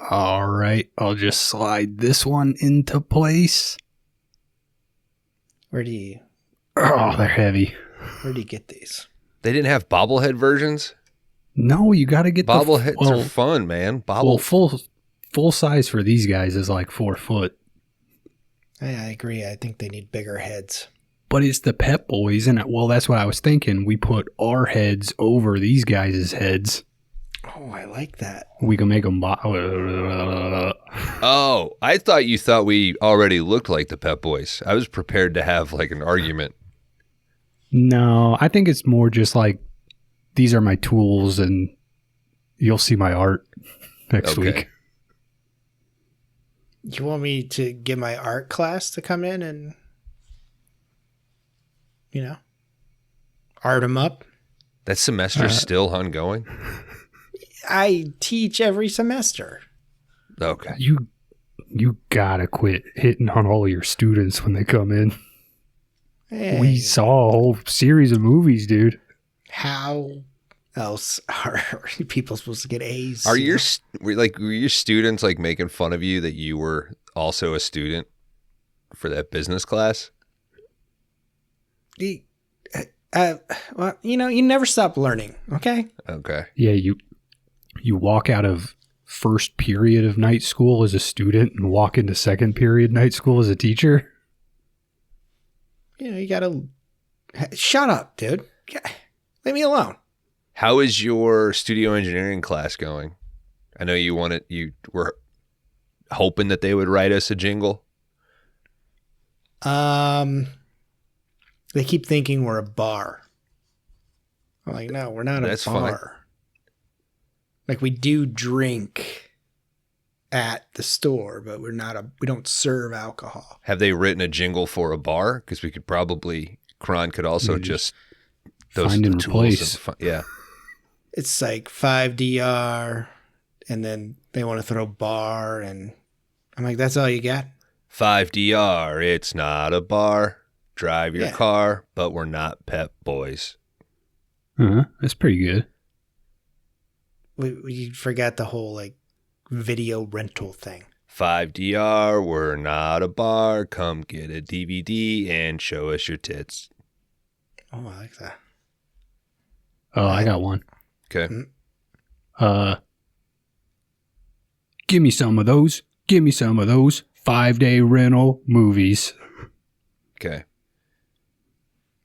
All right, I'll just slide this one into place. Where do you... Oh, they're heavy. Where do you get these? They didn't have bobblehead versions? No, you got to get bobbleheads are fun, man. Full size for these guys is like 4 foot. I agree. I think they need bigger heads. But it's the Pep Boys, and well, that's what I was thinking. We put our heads over these guys' heads. Oh, I like that. We can make them. Oh, I thought you thought we already looked like the Pep Boys. I was prepared to have like an argument. No, I think it's more just like these are my tools, and you'll see my art next week. You want me to get my art class to come in and, art them up? That semester's still ongoing? I teach every semester. Okay. You gotta quit hitting on all your students when they come in. Hey. We saw a whole series of movies, dude. How else are people supposed to get A's? Were your students like making fun of you that you were also a student for that business class? Well, you never stop learning. Okay. Okay. Yeah, you walk out of first period of night school as a student and walk into second period night school as a teacher. You gotta shut up, dude. Leave me alone. How is your studio engineering class going? I know you were hoping that they would write us a jingle. They keep thinking we're a bar. I'm like, no, we're not a bar. Funny. Like, we do drink at the store, but we don't serve alcohol. Have they written a jingle for a bar? Because we could probably, Kron could also just find and replace. Yeah. It's like 5DR, and then they want to throw bar, and I'm like, that's all you got? 5DR, it's not a bar. Drive your car, but we're not Pep Boys. That's pretty good. We forgot the whole video rental thing. 5DR, we're not a bar. Come get a DVD and show us your tits. Oh, I like that. Oh, I got one. Okay. Give me some of those. Give me some of those 5-day rental movies. Okay.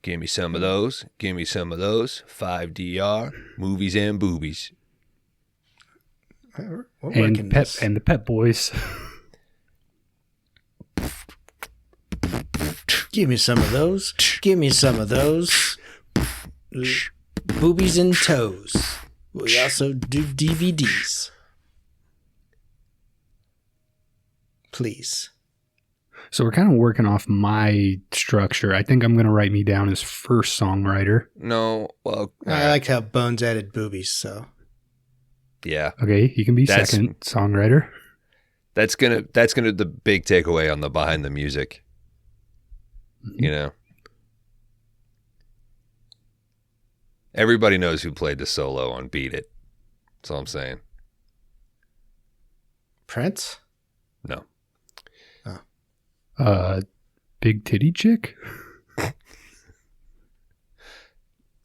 Give me some of those. Give me some of those 5DR movies and boobies. And the Pep Boys. Give me some of those. Give me some of those. Boobies and toes. We also do DVDs. Please. So we're kind of working off my structure. I think I'm going to write me down as first songwriter. No, well, I like to have Bones added boobies, so. Yeah. Okay, you can be second songwriter. That's gonna the big takeaway on the behind the music. Mm-hmm. Everybody knows who played the solo on Beat It. That's all I'm saying. Prince? No. Big titty chick?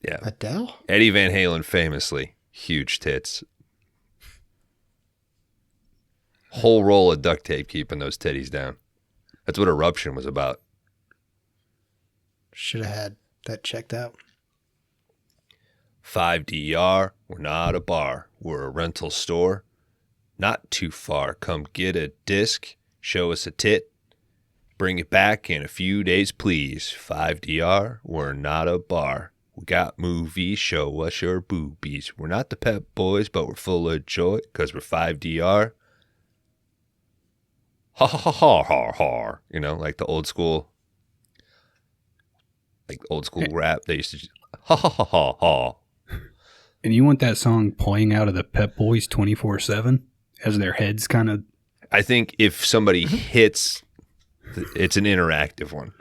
Yeah. Adele? Eddie Van Halen famously, huge tits. Whole roll of duct tape keeping those titties down. That's what Eruption was about. Should have had that checked out. 5DR, we're not a bar. We're a rental store. Not too far. Come get a disc. Show us a tit. Bring it back in a few days, please. 5DR, we're not a bar. We got movies. Show us your boobies. We're not the Pep Boys, but we're full of joy because we're 5DR. Ha ha ha ha ha ha. Like the old school rap. They used to just, ha ha ha ha ha. And you want that song playing out of the Pep Boys 24/7 as their heads kind of. I think if somebody hits, it's an interactive one.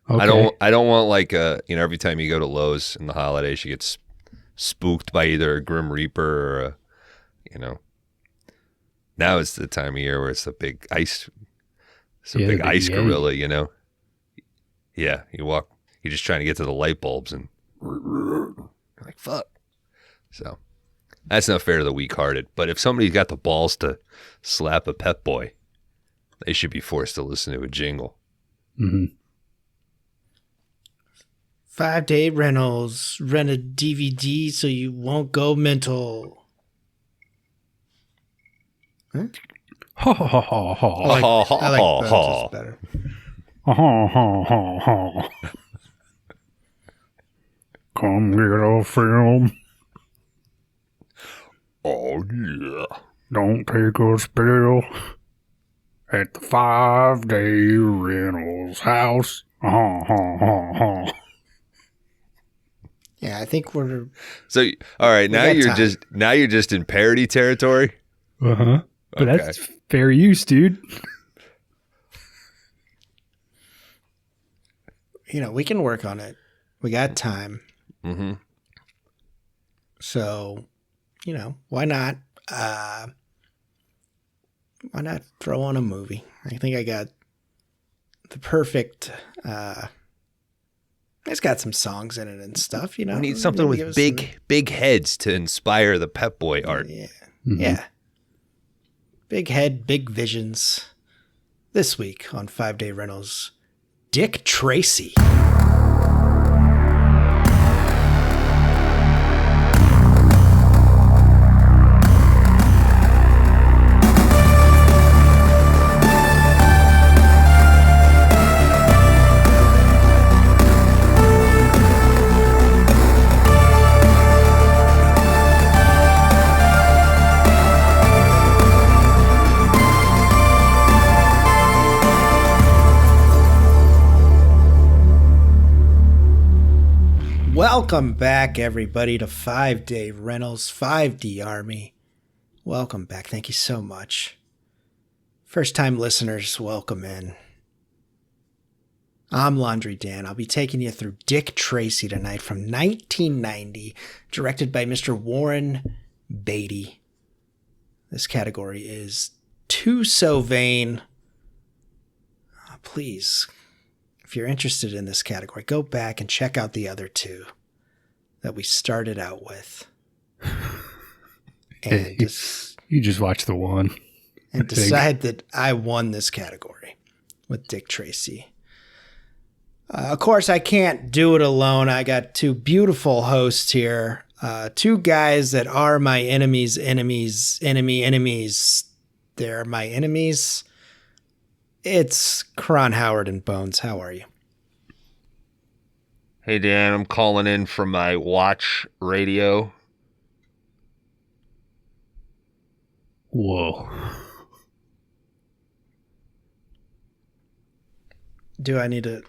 Okay. I don't want like every time you go to Lowe's in the holidays, you get spooked by either a Grim Reaper or Now it's the time of year where it's a big ice, Yeah, the ice EA. gorilla, you know? Yeah, you're just trying to get to the light bulbs and you're like, fuck. So that's not fair to the weak-hearted. But if somebody's got the balls to slap a pet boy, they should be forced to listen to a jingle. Mm-hmm. 5-day rentals. Rent a DVD so you won't go mental. Huh? Ha ha ha ha ha. I like Bones better. Ha ha ha ha. Come get a film. Oh, yeah. Don't take a spill at the 5-day rentals house. Ha ha ha ha. Yeah, I think we're. So, all right, now got you're just in parody territory. Uh-huh. But Okay. that's fair use, dude. We can work on it. We got time. Mm-hmm. So, why not? Why not throw on a movie? I think I got the perfect. It's got some songs in it and stuff. We need something with big heads to inspire the Pep Boy art. Yeah, Mm-hmm. yeah. Big head, big visions. This week on 5-Day Rentals, Dick Tracy. Welcome back, everybody, to 5-Day Rentals, 5D Army. Welcome back. Thank you so much. First-time listeners, welcome in. I'm Laundry Dan. I'll be taking you through Dick Tracy tonight from 1990, directed by Mr. Warren Beatty. This category is Too So Vain. Please, if you're interested in this category, go back and check out the other two that we started out with. And, You just watch the one. and decide that I won this category with Dick Tracy. Of course, I can't do it alone. I got two beautiful hosts here. Two guys that are my enemies. They're my enemies. It's Cron Howard and Bones. How are you? Hey, Dan, I'm calling in from my watch radio. Whoa. Do I need to...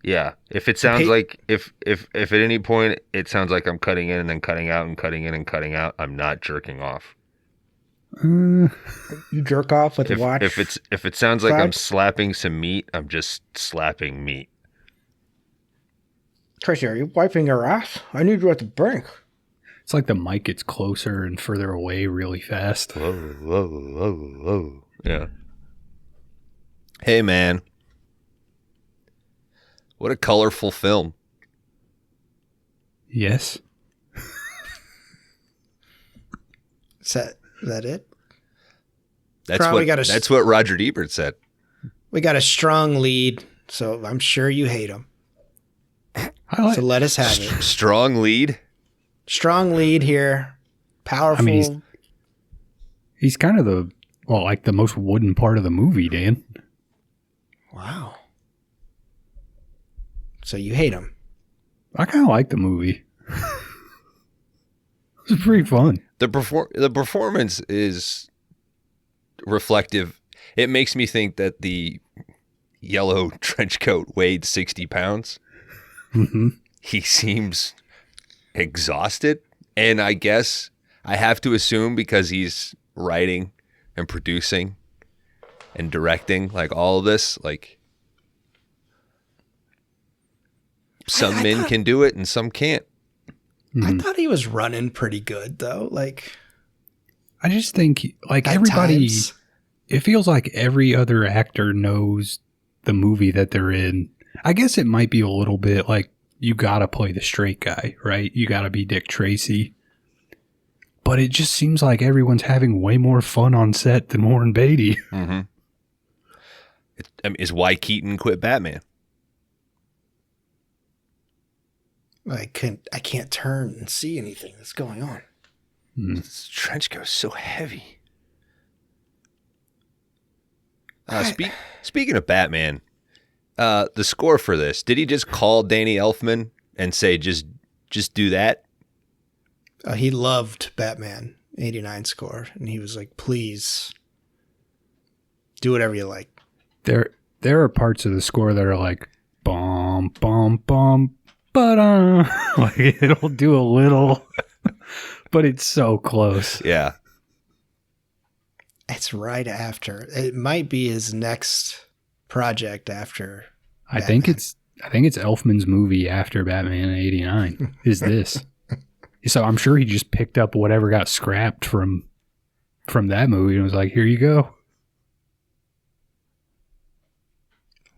Yeah, if it sounds like if at any point it sounds like I'm cutting in and then cutting out and cutting in and cutting out, I'm not jerking off. You jerk off with watch? If it sounds like I'm side? slapping some meat, I'm just slapping meat. Tracy, are you wiping your ass? I need you at the brink. It's like the mic gets closer and further away really fast. Whoa, whoa, whoa, whoa. Yeah. Hey, man. What a colorful film. Yes. Is that it? That's Probably what that's what Roger Ebert said. We got a strong lead, so I'm sure you hate him. I So let us have it. Strong lead. Strong lead here. Powerful. I mean, he's kind of the most wooden part of the movie, Dan. Wow. So you hate him. I kind of like the movie. It's pretty fun. The performance is reflective. It makes me think that the yellow trench coat weighed 60 pounds. Mm-hmm. He seems exhausted. And I guess I have to assume because he's writing and producing and directing like all of this, like some men can do it and some can't. I thought he was running pretty good, though. Like, I just think like At everybody, times. it feels like every other actor knows the movie that they're in. I guess it might be a little bit like you gotta play the straight guy, right? You gotta be Dick Tracy. But it just seems like everyone's having way more fun on set than Warren Beatty. Mm-hmm. Is why Keaton quit Batman. I can't turn and see anything that's going on. This trench coat is so heavy. Speaking of Batman, the score for this, did he just call Danny Elfman and say, just do that? He loved Batman 89 score, and he was like, please do whatever you like. There are parts of the score that are like, bum, bum, bum, but like it'll do a little, but it's so close. Yeah. It's right after. It might be his next project after I think it's Elfman's movie after Batman in '89 is this. So I'm sure he just picked up whatever got scrapped from that movie and was like, here you go.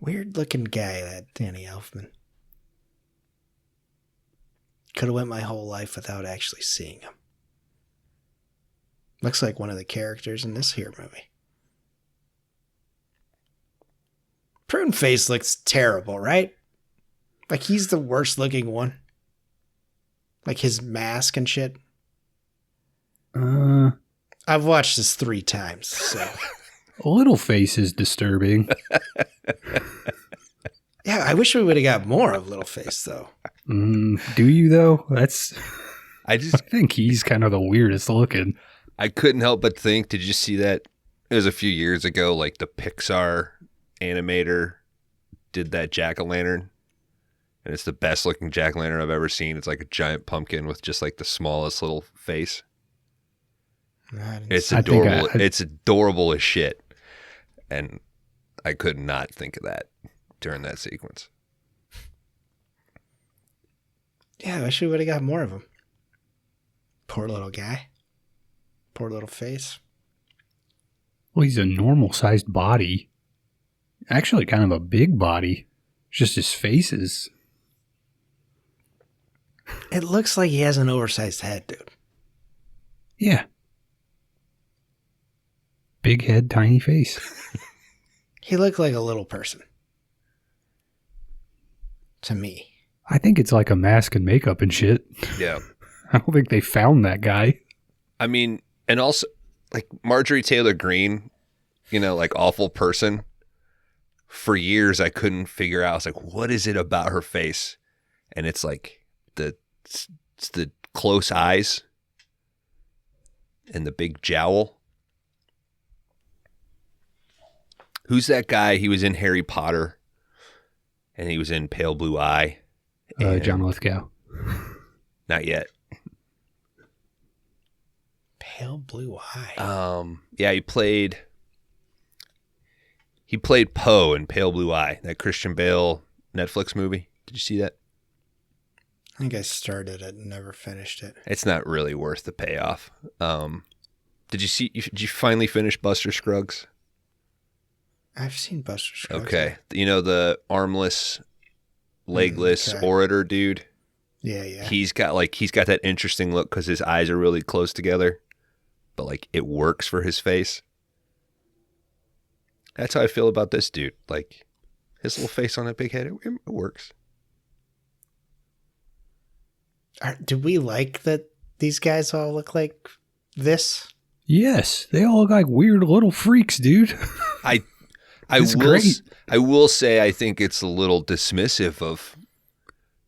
Weird looking guy, that Danny Elfman. Could have went my whole life without actually seeing him. Looks like one of the characters in this here movie. Prune Face looks terrible, right? Like he's the worst looking one. Like his mask and shit. I've watched this 3 times, so. Little Face is disturbing. Yeah, I wish we would have got more of Little Face, though. Do you, though? I think he's kind of the weirdest looking. I couldn't help but think, did you see that? It was a few years ago, like the Pixar animator did that jack-o'-lantern. And it's the best looking jack-o'-lantern I've ever seen. It's like a giant pumpkin with just like the smallest little face. It's adorable. It's adorable as shit. And I could not think of that during that sequence. Yeah, I wish we would have got more of him. Poor little guy. Poor little face. Well, he's a normal sized body. Actually, kind of a big body. Just his face is. It looks like he has an oversized head, dude. Yeah. Big head, tiny face. He looked like a little person. To me. I think it's like a mask and makeup and shit. Yeah. I don't think they found that guy. I mean, and also, like Marjorie Taylor Greene, like awful person. For years, I couldn't figure out. I was like, what is it about her face? And it's like it's the close eyes and the big jowl. Who's that guy? He was in Harry Potter, and he was in Pale Blue Eye. John Lithgow. Not yet. Pale Blue Eye. Yeah, he played Poe in Pale Blue Eye, that Christian Bale Netflix movie. Did you see that? I think I started it and never finished it. It's not really worth the payoff. Did you finally finish Buster Scruggs? I've seen Buster Scruggs. Okay. The armless, legless orator dude? Yeah. He's got that interesting look because his eyes are really close together, but like it works for his face. That's how I feel about this dude. Like his little face on that big head, it works. Do we like that these guys all look like this? Yes, they all look like weird little freaks, dude. I will say I think it's a little dismissive of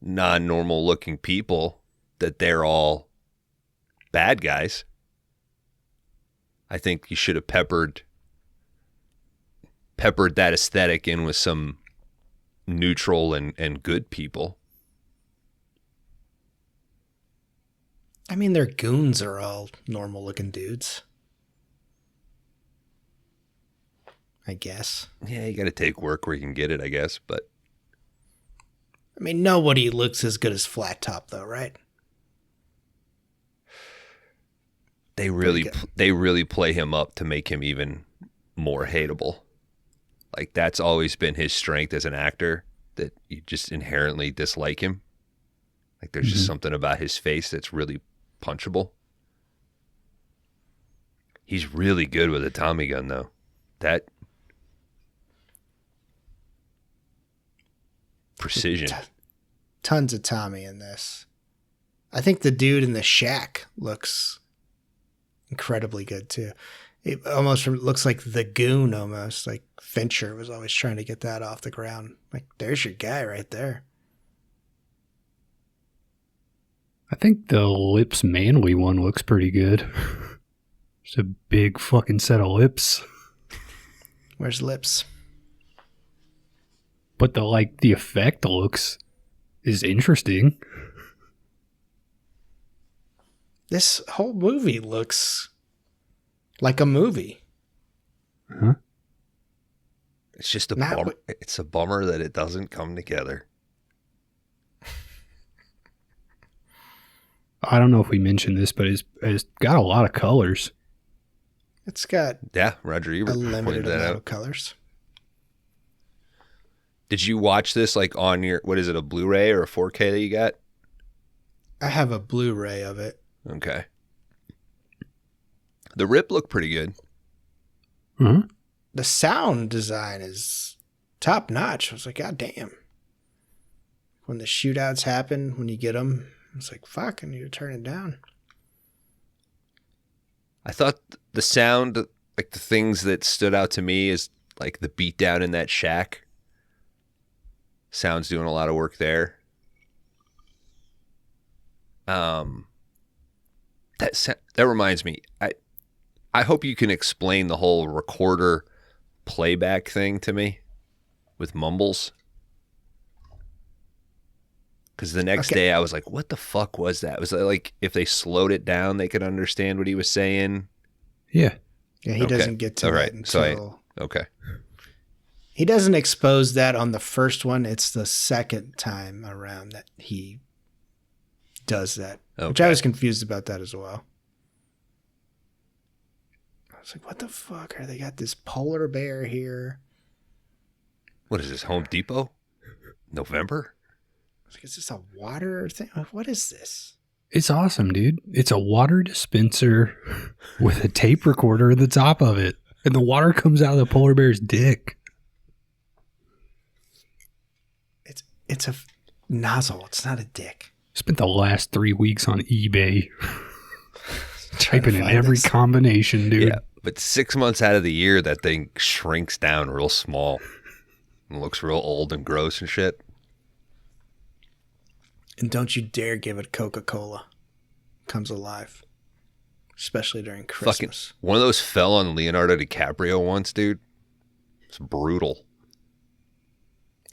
non-normal looking people that they're all bad guys. I think you should have peppered that aesthetic in with some neutral and good people. I mean, their goons are all normal looking dudes. I guess. Yeah, you got to take work where you can get it, I guess. But I mean, nobody looks as good as Flat Top, though, right? they really play him up to make him even more hateable. Like that's always been his strength as an actor, that you just inherently dislike him. Like there's just something about his face that's really punchable. He's really good with a Tommy gun though. That precision. Tons of Tommy in this. I think the dude in the shack looks incredibly good too. It almost looks like the Goon, almost like Fincher was always trying to get that off the ground. Like, there's your guy right there. I think the Lips Manly one looks pretty good. It's a big fucking set of lips. Where's Lips? But the effect is interesting. This whole movie looks like a movie. Huh? It's just it's a bummer that it doesn't come together. I don't know if we mentioned this, but it's got a lot of colors. It's got Roger Ebert a limited pointed that amount out. of colors. Did you watch this like on your, what is it, a Blu-ray or a 4K that you got? I have a Blu-ray of it. Okay. The rip looked pretty good. Mm-hmm. The sound design is top notch. I was like, God damn. When the shootouts happen, when you get them, it's like, fuck, I need to turn it down. I thought the sound, like the things that stood out to me is like the beat down in that shack. Sound's doing a lot of work there. That reminds me. I hope you can explain the whole recorder playback thing to me with mumbles. Because the next day I was like, what the fuck was that? Was that like if they slowed it down, they could understand what he was saying? Yeah. Yeah, he doesn't get to that until... Okay. He doesn't expose that on the first one. It's the second time around that he does that. Okay. Which I was confused about that as well. I was like, what the fuck? They got this polar bear here. What is this, Home Depot? November? I was like, is this a water thing? What is this? It's awesome, dude. It's a water dispenser with a tape recorder at the top of it. And the water comes out of the polar bear's dick. It's a nozzle. It's not a dick. Spent the last 3 weeks on eBay typing in every combination, dude. Yeah, but 6 months out of the year, that thing shrinks down real small and looks real old and gross and shit. And don't you dare give it Coca-Cola. It comes alive. Especially during Christmas. One of those fell on Leonardo DiCaprio once, dude. It's brutal.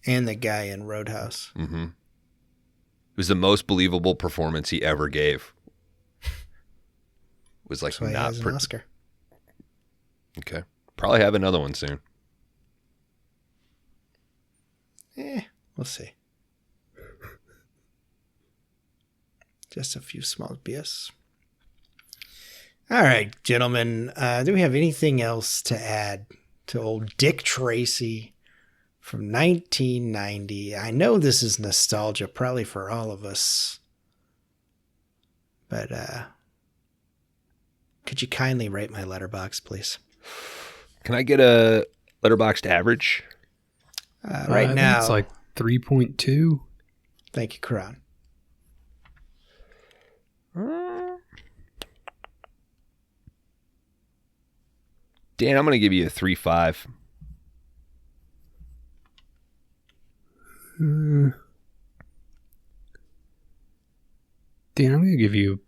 And the guy in Roadhouse. Mm-hmm. It was the most believable performance he ever gave. It was like, that's why he has an Oscar. Okay. Probably have another one soon. We'll see. Just a few small bits. All right, gentlemen. Do we have anything else to add to old Dick Tracy from 1990? I know this is nostalgia, probably for all of us. But could you kindly rate my letterbox, please? Can I get a letterboxed average? Right now, it's like 3.2. Thank you, Karan. Dan, I'm going to give you a 3.5. Dan, I'm going to give you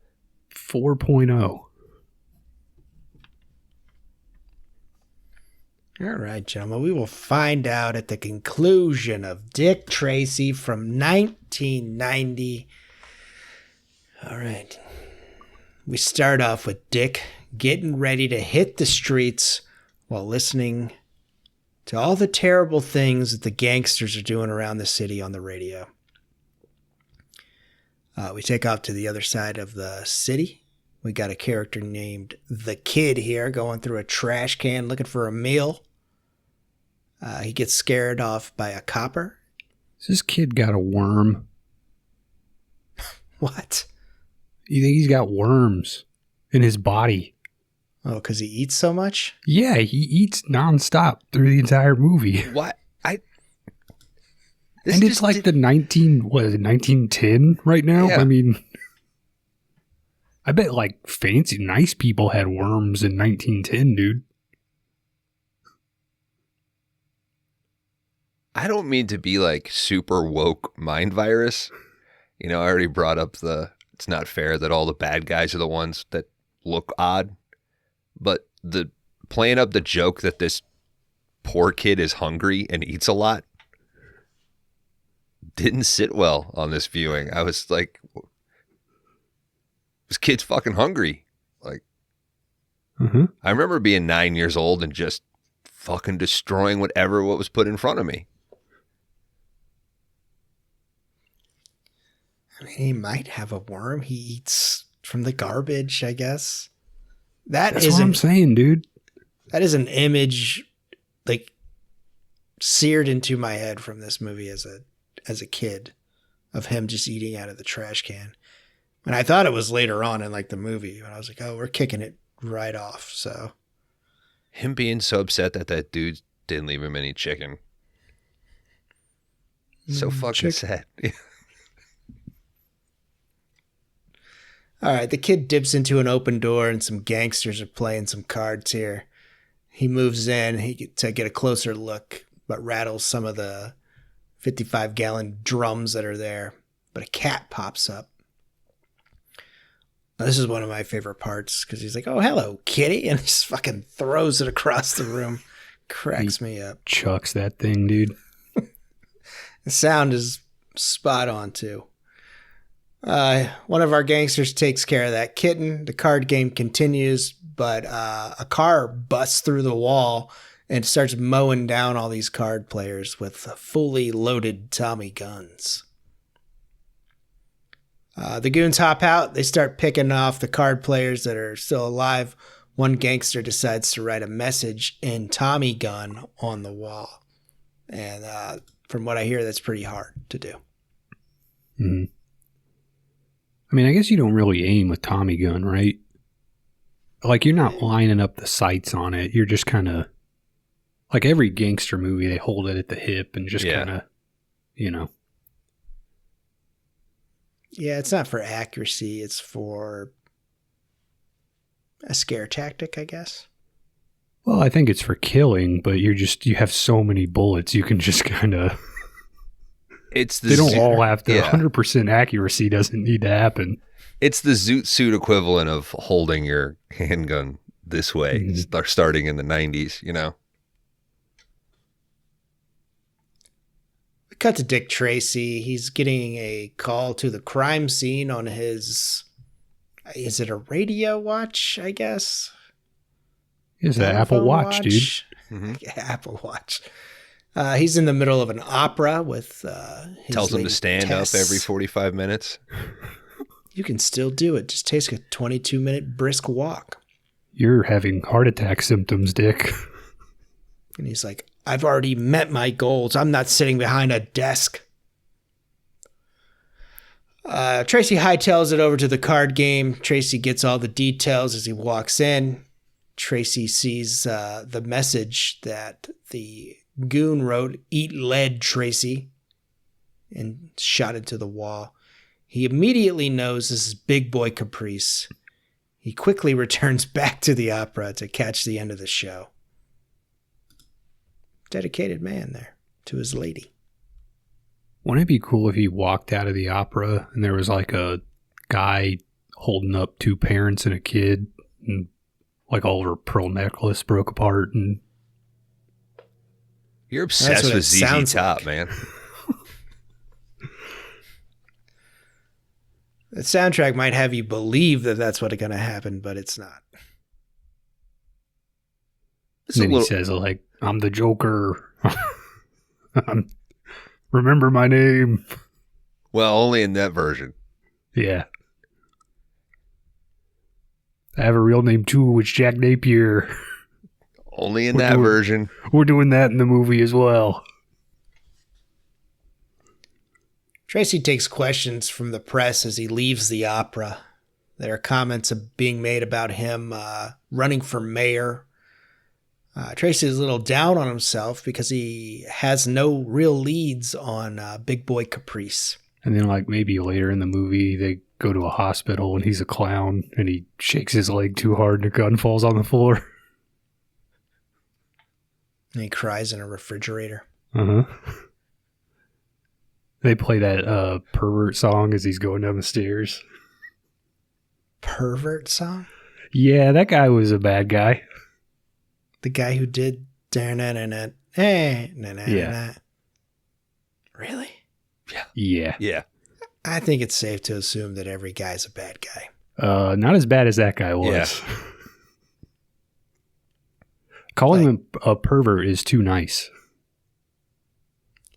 4.0. All right, gentlemen. We will find out at the conclusion of Dick Tracy from 1990. All right. We start off with Dick getting ready to hit the streets while listening to all the terrible things that the gangsters are doing around the city on the radio. We take off to the other side of the city We got a character named The Kid here going through a trash can looking for a meal. He gets scared off by a copper. This kid got a worm. What? You think he's got worms in his body? Oh, because he eats so much? Yeah, he eats nonstop through the entire movie. What? And it's like the 1910 right now? Yeah. I mean, I bet like fancy, nice people had worms in 1910, dude. I don't mean to be like super woke mind virus. I already brought up it's not fair that all the bad guys are the ones that look odd. But the playing up the joke that this poor kid is hungry and eats a lot didn't sit well on this viewing. I was like, this kid's fucking hungry. Like, I remember being 9 years old and just fucking destroying what was put in front of me. I mean, he might have a worm. He eats from the garbage, I guess. That's what I'm saying, dude. That is an image like seared into my head from this movie as a kid of him just eating out of the trash can. And I thought it was later on in like the movie, and I was like, oh, we're kicking it right off. So him being so upset that dude didn't leave him any chicken. So fucking sad. All right, the kid dips into an open door and some gangsters are playing some cards here. He moves in to get a closer look, but rattles some of the 55-gallon drums that are there. But a cat pops up. Now, this is one of my favorite parts because he's like, oh, hello, kitty. And he just fucking throws it across the room. Cracks me up. Chucks that thing, dude. The sound is spot on, too. One of our gangsters takes care of that kitten. The card game continues, but a car busts through the wall and starts mowing down all these card players with fully loaded Tommy guns. The goons hop out. They start picking off the card players that are still alive. One gangster decides to write a message in Tommy gun on the wall. And from what I hear, that's pretty hard to do. Mm-hmm. I mean, I guess you don't really aim with Tommy gun, right? Like, you're not lining up the sights on it. You're just kind of, like every gangster movie, they hold it at the hip and just kind of, Yeah, it's not for accuracy. It's for a scare tactic, I guess. Well, I think it's for killing, but you have so many bullets, you can just kind of... They don't all have to. 100% accuracy doesn't need to happen. It's the zoot suit equivalent of holding your handgun this way, starting in the 90s, We cut to Dick Tracy. He's getting a call to the crime scene on his... Is it a radio watch, I guess? It's an Apple Watch, dude. Mm-hmm. Apple Watch. He's in the middle of an opera with his tells him to stand Tess. up every 45 minutes. You can still do it. Just take a 22-minute brisk walk. You're having heart attack symptoms, Dick. And he's like, I've already met my goals. I'm not sitting behind a desk. Tracy hightails it over to the card game. Tracy gets all the details as he walks in. Tracy sees the message that the goon wrote, "Eat lead, Tracy," and shot into the wall. He immediately knows this is big boy Caprice. He quickly returns back to the opera to catch the end of the show. Dedicated man there to his lady. Wouldn't it be cool if he walked out of the opera and there was like a guy holding up two parents and a kid, and like all her pearl necklace broke apart? And you're obsessed with ZZ Top, like. Man. The soundtrack might have you believe that that's what's going to happen, but it's not. And then he says, like, I'm the Joker. Remember my name. Well, only in that version. Yeah. I have a real name too. It's Jack Napier. Only in that version. We're doing that in the movie as well. Tracy takes questions from the press as he leaves the opera. There are comments being made about him running for mayor. Tracy is a little down on himself because he has no real leads on Big Boy Caprice. And then, like, maybe later in the movie, they go to a hospital and he's a clown and he shakes his leg too hard and a gun falls on the floor. And he cries in a refrigerator. Uh-huh. They play that pervert song as he's going down the stairs. Pervert song? Yeah, that guy was a bad guy. The guy who did da-na-na-na, na-na-na-na. Really? Yeah. Yeah. I think it's safe to assume that every guy's a bad guy. Not as bad as that guy was. Yeah. Calling him a pervert is too nice.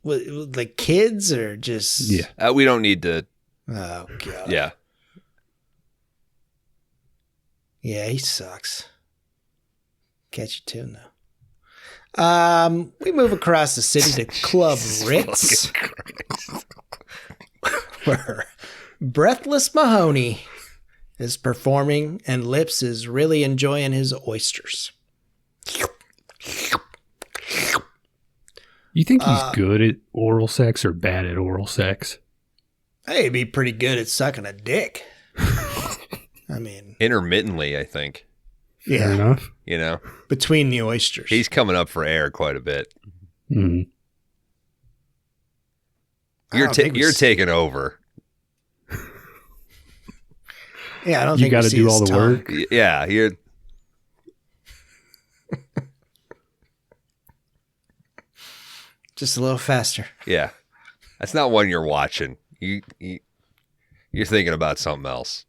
Like kids or just... Yeah. We don't need to. Oh, God. Yeah. Yeah, he sucks. Catchy tune, though. We move across the city to Club Ritz, where Breathless Mahoney is performing and Lips is really enjoying his oysters. You think he's good at oral sex or bad at oral sex? Hey, he'd be pretty good at sucking a dick. I mean... Intermittently, I think. Fair enough. You know? Between the oysters. He's coming up for air quite a bit. Mm-hmm. You're taking over. Yeah, I don't you think got to do all the work. Yeah, you're... Just a little faster. Yeah. That's not one you're watching. You're thinking about something else.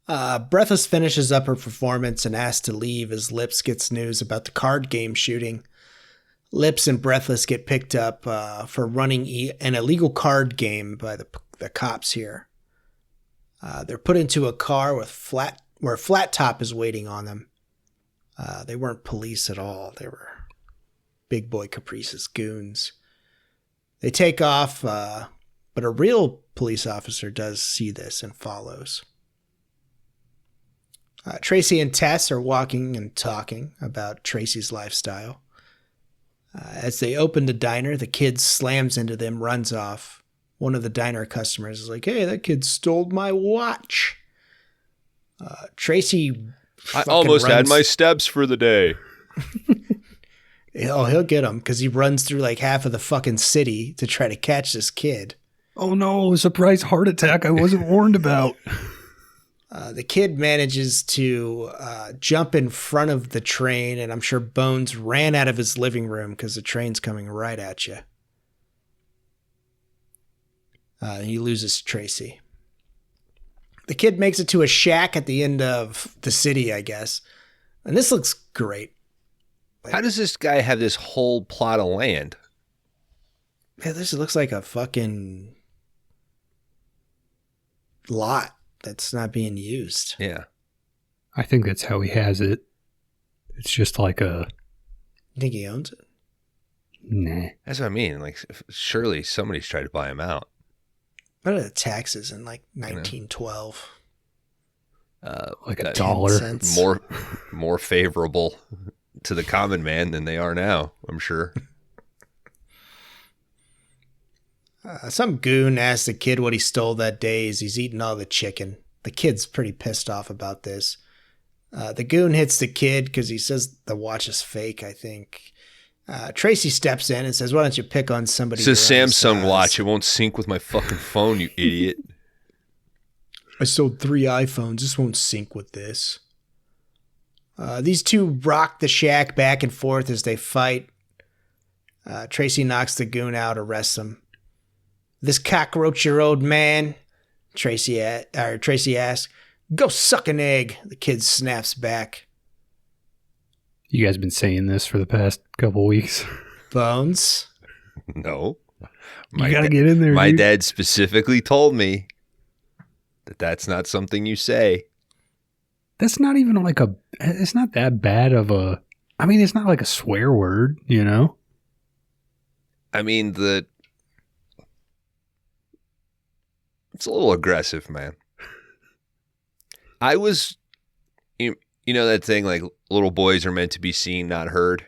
Breathless finishes up her performance and asks to leave as Lips gets news about the card game shooting. Lips and Breathless get picked up for running an illegal card game by the cops here. They're put into a car where Flat Top is waiting on them. They weren't police at all. They were Big Boy Caprice's goons. They take off, but a real police officer does see this and follows. Tracy and Tess are walking and talking about Tracy's lifestyle. As they open the diner, the kid slams into them, runs off. One of the diner customers is like, "Hey, that kid stole my watch." Tracy... I almost had my steps for the day. He'll get him because he runs through like half of the fucking city to try to catch this kid. Oh no, a surprise heart attack I wasn't warned about. The kid manages to jump in front of the train, and I'm sure Bones ran out of his living room because the train's coming right at you. He loses Tracy. The kid makes it to a shack at the end of the city, I guess. And this looks great. How does this guy have this whole plot of land? Yeah, this looks like a fucking lot that's not being used. Yeah. I think that's how he has it. It's just like a... You think he owns it? Nah. That's what I mean. Like, surely somebody's tried to buy him out. What are the taxes in like 1912? Like $1. More favorable to the common man than they are now, I'm sure. Some goon asked the kid what he stole that day as he's eating all the chicken. The kid's pretty pissed off about this. The goon hits the kid because he says the watch is fake, I think. Tracy steps in and says, "Why don't you pick on somebody?" It's a Samsung watch. It won't sync with my fucking phone, you idiot. I sold 3 iPhones. This won't sync with this. These two rock the shack back and forth as they fight. Tracy knocks the goon out, arrests him. "This cockroach your old man?" Tracy asks. "Go suck an egg." The kid snaps back. You guys been saying this for the past couple weeks. Bones? No. You gotta get in there. My dude. dad specifically told me. That's not something you say. That's not even like it's not that bad of a, I mean, it's not like a swear word, you know? I mean, it's a little aggressive, man. I was, you know that thing like little boys are meant to be seen, not heard?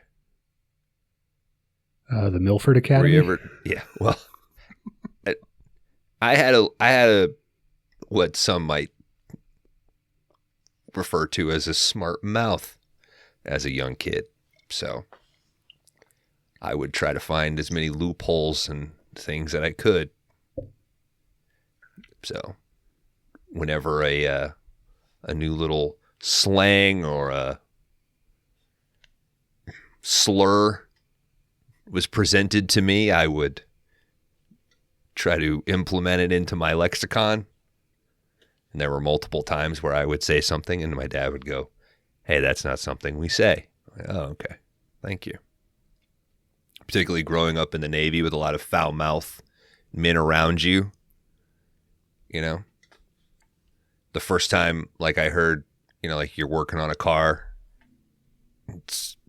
The Milford Academy? Were you ever, yeah, well, I had a, what some might refer to as a smart mouth as a young kid. So I would try to find as many loopholes and things that I could. So whenever a new little slang or a slur was presented to me, I would try to implement it into my lexicon. And there were multiple times where I would say something and my dad would go, "Hey, that's not something we say." Like, oh, okay. Thank you. Particularly growing up in the Navy with a lot of foul mouth men around you. You know, the first time like I heard, you know, like you're working on a car,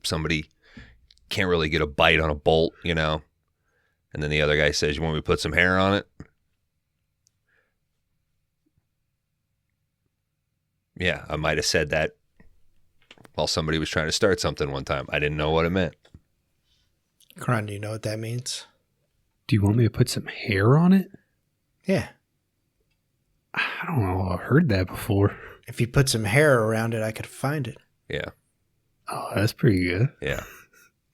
somebody can't really get a bite on a bolt, you know, and then the other guy says, "You want me to put some hair on it?" Yeah, I might have said that while somebody was trying to start something one time. I didn't know what it meant. Kron, do you know what that means? Do you want me to put some hair on it? Yeah. I don't know. I've heard that before. If you put some hair around it, I could find it. Yeah. Oh, that's pretty good. Yeah.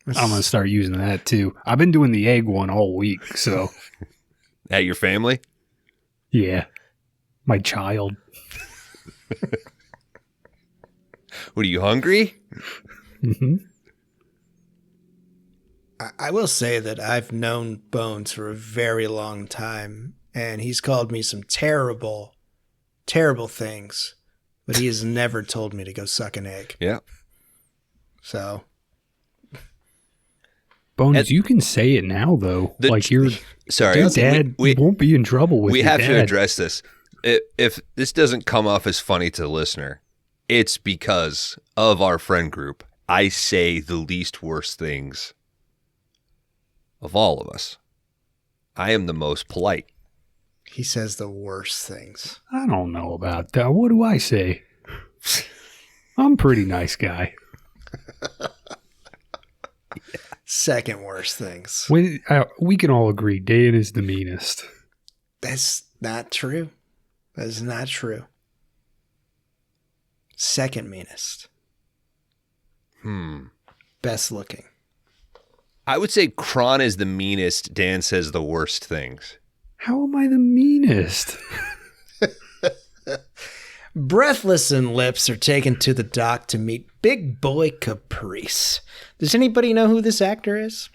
I'm going to start using that too. I've been doing the egg one all week, so. At your family? Yeah. My child. What, are you hungry? Mm-hmm. I will say that I've known Bones for a very long time, and he's called me some terrible, terrible things, but he has never told me to go suck an egg. Yeah. So. Bones, you can say it now, though. Like you're, sorry, your dad we won't be in trouble with we your have dad. to address this. If this doesn't come off as funny to the listener, it's because of our friend group. I say the least worst things of all of us. I am the most polite. He says the worst things. I don't know about that. What do I say? I'm a pretty nice guy. Second worst things. We can all agree Dan is the meanest. That's not true. That is not true. Second meanest. Best looking. I would say Kron is the meanest. Dan says the worst things. How am I the meanest? Breathless and Lips are taken to the dock to meet Big Boy Caprice. Does anybody know who this actor is?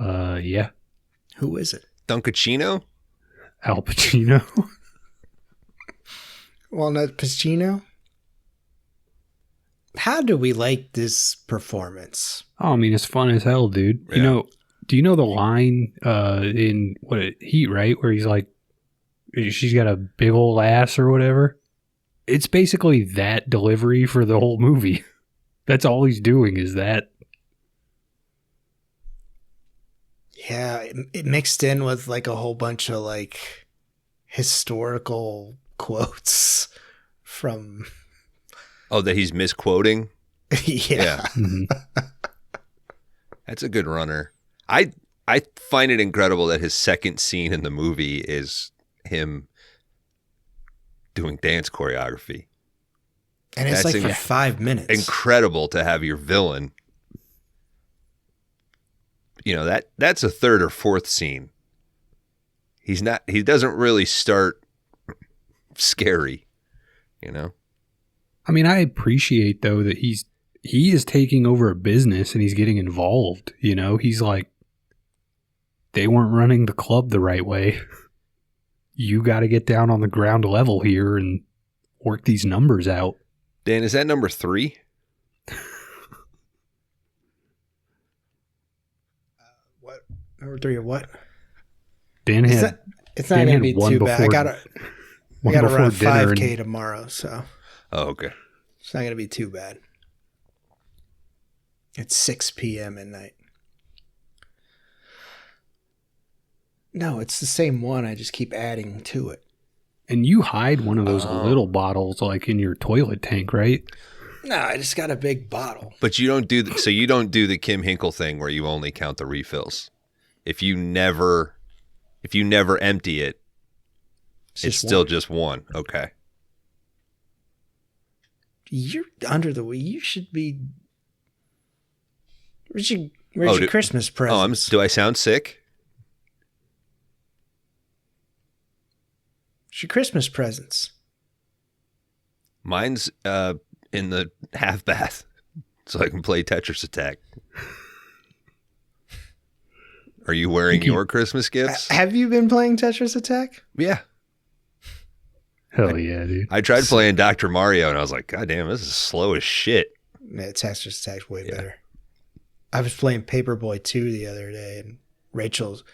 Yeah. Who is it? Dunkachino? Al Pacino. Walnut Pacino? How do we like this performance? Oh, I mean, it's fun as hell, dude. Yeah. You know, do you know the line in Heat, right? Where he's like, she's got a big old ass or whatever. It's basically that delivery for the whole movie. That's all he's doing is that. Yeah, it mixed in with like a whole bunch of like historical quotes from. Oh, that he's misquoting? Yeah. Mm-hmm. That's a good runner. I find it incredible that his second scene in the movie is him doing dance choreography. And it's That's like for 5 minutes. Incredible to have your villain. You know, that's a third or fourth scene. He doesn't really start scary, you know? I mean, I appreciate, though, that he is taking over a business and he's getting involved. You know, he's like, they weren't running the club the right way. You got to get down on the ground level here and work these numbers out. Dan, is that number 3? What? Number 3 of what? Dan had It's not going to be one too bad. before- I got to run a before dinner 5K tomorrow, so Oh, okay. it's not going to be too bad. It's 6 p.m. at night. No, it's the same one. I just keep adding to it. And you hide one of those Oh. little bottles like in your toilet tank, right? No, I just got a big bottle. But you don't do so you don't do the Kim Hinkle thing where you only count the refills. If you never empty it, it's still just one. Okay. You're under the way. You should be. Where's your Christmas present? Do I sound sick? Where's your Christmas presents? Mine's in the half bath, so I can play Tetris Attack. Are you wearing your Christmas gifts? Have you been playing Tetris Attack? Yeah. Hell yeah, dude. I tried playing Dr. Mario, and I was like, God damn, this is slow as shit. Yeah, Tetris Attack's way better. I was playing Paperboy 2 the other day, and Rachel's...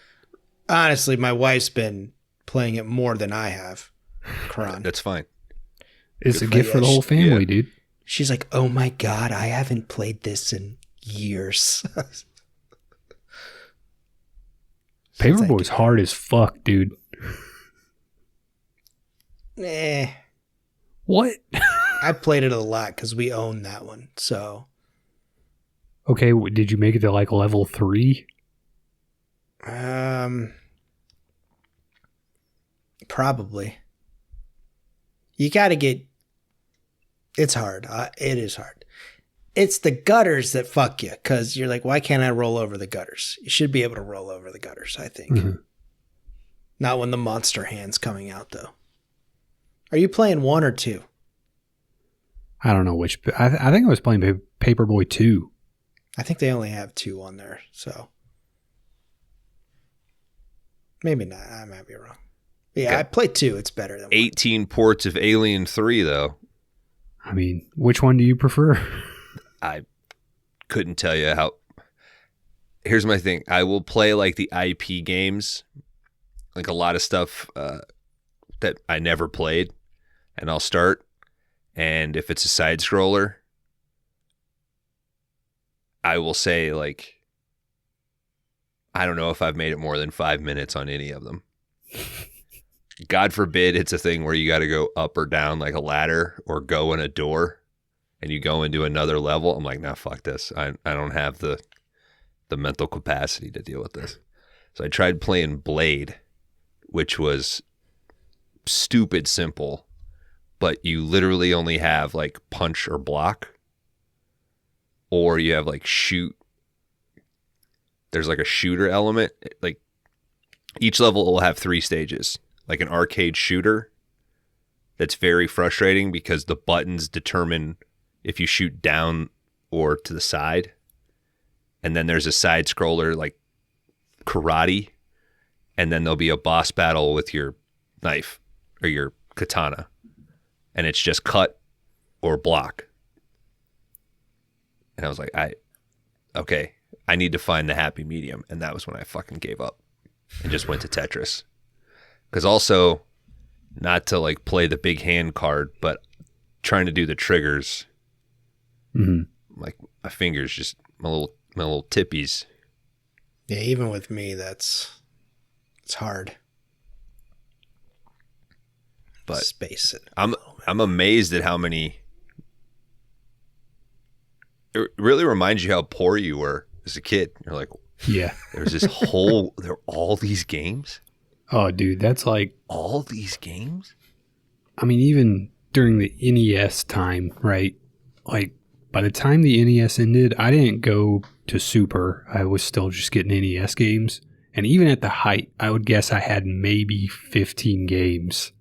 Honestly, my wife's been playing it more than I have. Karan. That's fine. It's a gift for the whole family, dude. She's like, oh my God, I haven't played this in years. Paperboy's hard as fuck, dude. What? I played it a lot because we own that one. So Okay, did you make it to like level 3? Probably. You got to get... It's hard. It is hard. It's the gutters that fuck you because you're like, why can't I roll over the gutters? You should be able to roll over the gutters, I think. Mm-hmm. Not when the monster hand's coming out, though. Are you playing 1 or 2? I don't know which. I think I was playing Paperboy 2. I think they only have 2 on there, so maybe not. I might be wrong. Yeah, Okay. I played 2. It's better than 1. 18 ports of Alien 3, though. I mean, which one do you prefer? I couldn't tell you how. Here's my thing. I will play like the IP games, like a lot of stuff that I never played, and I'll start. And if it's a side scroller, I will say like, I don't know if I've made it more than 5 minutes on any of them. God forbid it's a thing where you got to go up or down like a ladder or go in a door and you go into another level. I'm like, nah, fuck this. I don't have the mental capacity to deal with this. So I tried playing Blade, which was stupid simple, but you literally only have like punch or block, or you have like shoot. There's like a shooter element. Like each level will have 3 stages. Like an arcade shooter that's very frustrating because the buttons determine if you shoot down or to the side. And then there's a side scroller like karate, and then there'll be a boss battle with your knife or your katana, and it's just cut or block. And I was like, I need to find the happy medium. And that was when I fucking gave up and just went to Tetris. Because also, not to like play the big hand card, but trying to do the triggers, like my fingers, just my little tippies. Yeah, even with me, it's hard. But space it. I'm amazed at how many. It really reminds you how poor you were as a kid. You're like, Yeah. there's this there are all these games. Oh, dude, that's like, All these games? I mean, even during the NES time, right? Like, by the time the NES ended, I didn't go to Super. I was still just getting NES games. And even at the height, I would guess I had maybe 15 games.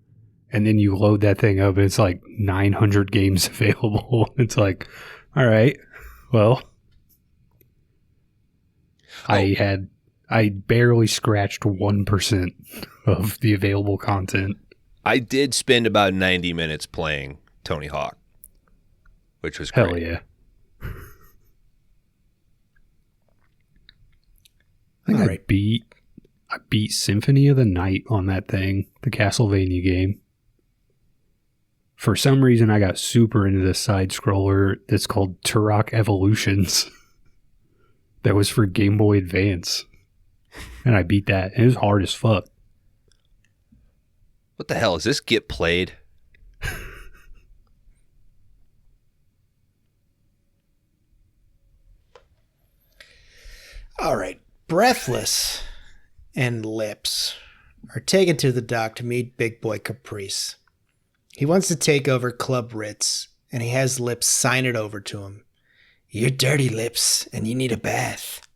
And then you load that thing up, and it's like 900 games available. It's like, all right, well, I barely scratched 1% of the available content. I did spend about 90 minutes playing Tony Hawk, which was great. Hell yeah. I think I beat Symphony of the Night on that thing, the Castlevania game. For some reason, I got super into this side scroller that's called Turok Evolutions. That was for Game Boy Advance. And I beat that. It was hard as fuck. What the hell? Is this Get Played? All right. Breathless and Lips are taken to the dock to meet Big Boy Caprice. He wants to take over Club Ritz, and he has Lips sign it over to him. You're dirty, Lips, and you need a bath.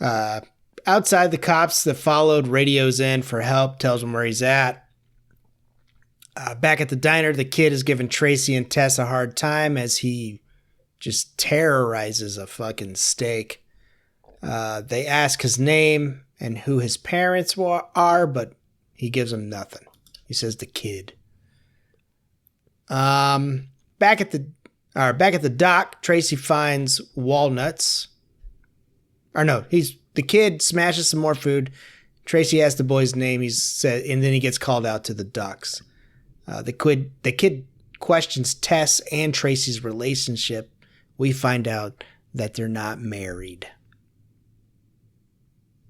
Outside, the cops that followed radios in for help, tells him where he's at. Back at the diner, the kid is giving Tracy and Tess a hard time as he just terrorizes a fucking steak. They ask his name and who his parents are, but he gives them nothing. He says the kid. Back at the dock, Tracy finds walnuts. Or no, the kid smashes some more food. Tracy asks the boy's name. And then he gets called out to the ducks. The kid questions Tess and Tracy's relationship. We find out that they're not married.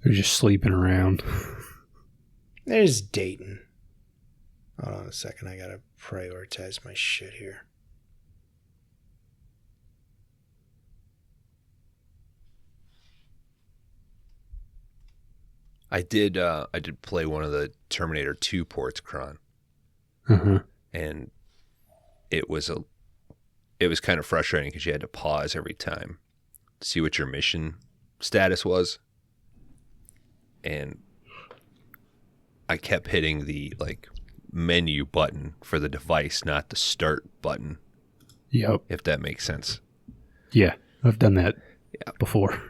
They're just sleeping around. There's Dayton. Hold on a second. I gotta prioritize my shit here. I did play one of the Terminator 2 ports, Kron. Uh-huh. And it was kind of frustrating because you had to pause every time to see what your mission status was. And I kept hitting the menu button for the device, not the start button. Yep. If that makes sense. Yeah, I've done that before.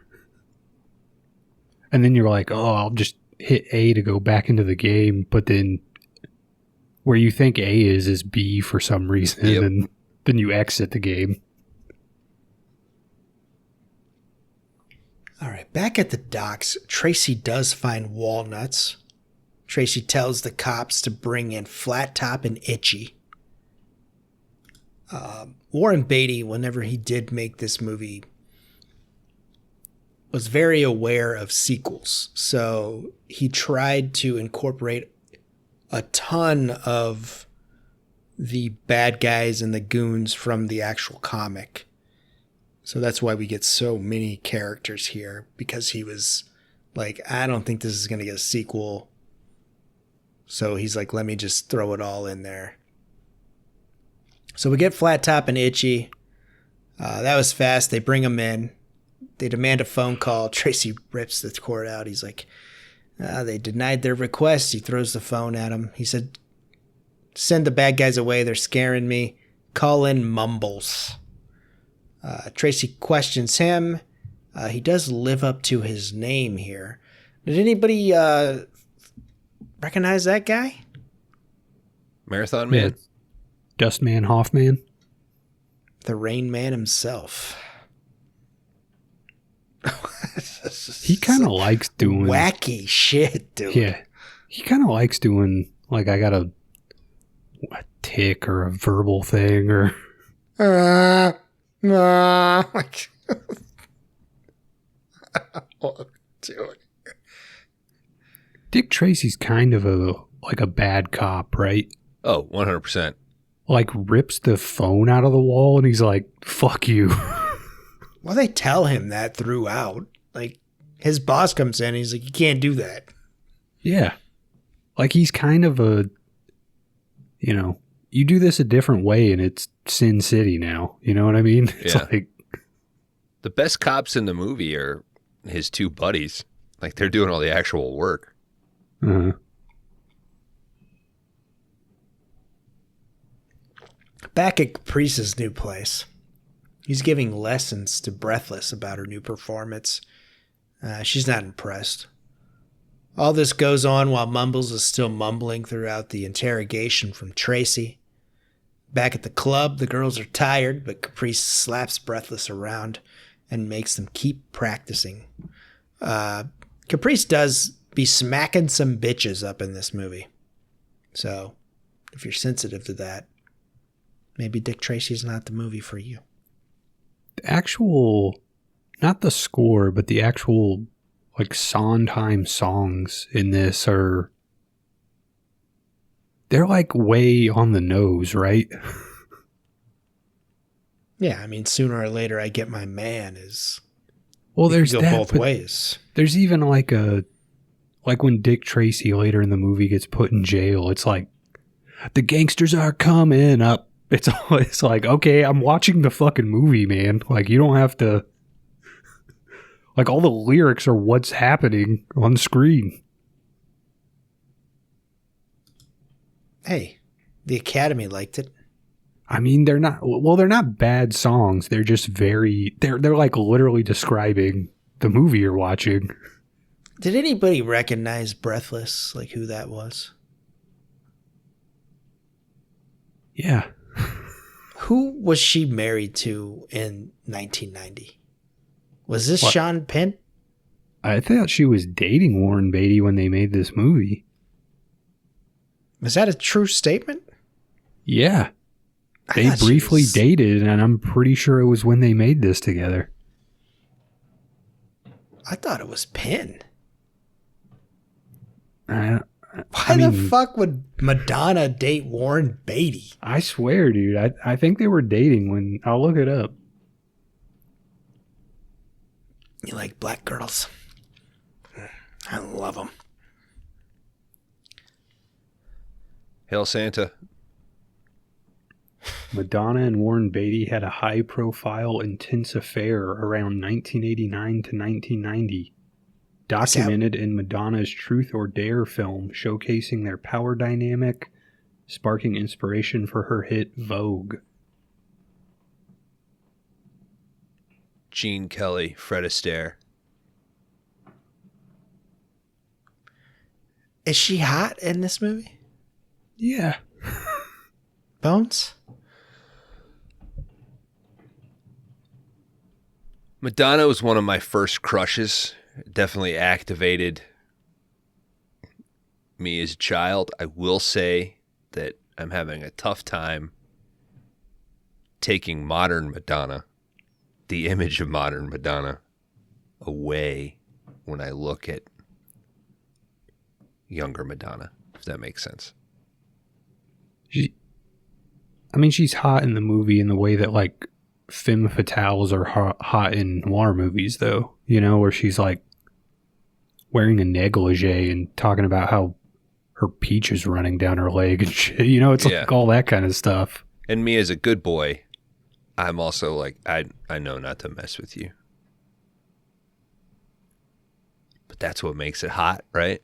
And then you're like, oh, I'll just hit A to go back into the game, but then where you think A is B for some reason, Yep. and then you exit the game. All right, back at the docks, Tracy does find walnuts. Tracy tells the cops to bring in Flat Top and Itchy. Warren Beatty, whenever he did make this movie, was very aware of sequels. So he tried to incorporate a ton of the bad guys and the goons from the actual comic. So that's why we get so many characters here, because he was like, I don't think this is going to get a sequel. So he's like, let me just throw it all in there. So we get Flat Top and Itchy. That was fast. They bring him in. They demand a phone call. Tracy rips the cord out. He's like, they denied their request. He throws the phone at him. He said, send the bad guys away. They're scaring me. Call in Mumbles. Tracy questions him. He does live up to his name here. Did anybody recognize that guy? Marathon Man? Yeah. Dustman Hoffman? The Rain Man himself. He kind of likes doing wacky shit, dude. Yeah. He kind of likes doing, like, I got a tick or a verbal thing or... Dick Tracy's kind of a bad cop, right? Oh, 100%. Like, rips the phone out of the wall and he's like, fuck you. Well, they tell him that throughout. Like, his boss comes in and he's like, you can't do that. Yeah. Like, he's kind of you do this a different way and it's Sin City now. You know what I mean? It's like... The best cops in the movie are his two buddies. Like, they're doing all the actual work. Uh-huh. Back at Caprice's new place, he's giving lessons to Breathless about her new performance. She's not impressed. All this goes on while Mumbles is still mumbling throughout the interrogation from Tracy. Back at the club, the girls are tired, but Caprice slaps Breathless around and makes them keep practicing. Caprice does be smacking some bitches up in this movie. So if you're sensitive to that, maybe Dick Tracy's not the movie for you. The actual, not the score, but the actual like Sondheim songs in this they're like way on the nose, right? Yeah, I mean, Sooner or Later I Get My Man is... Well, there's go that, both ways. There's even like when Dick Tracy later in the movie gets put in jail, it's like, the gangsters are coming up. It's like, okay, I'm watching the fucking movie, man. Like, you don't have to... Like, all the lyrics are what's happening on the screen. Hey, the Academy liked it. I mean, they're not bad songs. They're just they're like literally describing the movie you're watching. Did anybody recognize Breathless, like who that was? Yeah. Who was she married to in 1990? Was this Sean Penn? I thought she was dating Warren Beatty when they made this movie. Was that a true statement? Yeah. They briefly dated, and I'm pretty sure it was when they made this together. I thought it was Penn. Why the fuck would Madonna date Warren Beatty? I swear, dude. I think they were dating when... I'll look it up. You like black girls? I love them. Hail Santa. Madonna and Warren Beatty had a high-profile, intense affair around 1989 to 1990. Documented in Madonna's Truth or Dare film, showcasing their power dynamic, sparking inspiration for her hit Vogue. Gene Kelly, Fred Astaire. Is she hot in this movie? Yeah. Bones? Madonna was one of my first crushes. Definitely activated me as a child. I will say that I'm having a tough time taking modern Madonna, the image of modern Madonna, away when I look at younger Madonna, if that makes sense. She's hot in the movie in the way that, like, femme fatales are hot in noir movies, though. You know, where she's, like, wearing a negligee and talking about how her peach is running down her leg and shit. You know, it's like all that kind of stuff. And me as a good boy, I'm also like, I know not to mess with you. But that's what makes it hot, right?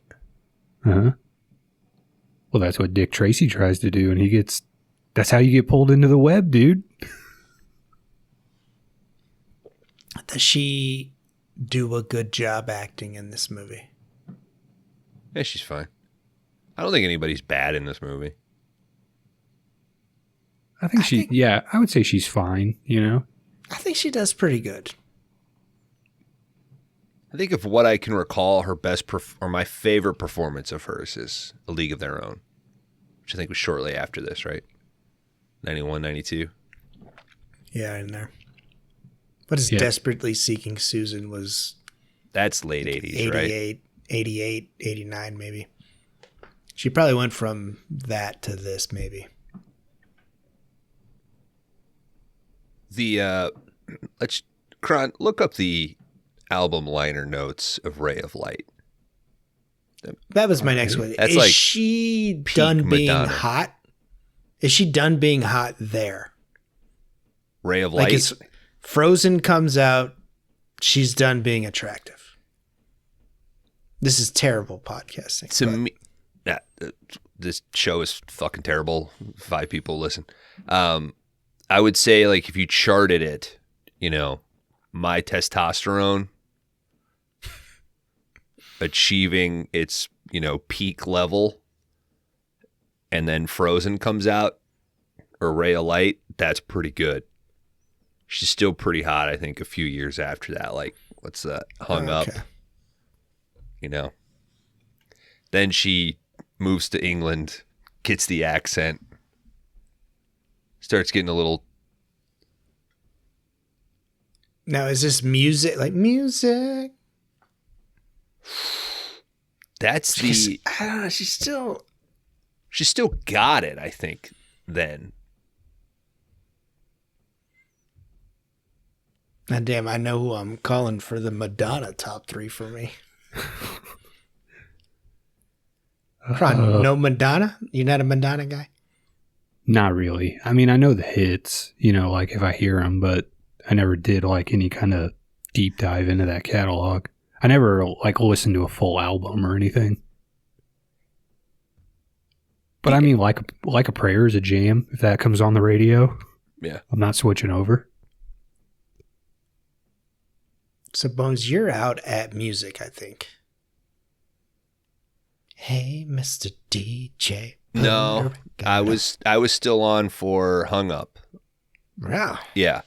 Uh-huh. Well, that's what Dick Tracy tries to do, and that's how you get pulled into the web, dude. Does she do a good job acting in this movie? Yeah, she's fine. I don't think anybody's bad in this movie. I would say she's fine, you know? I think she does pretty good. I think of what I can recall, her best or my favorite performance of hers is A League of Their Own, which I think was shortly after this, right? 91, 92. Yeah, in there. What is Desperately Seeking Susan was... That's late 80s, right? 88, 89 maybe. She probably went from that to this maybe. Look up the album liner notes of Ray of Light. That was my next one. That's is like she done being Madonna. hot? Is she done being hot there? Ray of Light? Like Frozen comes out, she's done being attractive. This is terrible podcasting. To me, this show is fucking terrible. 5 people listen. I would say, like, if you charted it, you know, My Testosterone achieving its, you know, peak level, and then Frozen comes out, or Ray of Light, that's pretty good. She's still pretty hot, I think, a few years after that. Like, what's that? Hung Up. You know? Then she moves to England, Gets the accent. Starts getting a little. Now, is this music? Like music? That's I the. don't know. She still got it, I think, then. God damn, I know who I'm calling for the Madonna top 3 for me. No Madonna? You're not a Madonna guy? Not really. I mean, I know the hits, you know, like if I hear them, but I never did like any kind of deep dive into that catalog. I never like listened to a full album or anything. But I mean, like a Prayer is a jam. If that comes on the radio, Yeah, I'm not switching over. So, Bones, you're out at music, I think. Hey, Mr. DJ. no, I was still on for Hung Up. Wow. Yeah,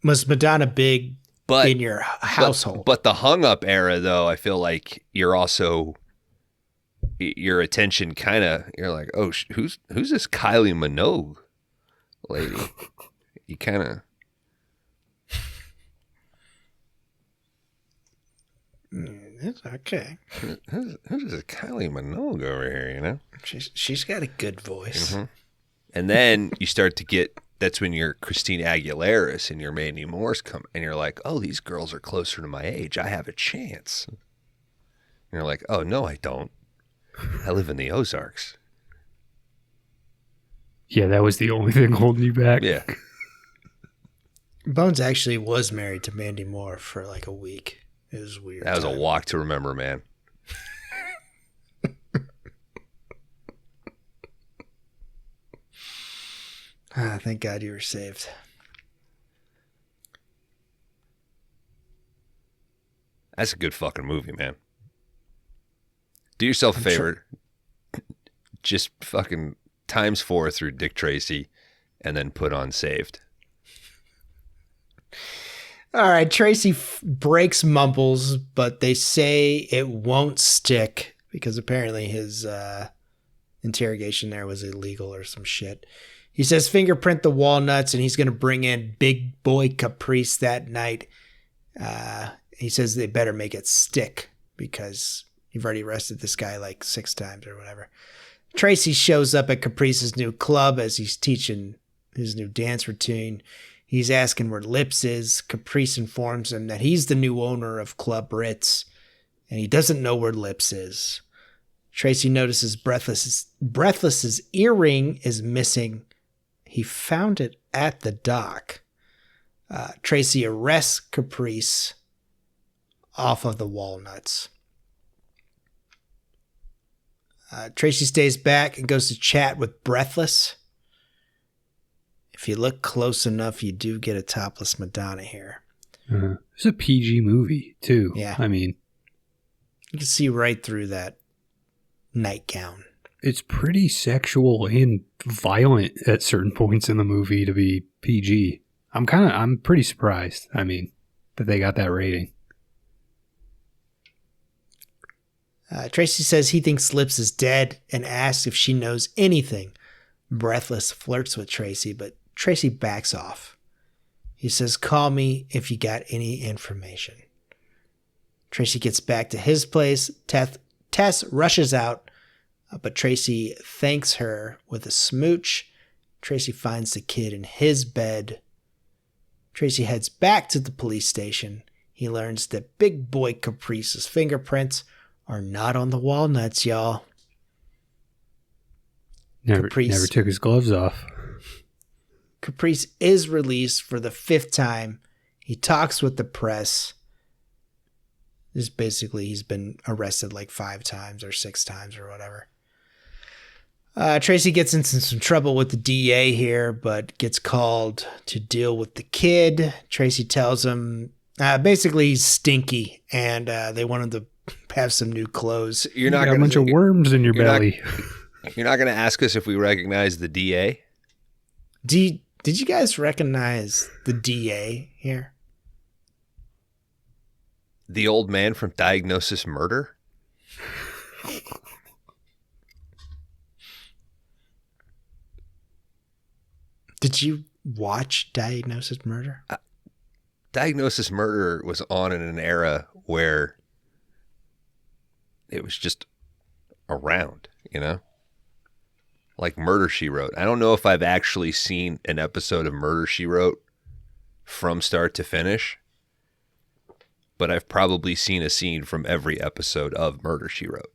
Was Madonna big but in your household? But the Hung Up era, though, I feel like you're also your attention kind of you're like, oh, who's this Kylie Minogue lady? You kind of. It's okay. Who's this Kylie Minogue over here, you know? She's got a good voice. Mm-hmm. And then you start to get, that's when your Christina Aguilera's and your Mandy Moore's come, and you're like, oh, these girls are closer to my age. I have a chance. And you're like, oh, no, I don't. I live in the Ozarks. Yeah, that was the only thing holding you back. Yeah. Bones actually was married to Mandy Moore for like a week. It was weird. That was a walk to remember, man. Thank God you were saved. That's a good fucking movie, man. Do yourself a favor. Just fucking times 4 through Dick Tracy and then put on Saved. All right, Tracy breaks Mumbles, but they say it won't stick because apparently his interrogation there was illegal or some shit. He says fingerprint the walnuts and he's going to bring in Big Boy Caprice that night. He says they better make it stick because you've already arrested this guy like 6 times or whatever. Tracy shows up at Caprice's new club as he's teaching his new dance routine. He's asking where Lips is. Caprice informs him that he's the new owner of Club Ritz, and he doesn't know where Lips is. Tracy notices Breathless's earring is missing. He found it at the dock. Tracy arrests Caprice off of the walnuts. Tracy stays back and goes to chat with Breathless. If you look close enough, you do get a topless Madonna here. It's a PG movie, too. Yeah. I mean, you can see right through that nightgown. It's pretty sexual and violent at certain points in the movie to be PG. I'm pretty surprised, I mean, that they got that rating. Tracy says he thinks Lips is dead and asks if she knows anything. Breathless flirts with Tracy, but Tracy backs off. He says, call me if you got any information. Tracy gets back to his place. Tess rushes out, but Tracy thanks her with a smooch. Tracy finds the kid in his bed. Tracy heads back to the police station. He learns that Big Boy Caprice's fingerprints are not on the walnuts, y'all. Never took his gloves off. Caprice is released for the 5th time. He talks with the press. This basically, he's been arrested like 5 times or 6 times or whatever. Tracy gets into some trouble with the DA here, but gets called to deal with the kid. Tracy tells him basically he's stinky and they want him to have some new clothes. You got a bunch of worms in your belly. You're not going to ask us if we recognize the DA? Did you guys recognize the DA here? The old man from Diagnosis Murder? Did you watch Diagnosis Murder? Diagnosis Murder was on in an era where it was just around, you know? Like Murder, She Wrote. I don't know if I've actually seen an episode of Murder, She Wrote from start to finish, but I've probably seen a scene from every episode of Murder, She Wrote.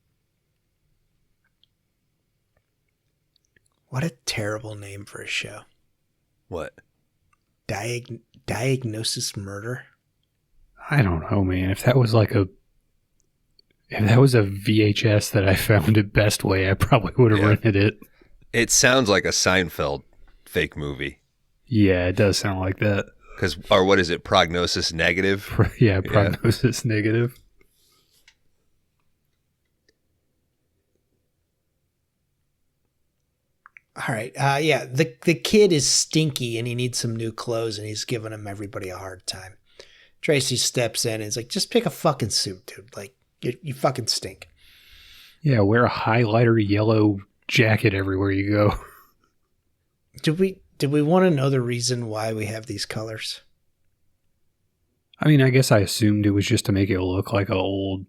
What a terrible name for a show. What? Diagnosis Murder? I don't know, man. If that was a VHS that I found at Best Way, I probably would have rented it. It sounds like a Seinfeld fake movie. Yeah, it does sound like that. Or what is it? Prognosis Negative? Prognosis Negative. All right. The kid is stinky and he needs some new clothes and he's giving everybody a hard time. Tracy steps in and is like, just pick a fucking suit, dude. Like, you fucking stink. Yeah, wear a highlighter yellow jacket everywhere you go. Did we want to know the reason why we have these colors? I mean, I guess I assumed it was just to make it look like an old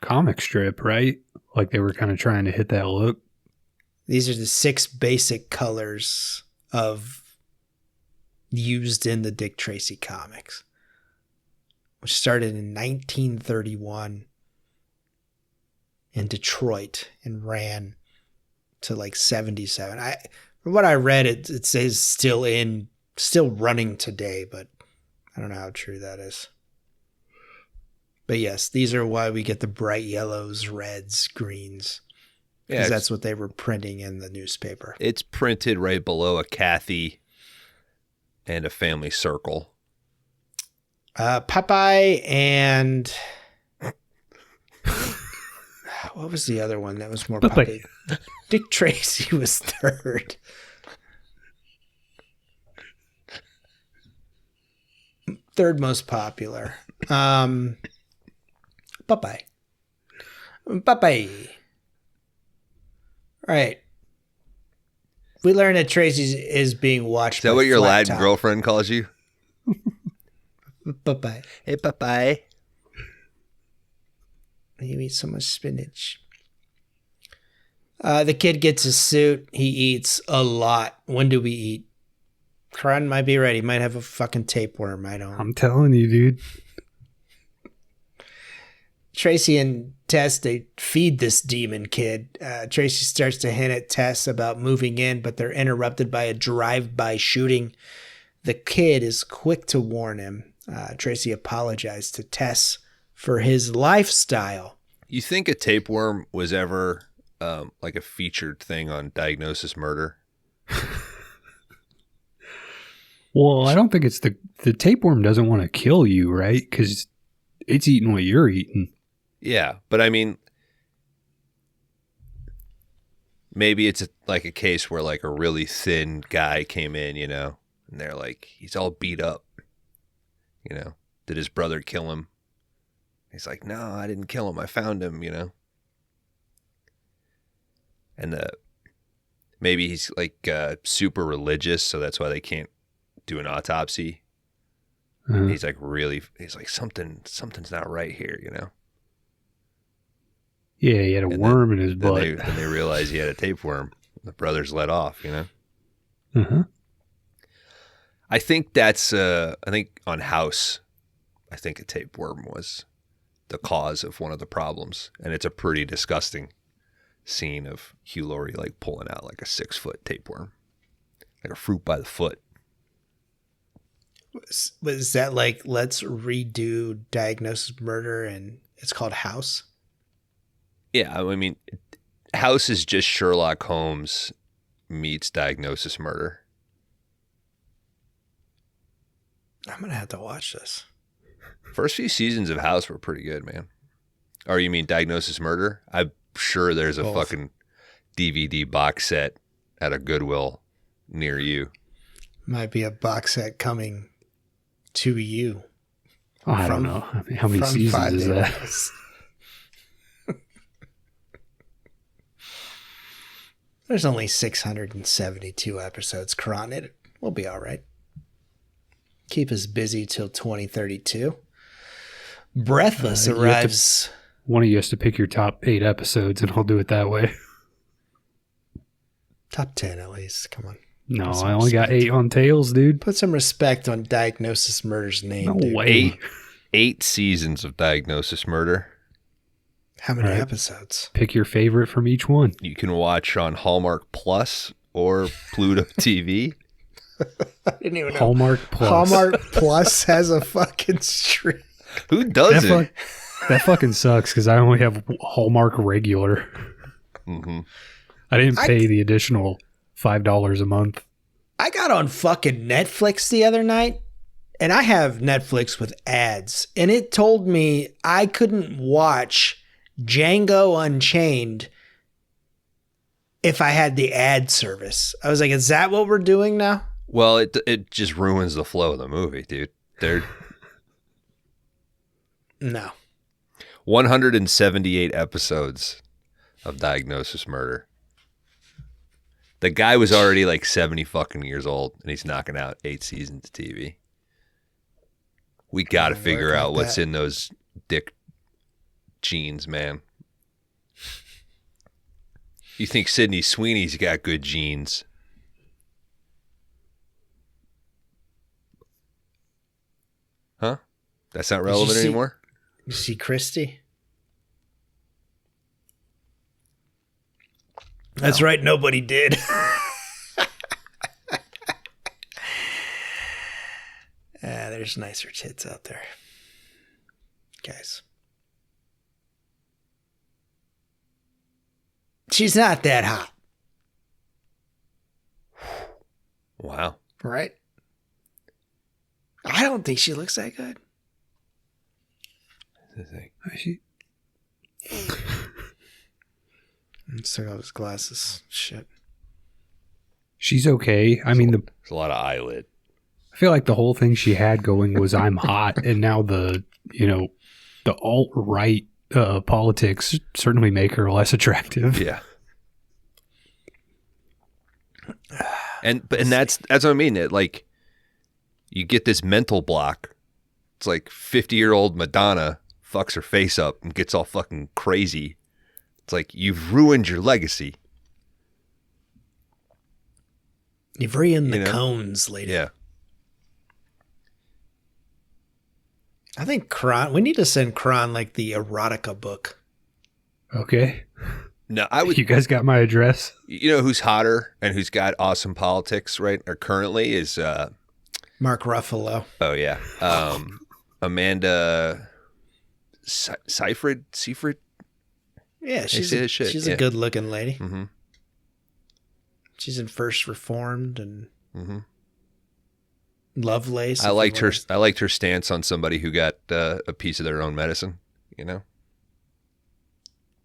comic strip, right? Like they were kind of trying to hit that look. These are the 6 basic colors used in the Dick Tracy comics, which started in 1931 in Detroit and ran to like 77. From what I read, it says still running today, but I don't know how true that is. But yes, these are why we get the bright yellows, reds, greens. Because that's what they were printing in the newspaper. It's printed right below a Kathy and a family circle. Popeye and what was the other one that was more popular? Dick Tracy was third. Third most popular. Popeye. All right. We learned that Tracy is being watched. Is that what your Latin girlfriend calls you? Popeye. Hey, Popeye. You eat so much spinach. The kid gets a suit. He eats a lot. When do we eat? Karan might be ready. Might have a fucking tapeworm. I don't. I'm telling you, dude. Tracy and Tess, they feed this demon kid. Tracy starts to hint at Tess about moving in, but they're interrupted by a drive-by shooting. The kid is quick to warn him. Tracy apologized to Tess for his lifestyle. You think a tapeworm was ever like a featured thing on Diagnosis Murder? Well, I don't think it's the tapeworm doesn't want to kill you, right? Because it's eating what you're eating. Yeah, but I mean, maybe it's like a case where like a really thin guy came in, you know, and they're like, he's all beat up, you know. Did his brother kill him? He's like, no, I didn't kill him. I found him, you know. And maybe he's like super religious, so that's why they can't do an autopsy. Uh-huh. He's like something's not right here, you know. Yeah, he had a worm in his butt. Then they realized he had a tapeworm. The brothers let off, you know. Uh-huh. I think that's I think on House, I think a tapeworm was the cause of one of the problems, and it's a pretty disgusting scene of Hugh Laurie like pulling out like a 6-foot tapeworm, like a fruit by the foot. Was that like, let's redo Diagnosis Murder and it's called House? Yeah, I mean, House is just Sherlock Holmes meets Diagnosis Murder. I'm going to have to watch this. First few seasons of House were pretty good, man. Or you mean Diagnosis Murder? I'm sure there's a fucking DVD box set at a Goodwill near you. Might be a box set coming to you. Oh, I don't know. How many seasons is that? There's only 672 episodes, Karan. We'll be all right. Keep us busy till 2032. Breathless arrives. One of you has to pick your top 8 episodes, and I'll do it that way. Top 10 at least. Come on. No, I only got 8 on Tails, dude. Put some respect on Diagnosis Murder's name, No dude. way. 8 seasons of Diagnosis Murder. How many All right. episodes? Pick your favorite from each one. You can watch on Hallmark Plus or Pluto TV. I didn't even know. Hallmark Plus. Hallmark Plus has a fucking stream. Who does it? That fucking sucks because I only have Hallmark regular. Mm-hmm. I didn't pay the additional $5 a month. I got on fucking Netflix the other night, and I have Netflix with ads, and it told me I couldn't watch Django Unchained if I had the ad service. I was like, is that what we're doing now? Well, it just ruins the flow of the movie, dude. They're No. 178 episodes of Diagnosis Murder. The guy was already like 70 fucking years old, and he's knocking out 8 seasons of TV. We got to figure out what's in those dick jeans, man. You think Sydney Sweeney's got good genes? Huh? That's not relevant anymore? You see Christy? That's right, nobody did. There's nicer tits out there. Guys. She's not that hot. Wow. Right? I don't think she looks that good. Let's take off his glasses. Shit. She's okay. I mean, There's a lot of eyelid. I feel like the whole thing she had going was I'm hot, and now the alt-right politics certainly make her less attractive. Yeah. And that's what I mean. It, like, you get this mental block. It's like 50-year-old Madonna fucks her face up and gets all fucking crazy. It's like, you've ruined your legacy. You've ruined the cones, lady. Yeah. I think we need to send Kron like the erotica book. Okay. No, I would. You guys got my address? You know who's hotter and who's got awesome politics right or currently is Mark Ruffalo. Oh yeah, Amanda Seyfried. Yeah, she's a a good-looking lady. Mm-hmm. She's in First Reformed and Lovelace. I liked her stance on somebody who got a piece of their own medicine. You know.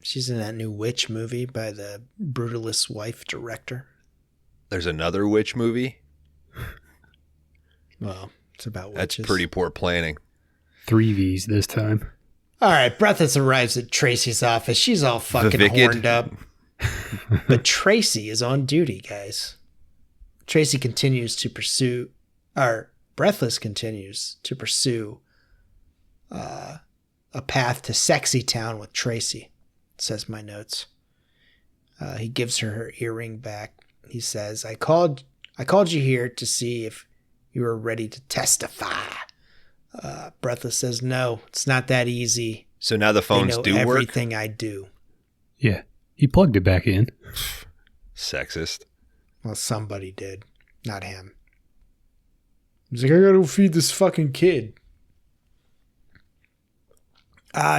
She's in that new Witch movie by the Brutalist Wife director. There's another witch movie. Well, it's about witches. That's pretty poor planning. 3 V's this time. All right, Breathless arrives at Tracy's office. She's all fucking horned up. But Tracy is on duty, guys. Tracy continues to pursue, or Breathless continues to pursue a path to Sexy Town with Tracy, says my notes. He gives her earring back. He says, I called you here to see if you were ready to testify. Breathless says, no, it's not that easy. So now the phones do work? Everything I do. Yeah. He plugged it back in. Sexist. Well, somebody did. Not him. He's like, I gotta feed this fucking kid.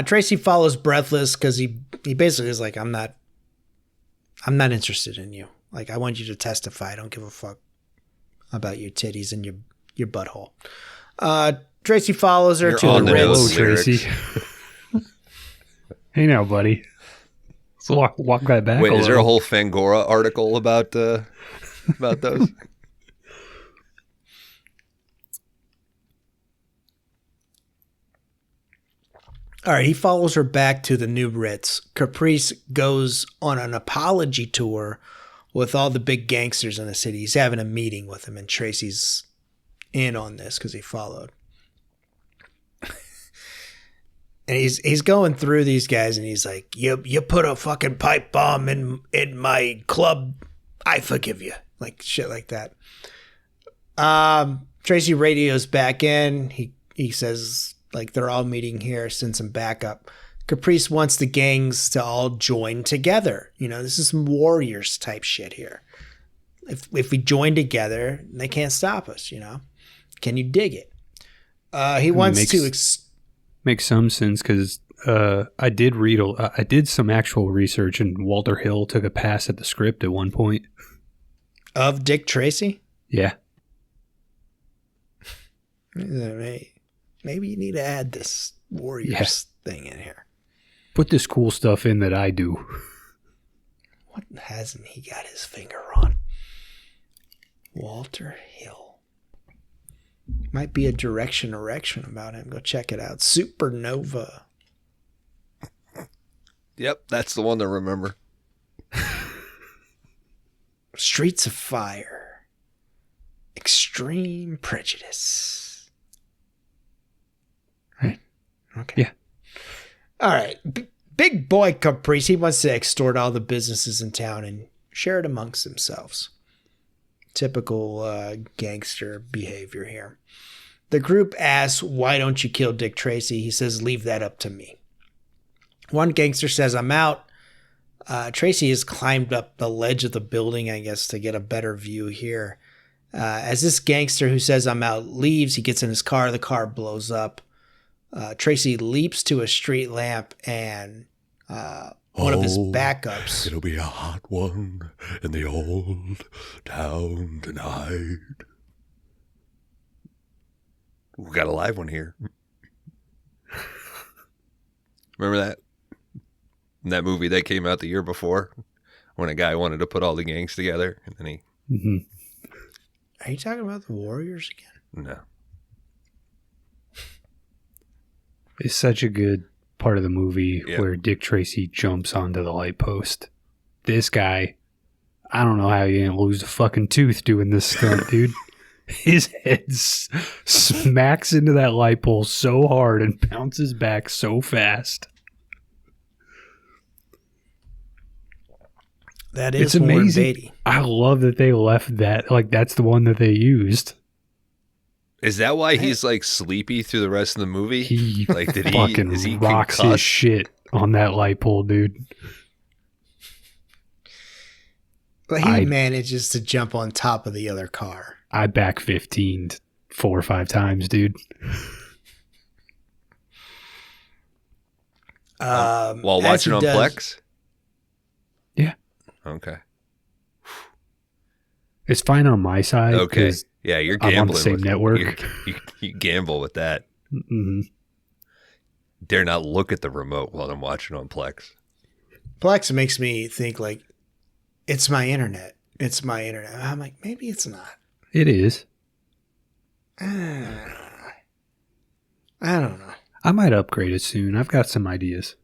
Tracy follows Breathless because he basically is like, I'm not interested in you. Like, I want you to testify. I don't give a fuck about your titties and your butthole. Tracy follows her to the nose. Hello, Tracy. Hey now, buddy. So walk that back. Wait, is there a whole Fangora article about those? All right, he follows her back to the new Ritz. Caprice goes on an apology tour with all the big gangsters in the city. He's having a meeting with them, and Tracy's in on this because he followed. And he's going through these guys, and he's like, you put a fucking pipe bomb in my club, I forgive you. Like shit like that. Tracy radios back in. He says, like, they're all meeting here, send some backup. Caprice wants the gangs to all join together. You know, this is some Warriors type shit here. If we join together, they can't stop us, you know? Can you dig it? He wants to... Makes some sense because I did some actual research, and Walter Hill took a pass at the script at one point. Of Dick Tracy? Yeah. Maybe you need to add this Warriors thing in here. Put this cool stuff in that I do. What hasn't he got his finger on? Walter Hill. Might be a direction erection about him. Go check it out. Supernova. Yep, that's the one to remember. Streets of Fire. Extreme Prejudice. Right? Okay. Yeah. All right. Big boy Caprice. He wants to extort all the businesses in town and share it amongst themselves. Typical gangster behavior here. The group asks, why don't you kill Dick Tracy? He says, leave that up to me. One gangster says, I'm out. Tracy has climbed up the ledge of the building, I guess, to get a better view here. As this gangster who says I'm out leaves, he gets in his car. The car blows up. Tracy leaps to a street lamp, and one of his backups. It'll be a hot one in the old town tonight. We got a live one here. Remember that? That movie that came out the year before when a guy wanted to put all the gangs together and then he... Mm-hmm. Are you talking about the Warriors again? No. It's such a good part of the movie where Dick Tracy jumps onto the light post. This guy, I don't know how he didn't lose a fucking tooth doing this stunt, dude. His head smacks into that light pole so hard and bounces back so fast. That is it's amazing. Beatty. I love that they left that. Like, that's the one that they used. Is that why he's like sleepy through the rest of the movie? He like, fucking is he rocks concussed? his shit on that light pole, dude. But he manages to jump on top of the other car. I back 15'd 4 or 5 times, dude. While watching on Plex? Yeah. Okay. It's fine on my side. Okay. Yeah, you're gambling. I'm on the same network. You gamble with that. Mm-hmm. Dare not look at the remote while I'm watching on Plex. Plex makes me think like, it's my internet. It's my internet. I'm like, maybe it's not. It is. I don't know. I might upgrade it soon. I've got some ideas.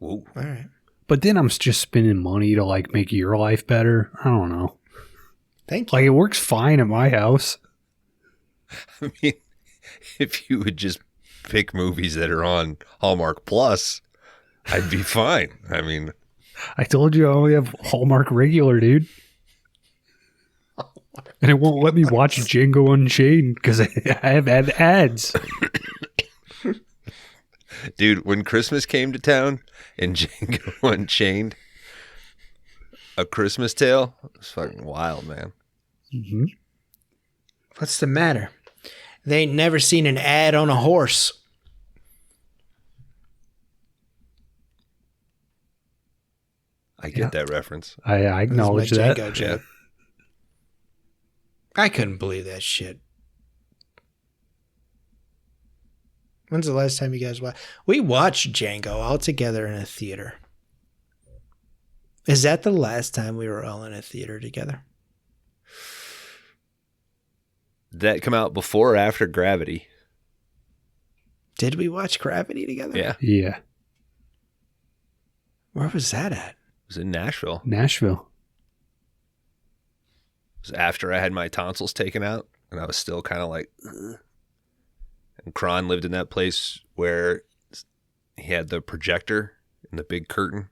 Ooh. All right. But then I'm just spending money to like make your life better. I don't know. Thank you. Like, it works fine at my house. I mean, if you would just pick movies that are on Hallmark Plus, I'd be fine. I mean, I told you I only have Hallmark regular, dude. And it won't let me watch Django Unchained because I have had ads. Dude, when Christmas came to town and Django Unchained, A Christmas Tale, it was fucking wild, man. Mm-hmm. What's the matter? They ain't never seen an ad on a horse. I get that reference. I acknowledge that. Django joke. I couldn't believe that shit. When's the last time you guys watched? We watched Django all together in a theater. Is that the last time we were all in a theater together? Did that come out before or after Gravity? Did we watch Gravity together? Yeah. Yeah. Where was that at? It was in Nashville. Nashville. was after I had my tonsils taken out, and I was still kind of like, ugh. And Kron lived in that place where he had the projector and the big curtain.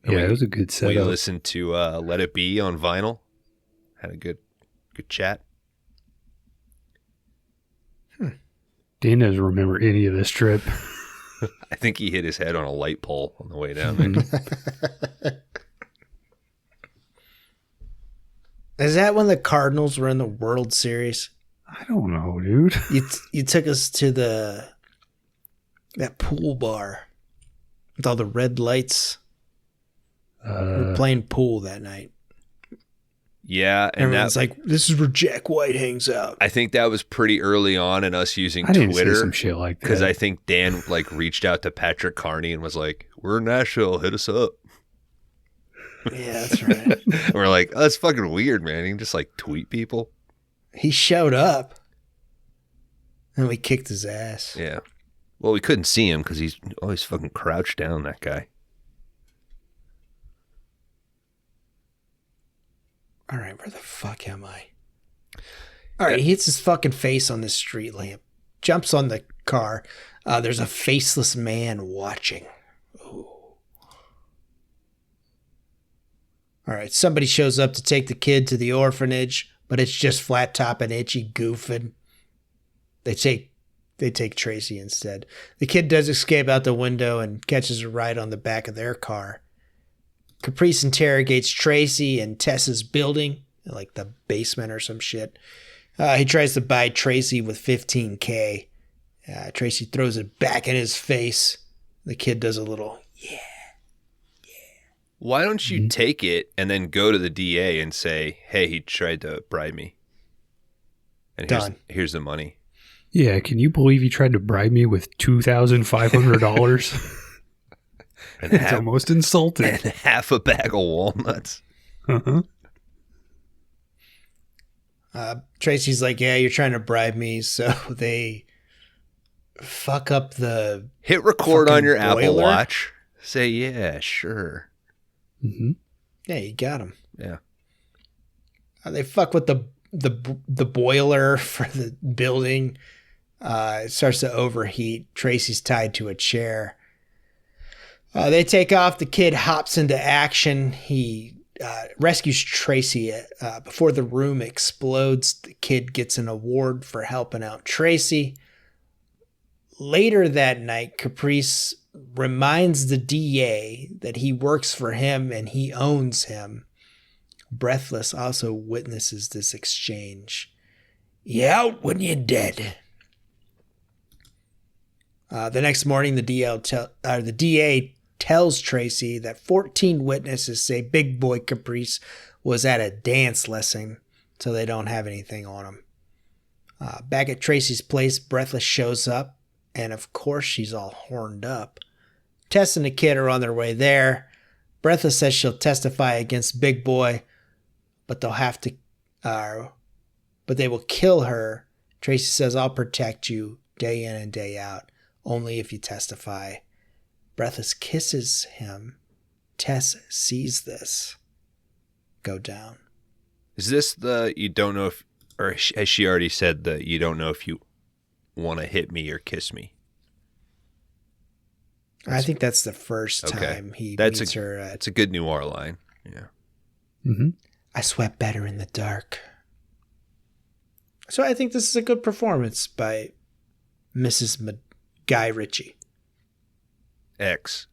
Yeah, it was a good setup. We listened to Let It Be on vinyl. Had a good chat. Dan doesn't remember any of this trip. I think he hit his head on a light pole on the way down there. Is that when the Cardinals were in the World Series? I don't know, dude. You took us to that pool bar with all the red lights. We were playing pool that night. Yeah, and everyone's like, "This is where Jack White hangs out." I think that was pretty early on in us using I didn't Twitter. say some shit like that because I think Dan like reached out to Patrick Carney and was like, "We're in Nashville, hit us up." Yeah, that's right. We're like, "Oh, that's fucking weird, man. You can just like tweet people." He showed up, and we kicked his ass. Yeah. Well, we couldn't see him because he's always fucking crouched down. That guy. All right, where the fuck am I? All right, he hits his fucking face on this street lamp, jumps on the car. There's a faceless man watching. Ooh. All right, somebody shows up to take the kid to the orphanage, but it's just Flat Top and Itchy goofing. They take Tracy instead. The kid does escape out the window and catches a ride on the back of their car. Caprice interrogates Tracy in Tessa's building, like the basement or some shit. He tries to buy Tracy with $15K. Tracy throws it back in his face. The kid does a little, yeah. Why don't you take it and then go to the DA and say, "Hey, he tried to bribe me. And here's the money." Yeah, can you believe he tried to bribe me with $2,500? It's almost insulting. And half a bag of walnuts. Uh-huh. Tracy's like, "Yeah, you're trying to bribe me," so they fuck up the hit record on your boiler. Apple Watch. Say, "Yeah, sure." Mm-hmm. Yeah, you got him. Yeah. They fuck with the boiler for the building. It starts to overheat. Tracy's tied to a chair. They take off. The kid hops into action. He rescues Tracy before the room explodes. The kid gets an award for helping out Tracy. Later that night, Caprice reminds the DA that he works for him and he owns him. Breathless also witnesses this exchange. "You out when you're dead." The next morning, the DA tells Tracy that 14 witnesses say Big Boy Caprice was at a dance lesson, so they don't have anything on him. Back at Tracy's place, Breathless shows up, and of course she's all horned up. Tess and the kid are on their way there. Breathless says she'll testify against Big Boy, but they'll have to, but they will kill her. Tracy says, "I'll protect you day in and day out, only if you testify." Breathless kisses him. Tess sees this go down. Is this the you don't know if, or has she already said that you don't know if you want to hit me or kiss me? I think that's the first time he meets her. It's a good noir line. Yeah. Mm-hmm. "I sweat better in the dark." So I think this is a good performance by Mrs. Guy Ritchie. X.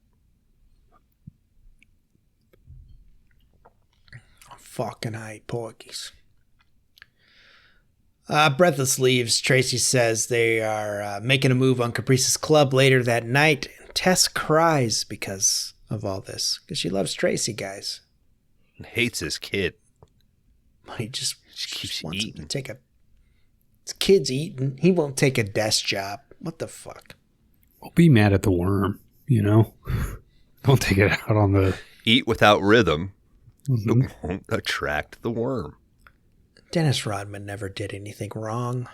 Fucking high porkies. Breathless leaves. Tracy says they are making a move on Caprice's club later that night. Tess cries because of all this, because she loves Tracy, guys. And hates his kid. He just keeps wants him eating. to take a... His kid's eating. He won't take a desk job. What the fuck? Well, be mad at the worm, you know? Don't take it out on the... Eat without rhythm. Mhm. Won't attract the worm. Dennis Rodman never did anything wrong.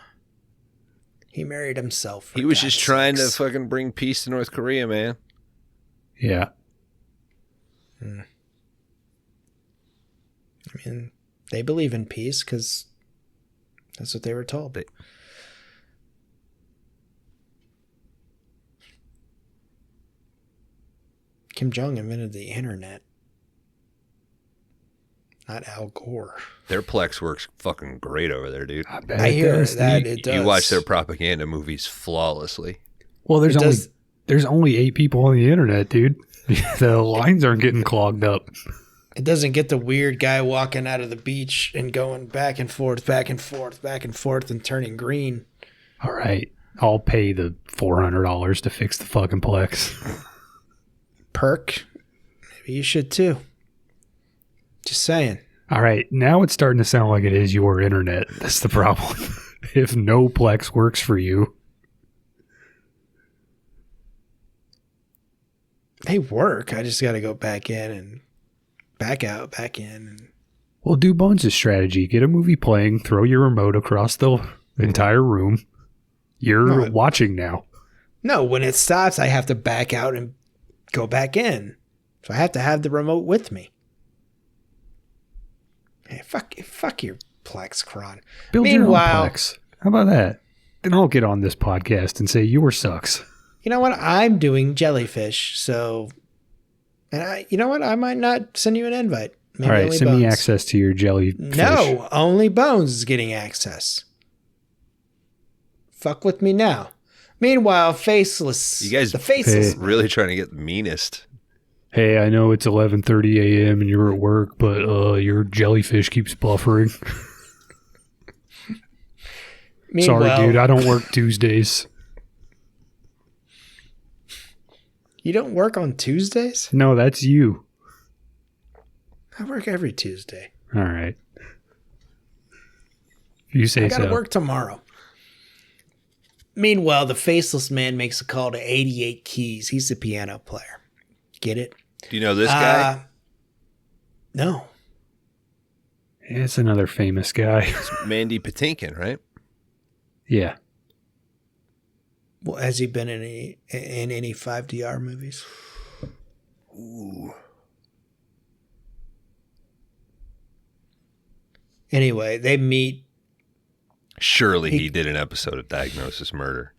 He married himself. He was just trying to fucking bring peace to North Korea, man. Yeah. I mean, they believe in peace because that's what they were told. Kim Jong invented the internet, not Al Gore. Their Plex works fucking great over there, dude. I hear that it does. You watch their propaganda movies flawlessly. Well, there's only 8 people on the internet, dude. The lines aren't getting clogged up. It doesn't get the weird guy walking out of the beach and going back and forth, back and forth, back and forth, and turning green. All right. I'll pay the $400 to fix the fucking Plex. Perk. Maybe you should too. Just saying. All right. Now it's starting to sound like it is your internet. That's the problem. If no Plex works for you. They work. I just got to go back in and back out, back in. And... Well, do Bones' strategy. Get a movie playing, throw your remote across the entire room. You're watching now. No, when it stops, I have to back out and go back in. So I have to have the remote with me. Hey, fuck your Plex, Kron. Build your own Plex. How about that? Then I'll get on this podcast and say yours sucks. You know what? I'm doing jellyfish, so... And you know what? I might not send you an invite. Maybe all right, send me access to your jellyfish. No, only Bones is getting access. Fuck with me now. Meanwhile, Faceless... You guys the Faceless really trying to get the meanest. Hey, I know it's 11:30 a.m. and you're at work, but your jellyfish keeps buffering. Sorry, dude. I don't work Tuesdays. You don't work on Tuesdays? No, that's you. I work every Tuesday. All right. You say so. I gotta work tomorrow. Meanwhile, the Faceless Man makes a call to 88 Keys. He's the piano player. Get it? Do you know this guy? No. It's another famous guy. It's Mandy Patinkin, right? Yeah. Well, has he been in any 5DR movies? Ooh. Anyway, they meet. Surely he did an episode of Diagnosis Murder.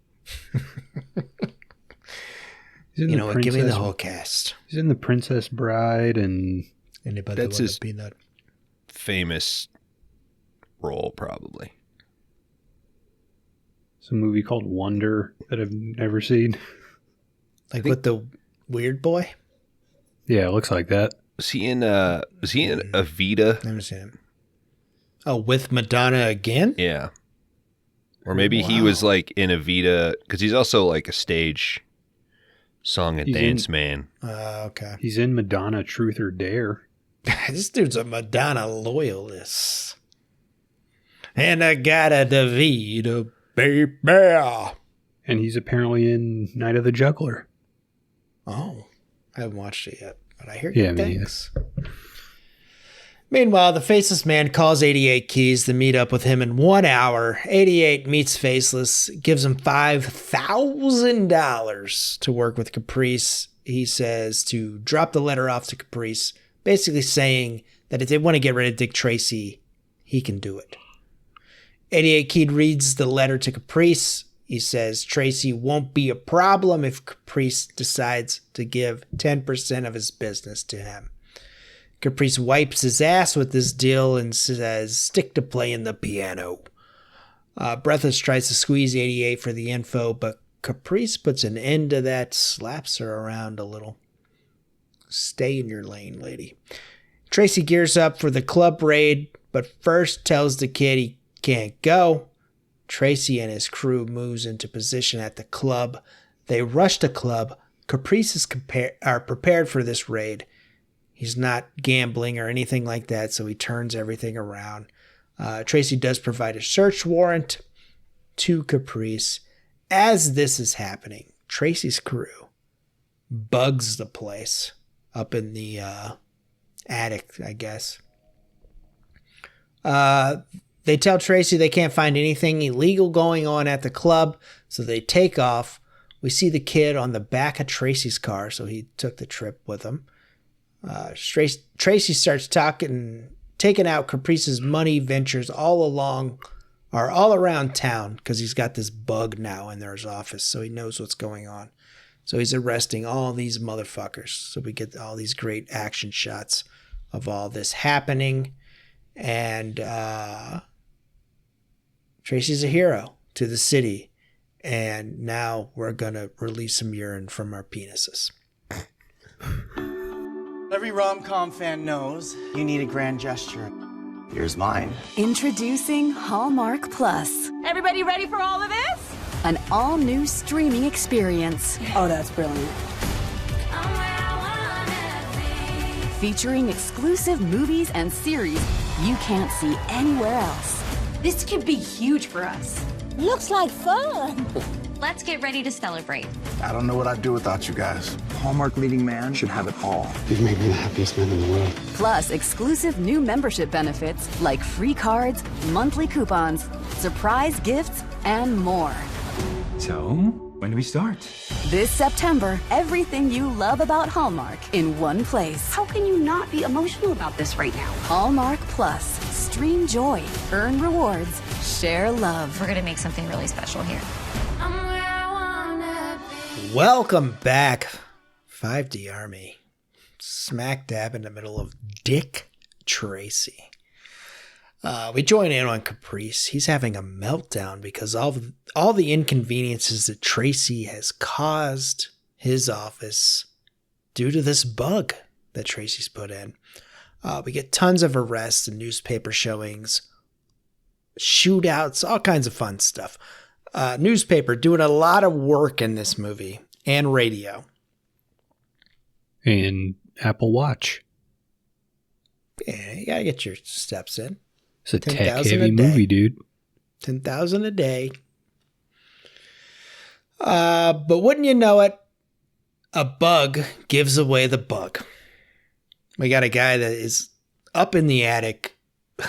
You know what? Give me the whole cast. He's in The Princess Bride and... Anybody That's want his a peanut? Famous role, probably. It's a movie called Wonder that I've never seen. Like with the weird boy? Yeah, it looks like that. Was he in Evita? Never seen him. Oh, with Madonna again? Yeah. Or maybe he was like in Evita, because he's also like a stage song and dance man. Okay. He's in Madonna Truth or Dare. This dude's a Madonna loyalist. And I got a Davida, baby. And he's apparently in Night of the Juggler. Oh, I haven't watched it yet, but I hear good things. Meanwhile, the Faceless Man calls 88 Keys to meet up with him in 1 hour. 88 meets Faceless, gives him $5,000 to work with Caprice. He says to drop the letter off to Caprice, basically saying that if they want to get rid of Dick Tracy, he can do it. 88 Key reads the letter to Caprice. He says Tracy won't be a problem if Caprice decides to give 10% of his business to him. Caprice wipes his ass with this deal and says, stick to playing the piano. Breathless tries to squeeze 88 for the info, but Caprice puts an end to that, slaps her around a little. Stay in your lane, lady. Tracy gears up for the club raid, but first tells the kid he can't go. Tracy and his crew moves into position at the club. They rush the club. Caprice is prepared for this raid. He's not gambling or anything like that, so he turns everything around. Tracy does provide a search warrant to Caprice. As this is happening, Tracy's crew bugs the place up in the attic, I guess. They tell Tracy they can't find anything illegal going on at the club, so they take off. We see the kid on the back of Tracy's car, so he took the trip with him. Tracy starts talking taking out Caprice's money ventures all around town because he's got this bug now in his office, so he knows what's going on. So he's arresting all these motherfuckers. So we get all these great action shots of all this happening. And Tracy's a hero to the city. And now we're going to release some urine from our penises. Every rom-com fan knows you need a grand gesture. Here's mine. Introducing Hallmark Plus, Everybody ready for all of this? an all-new streaming experience Oh, that's brilliant. featuring exclusive movies and series you can't see anywhere else. This could be huge for us. Looks like fun. Let's get ready to celebrate. I don't know what I'd do without you guys. Hallmark leading man should have it all. You've made me the happiest man in the world. Plus, exclusive new membership benefits like free cards, monthly coupons, surprise gifts, and more. So, when do we start? This September, everything you love about Hallmark in one place. How can you not be emotional about this right now? Hallmark Plus. Stream joy, earn rewards, share love. We're gonna make something really special here. Welcome back, 5D Army. Smack dab in the middle of Dick Tracy. We join in on Caprice. He's having a meltdown because all the inconveniences that Tracy has caused his office due to this bug that Tracy's put in. We get tons of arrests and newspaper showings, shootouts, all kinds of fun stuff. Newspaper doing a lot of work in this movie, and radio. And Apple Watch. Yeah, you gotta get your steps in. It's a 10,000 tech-heavy a day. movie, dude. 10,000 a day. But wouldn't you know it, a bug gives away the bug. We got a guy that is up in the attic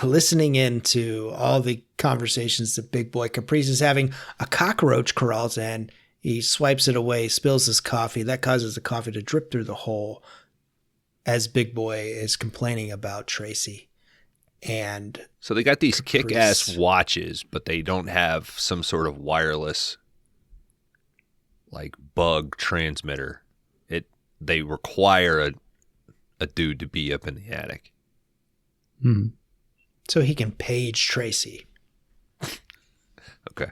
listening in to all the conversations that Big Boy Caprice is having. A cockroach crawls in. He swipes it away, spills his coffee. That causes the coffee to drip through the hole as Big Boy is complaining about Tracy. And So they got these Caprice. kick-ass watches, but they don't have some sort of wireless, like, bug transmitter. They require a dude to be up in the attic. so he can page Tracy. Okay.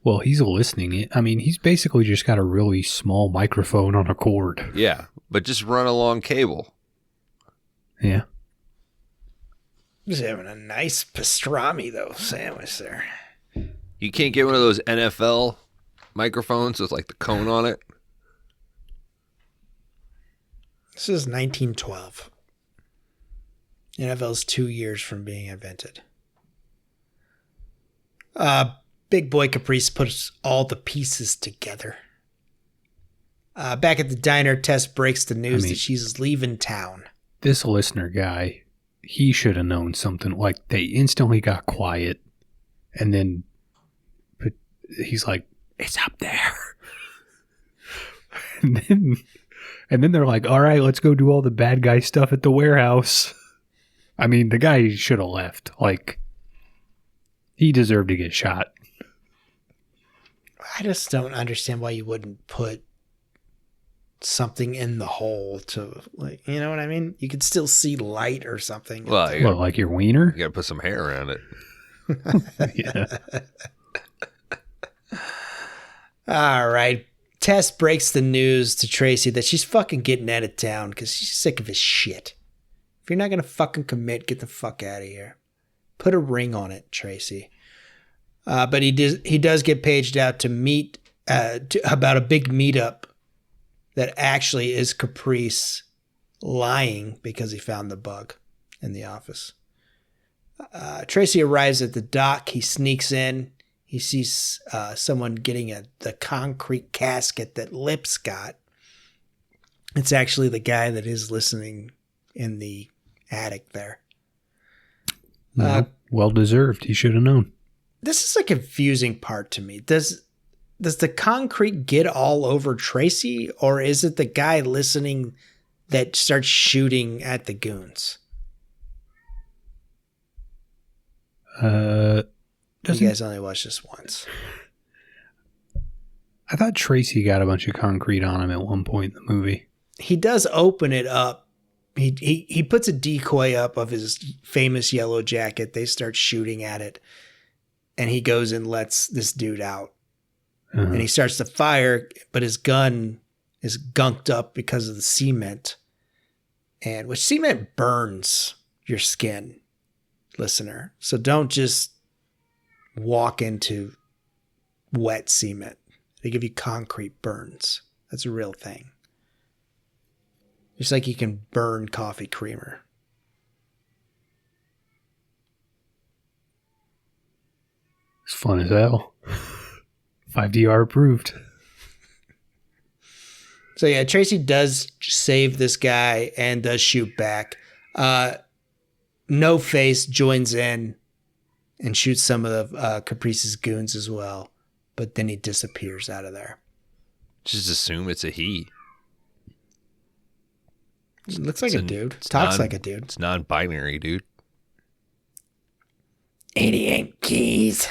Well, he's listening. I mean, he's basically just got a really small microphone on a cord. Yeah, but just run a long cable. Yeah. Just having a nice pastrami, though, sandwich there. You can't get one of those NFL microphones with, like, the cone on it? This is 1912. NFL's 2 years from being invented. Big Boy Caprice puts all the pieces together. Back at the diner, Tess breaks the news that she's leaving town. This listener guy, he should have known something. Like, they instantly got quiet, and then he's like, "It's up there." and then they're like, "All right, let's go do all the bad guy stuff at the warehouse." I mean, the guy should have left. Like, he deserved to get shot. I just don't understand why you wouldn't put something in the hole to, like, you know what I mean? You could still see light or something. Well, you What, like your wiener? got to put some hair around it. Yeah. All right. Tess breaks the news to Tracy that she's fucking getting out of town because she's sick of his shit. If you're not going to fucking commit, get the fuck out of here. Put a ring on it, Tracy. But he does get paged out to meet about a big meetup that actually is Caprice lying because he found the bug in the office. Tracy arrives at the dock. He sneaks in. He sees someone getting the concrete casket that Lips got. It's actually the guy that is listening in the attic there. Well deserved. He should have known. This is a confusing part to me. Does the concrete get all over Tracy, or is it the guy listening that starts shooting at the goons? You Doesn't guys only watched this once. I thought Tracy got a bunch of concrete on him at one point in the movie. He does open it up. He puts a decoy up of his famous yellow jacket. They start shooting at it. And he goes and lets this dude out. And he starts to fire, but his gun is gunked up because of the cement. And which cement burns your skin, listener. So don't just walk into wet cement. They give you concrete burns. That's a real thing. Just like you can burn coffee creamer. It's fun as hell. 5DR approved. So yeah, Tracy does save this guy and does shoot back. No Face joins in and shoots some of the Caprice's goons as well. But then he disappears out of there. Just assume it's a he. It looks like a dude. Talks like a dude. It's non-binary, dude. 88 keys.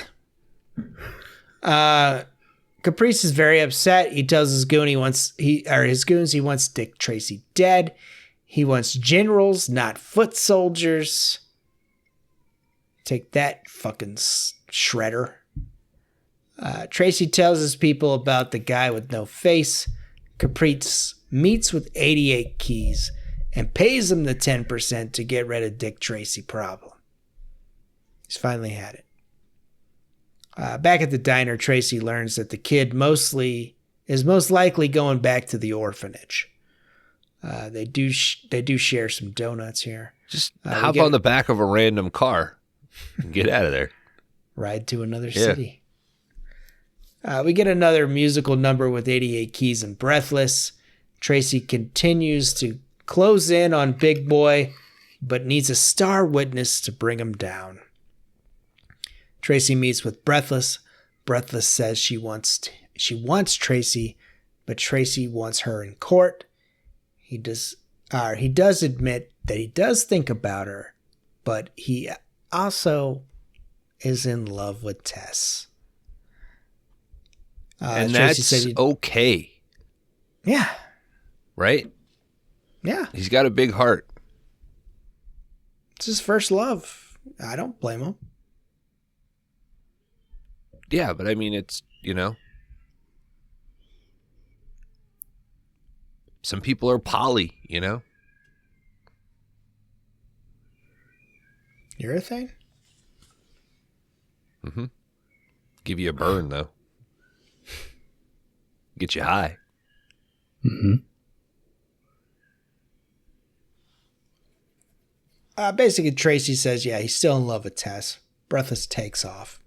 Caprice is very upset. He tells his goon his goons he wants Dick Tracy dead. He wants generals, not foot soldiers. Take that, fucking shredder. Tracy tells his people about the guy with no face. Caprice meets with 88 keys and pays him the 10% to get rid of Dick Tracy problem. He's finally had it. Back at the diner, Tracy learns that the kid is most likely going back to the orphanage. They do share some donuts here. Just hop on the back of a random car and get out of there. Ride to another city. We get another musical number with 88 Keys and Breathless. Tracy continues to close in on Big Boy, but needs a star witness to bring him down. Tracy meets with Breathless. Breathless says she wants Tracy, but Tracy wants her in court. He does admit that he does think about her, but he also is in love with Tess. And Tracy that's okay. Yeah. Right? Yeah. He's got a big heart. It's his first love. I don't blame him. Yeah, but I mean, it's, some people are poly, You're a thing? Mm-hmm. Give you a burn, though. Get you high. Mm-hmm. Basically, Tracy says, yeah, he's still in love with Tess. Breathless takes off.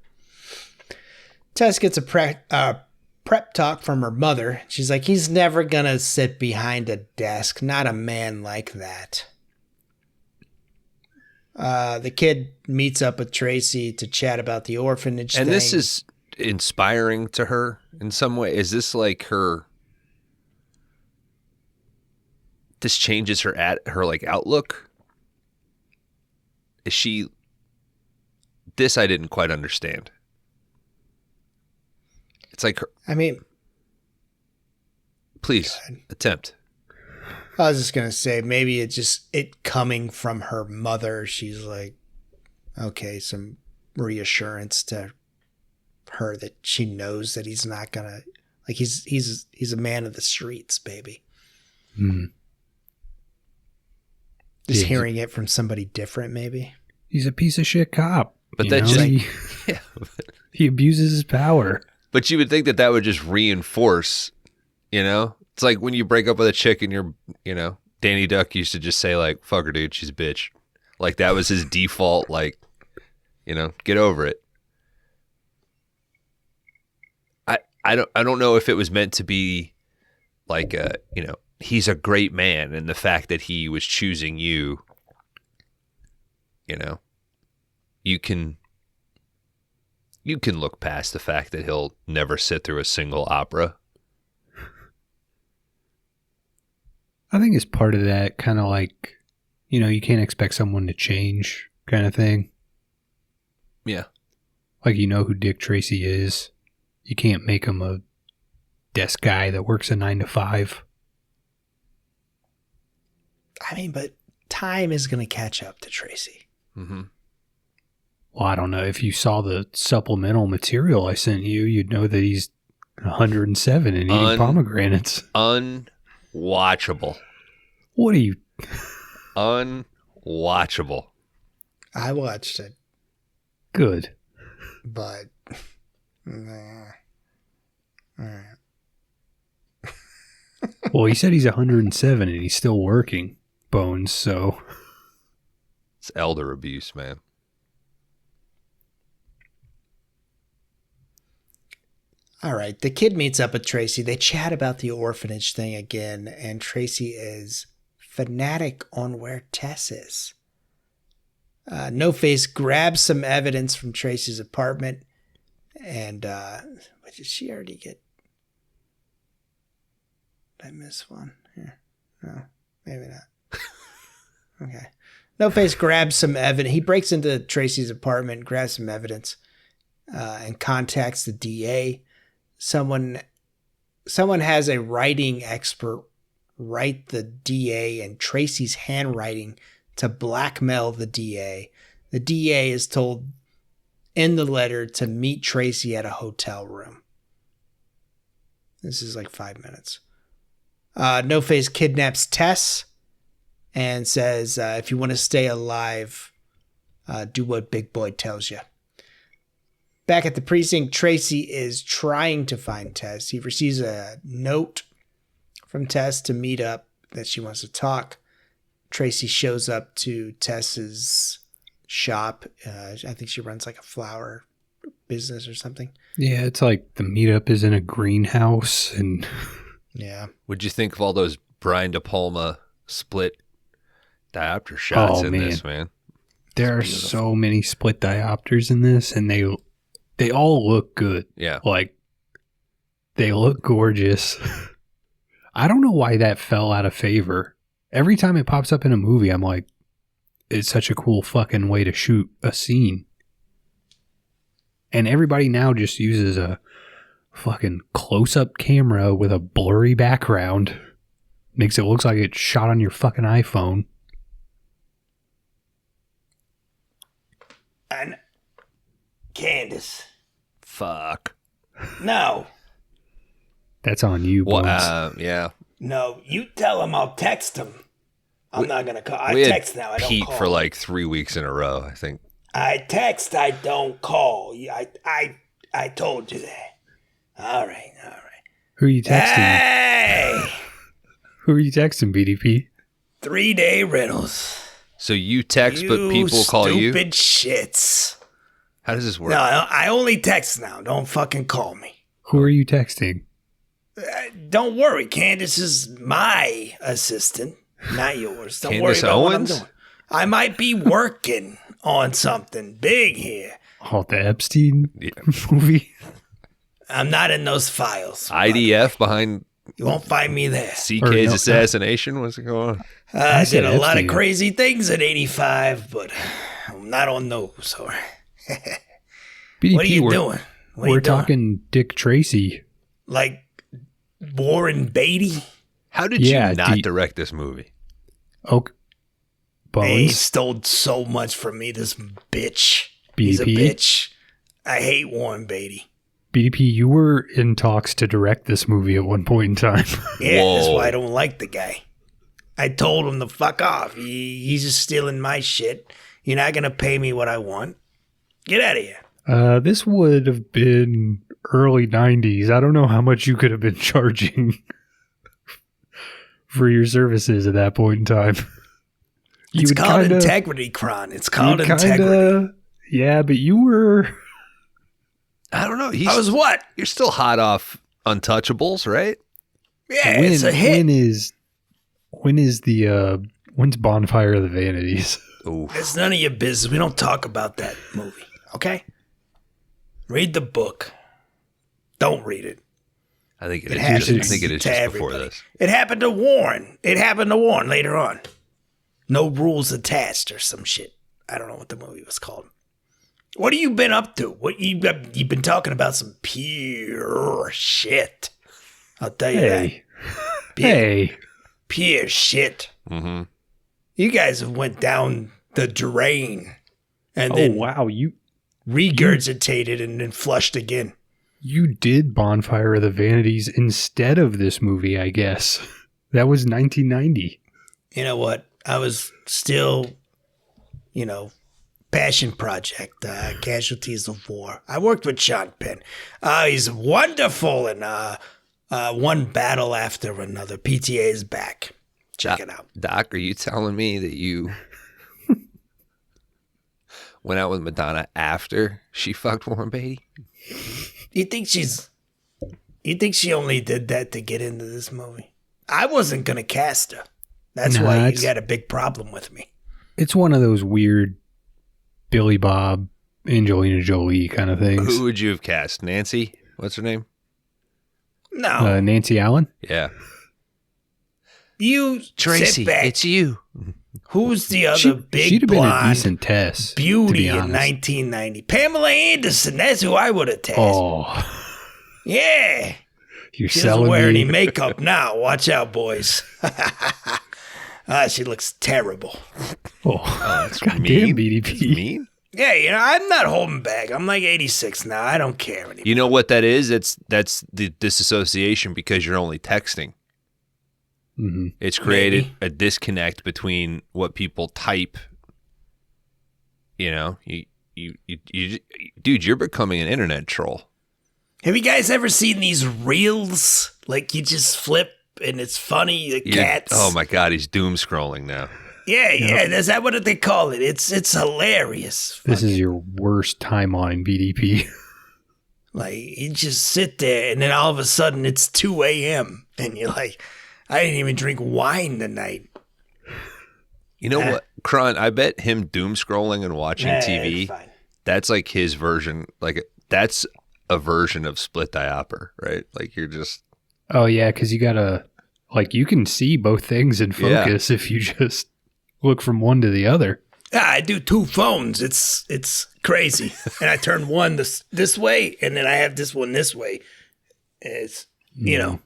Tess gets a prep talk from her mother. She's like, he's never going to sit behind a desk. Not a man like that. The kid meets up with Tracy to chat about the orphanage and thing. This is inspiring to her in some way. Is this like her... This changes her outlook? Is she... This I didn't quite understand. It's like her... I mean... Please, attempt. I was just going to say, maybe it coming from her mother, she's like, okay, some reassurance to her that she knows that he's not going to, like, he's a man of the streets, baby. Mm. Just hearing it from somebody different, maybe. He's a piece of shit cop. But that just... Yeah. He abuses his power. But you would think that would just reinforce, It's like when you break up with a chick and you're, Danny Duck used to just say like, fuck her, dude, she's a bitch. Like that was his default, like, get over it. I don't know if it was meant to be like, he's a great man and the fact that he was choosing you, you can look past the fact that he'll never sit through a single opera. I think it's part of that kind of like, you can't expect someone to change kind of thing. Yeah. Like, you know who Dick Tracy is. You can't make him a desk guy that works a 9 to 5. I mean, but time is going to catch up to Tracy. Mm-hmm. Well, I don't know. If you saw the supplemental material I sent you, you'd know that he's 107 and eating pomegranates. Unwatchable. What are you? Unwatchable. I watched it, Good. but nah. All right. Well, he said he's 107 and he's still working, Bones, so. It's elder abuse, man. All right. The kid meets up with Tracy. They chat about the orphanage thing again, and Tracy is fanatic on where Tess is. No Face grabs some evidence from Tracy's apartment, and what did she already get? Did I miss one here? No, maybe not. Okay. No Face grabs some evidence. He breaks into Tracy's apartment, grabs some evidence, and contacts the DA. Someone has a writing expert write the DA in Tracy's handwriting to blackmail the DA. The DA is told in the letter to meet Tracy at a hotel room. This is like 5 minutes. No Face kidnaps Tess and says, if you want to stay alive, do what Big Boy tells you. Back at the precinct, Tracy is trying to find Tess. He receives a note from Tess to meet up, that she wants to talk. Tracy shows up to Tess's shop. I think she runs like a flower business or something. Yeah, it's like the meetup is in a greenhouse and... Yeah. What'd you think of all those Brian De Palma split diopter shots in this, man? There are so many split diopters in this, and they all look good. Yeah. Like, they look gorgeous. I don't know why that fell out of favor. Every time it pops up in a movie, I'm like, it's such a cool fucking way to shoot a scene. And everybody now just uses a fucking close-up camera with a blurry background. Makes it look like it's shot on your fucking iPhone. And Candace. Fuck. No. That's on you, Bones. Yeah. No, you tell him I'll text him. I'm not going to call. I We had text now. I don't Pete call. for like 3 weeks in a row, I think. I text. I don't call. I told you that. All right. Who are you texting? Hey! Who are you texting, BDP? 3-day rentals. So you text, but people call you? Stupid shits. How does this work? No, I only text now. Don't fucking call me. Who are you texting? Don't worry. Candace is my assistant, not yours. Don't Candace worry about Owens? what I'm doing. I might be working on something big here. Oh, the Epstein movie? I'm not in those files. IDF behind You won't find me there. CK's assassination? What's going on? I did a lot of Epstein. crazy things at 85, but I'm not on those. Or BDP, what are you doing? What are We're you doing? talking Dick Tracy. Like Warren Beatty? How did Yeah, you not direct this movie? Oh, He Bones. stole so much from me, this bitch. He's a BDP? bitch. I hate Warren Beatty. BDP, you were in talks to direct this movie at one point in time. Yeah, that's Whoa. why I don't like the guy. I told him to fuck off. He's just stealing my shit. You're not going to pay me what I want. Get out of here. This would have been early 90s. I don't know how much you could have been charging for your services at that point in time. It's called integrity, Kron. It's called integrity. Yeah, but you were... I don't know. I was what? You're still hot off Untouchables, right? Yeah, it's a hit. When's Bonfire of the Vanities? Ooh. It's none of your business. We don't talk about that movie, okay? Read the book. Don't read it. I think it It is. happens I think it is to just before everybody. this. It happened to Warren. It happened to Warren later on. No rules attached or some shit. I don't know what the movie was called. What have you been up to? You've been talking about some pure shit. I'll tell you that. Hey. Pure shit. Mm-hmm. You guys have went down the drain. And then wow. You regurgitated and then flushed again. You did Bonfire of the Vanities instead of this movie, I guess. That was 1990. You know what? I was still, passion project, Casualties of War. I worked with Sean Penn. He's wonderful in One Battle After Another. PTA is back. Check it out. Doc, are you telling me that you went out with Madonna after she fucked Warren Beatty? You think she only did that to get into this movie? I wasn't going to cast her. That's why you got a big problem with me. It's one of those weird Billy Bob, Angelina Jolie kind of things. Who would you have cast? Nancy? What's her name? No. Nancy Allen? Yeah. You Tracy, sit back. it's you. Who's the other big she'd have been a blonde decent Tess, beauty in honest. 1990? Pamela Anderson. That's who I would have cast. Oh. Yeah. You're She selling doesn't wear me. any makeup now. Watch out, boys. She looks terrible. That's goddamn mean. BDP. That's mean. Yeah, I'm not holding back. I'm like 86 now. I don't care anymore. You know what that is? That's the disassociation because you're only texting. Mm-hmm. It's created a disconnect between what people type. You dude, you're becoming an internet troll. Have you guys ever seen these reels? Like you just flip and it's funny. The cats. Oh my God, he's doom scrolling now. Yeah. Is that what they call it? It's hilarious. This is your worst timeline, BDP. Like you just sit there and then all of a sudden it's 2 a.m. and you're like, I didn't even drink wine tonight. You know what, Kron? I bet him doom scrolling and watching TV. Fine. That's like his version. Like that's a version of split diaper, right? Like you're just. Oh, yeah, because you got to, you can see both things in focus if you just look from one to the other. I do 2 phones. It's crazy. And I turn one this way, and then I have this one this way. It's, you're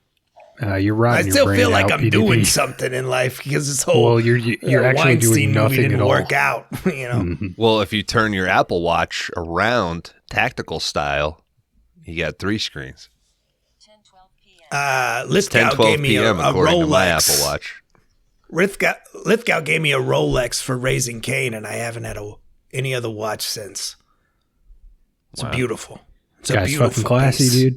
I right. still feel like I'm doing something in life because this whole Well, you're actually Weinstein doing nothing movie didn't at all. work out. Mm-hmm. Well, if you turn your Apple Watch around tactical style, you got 3 screens. Lithgow 10:12 gave me a p.m. according to my Rolex. Apple Watch. Lithgow gave me a Rolex for Raising Cain, and I haven't had any other watch since. It's beautiful. It's a Guy's beautiful fucking classy, piece. dude.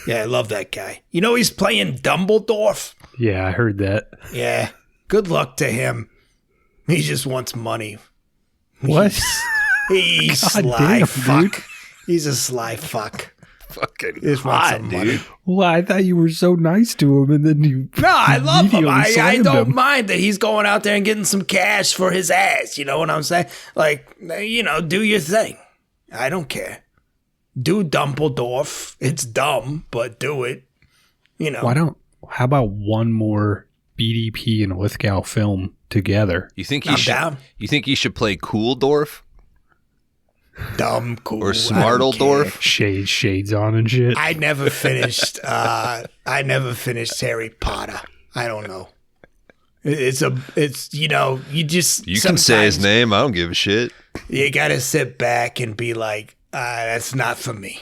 Yeah, I love that guy. You know he's playing Dumbledore? Yeah, I heard that. Yeah. Good luck to him. He just wants money. What? He's God sly damn, fuck. dude. He's a sly fuck. Fucking Just wants hot, some dude. money. Well, I thought you were so nice to him, and then you. No, I love him. immediately I slammed don't him. mind that he's going out there and getting some cash for his ass. You know what I'm saying? Like, do your thing. I don't care. Do Dumbledore. It's dumb, but do it. How about one more BDP and Lithgow film together? You think I'm he should? down. You think he should play Cooldorf Dumb, cool. or I don't care. Smartledorf? Shades on and shit. I never finished. Harry Potter. I don't know. You just. You can say his sometimes name. I don't give a shit. You gotta sit back and be like, that's not for me.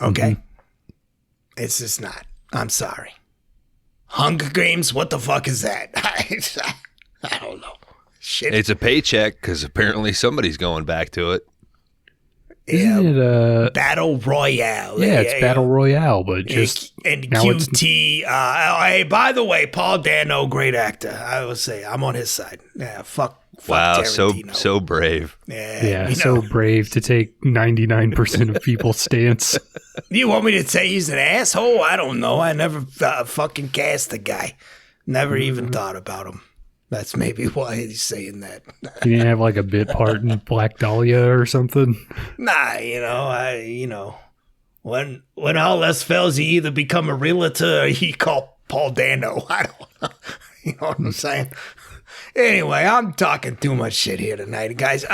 Okay, It's just not. I'm sorry. Hunger Games. What the fuck is that? I don't know. Shit. It's a paycheck because apparently somebody's going back to it. Isn't it Battle Royale. Yeah, it's Battle Royale, but just and now it's- QT. Hey, by the way, Paul Dano, great actor. I would say I'm on his side. Yeah, fuck Wow, Tarantino. so brave. Yeah, so brave to take 99% of people's stance. You want me to say he's an asshole? I don't know. I never fucking cast the guy. Never even thought about him. That's maybe why he's saying that. You didn't have a bit part in Black Dahlia or something? Nah, when all else fails, you either become a realtor or you call Paul Dano. I don't know. You know what I'm saying? Anyway, I'm talking too much shit here tonight, guys.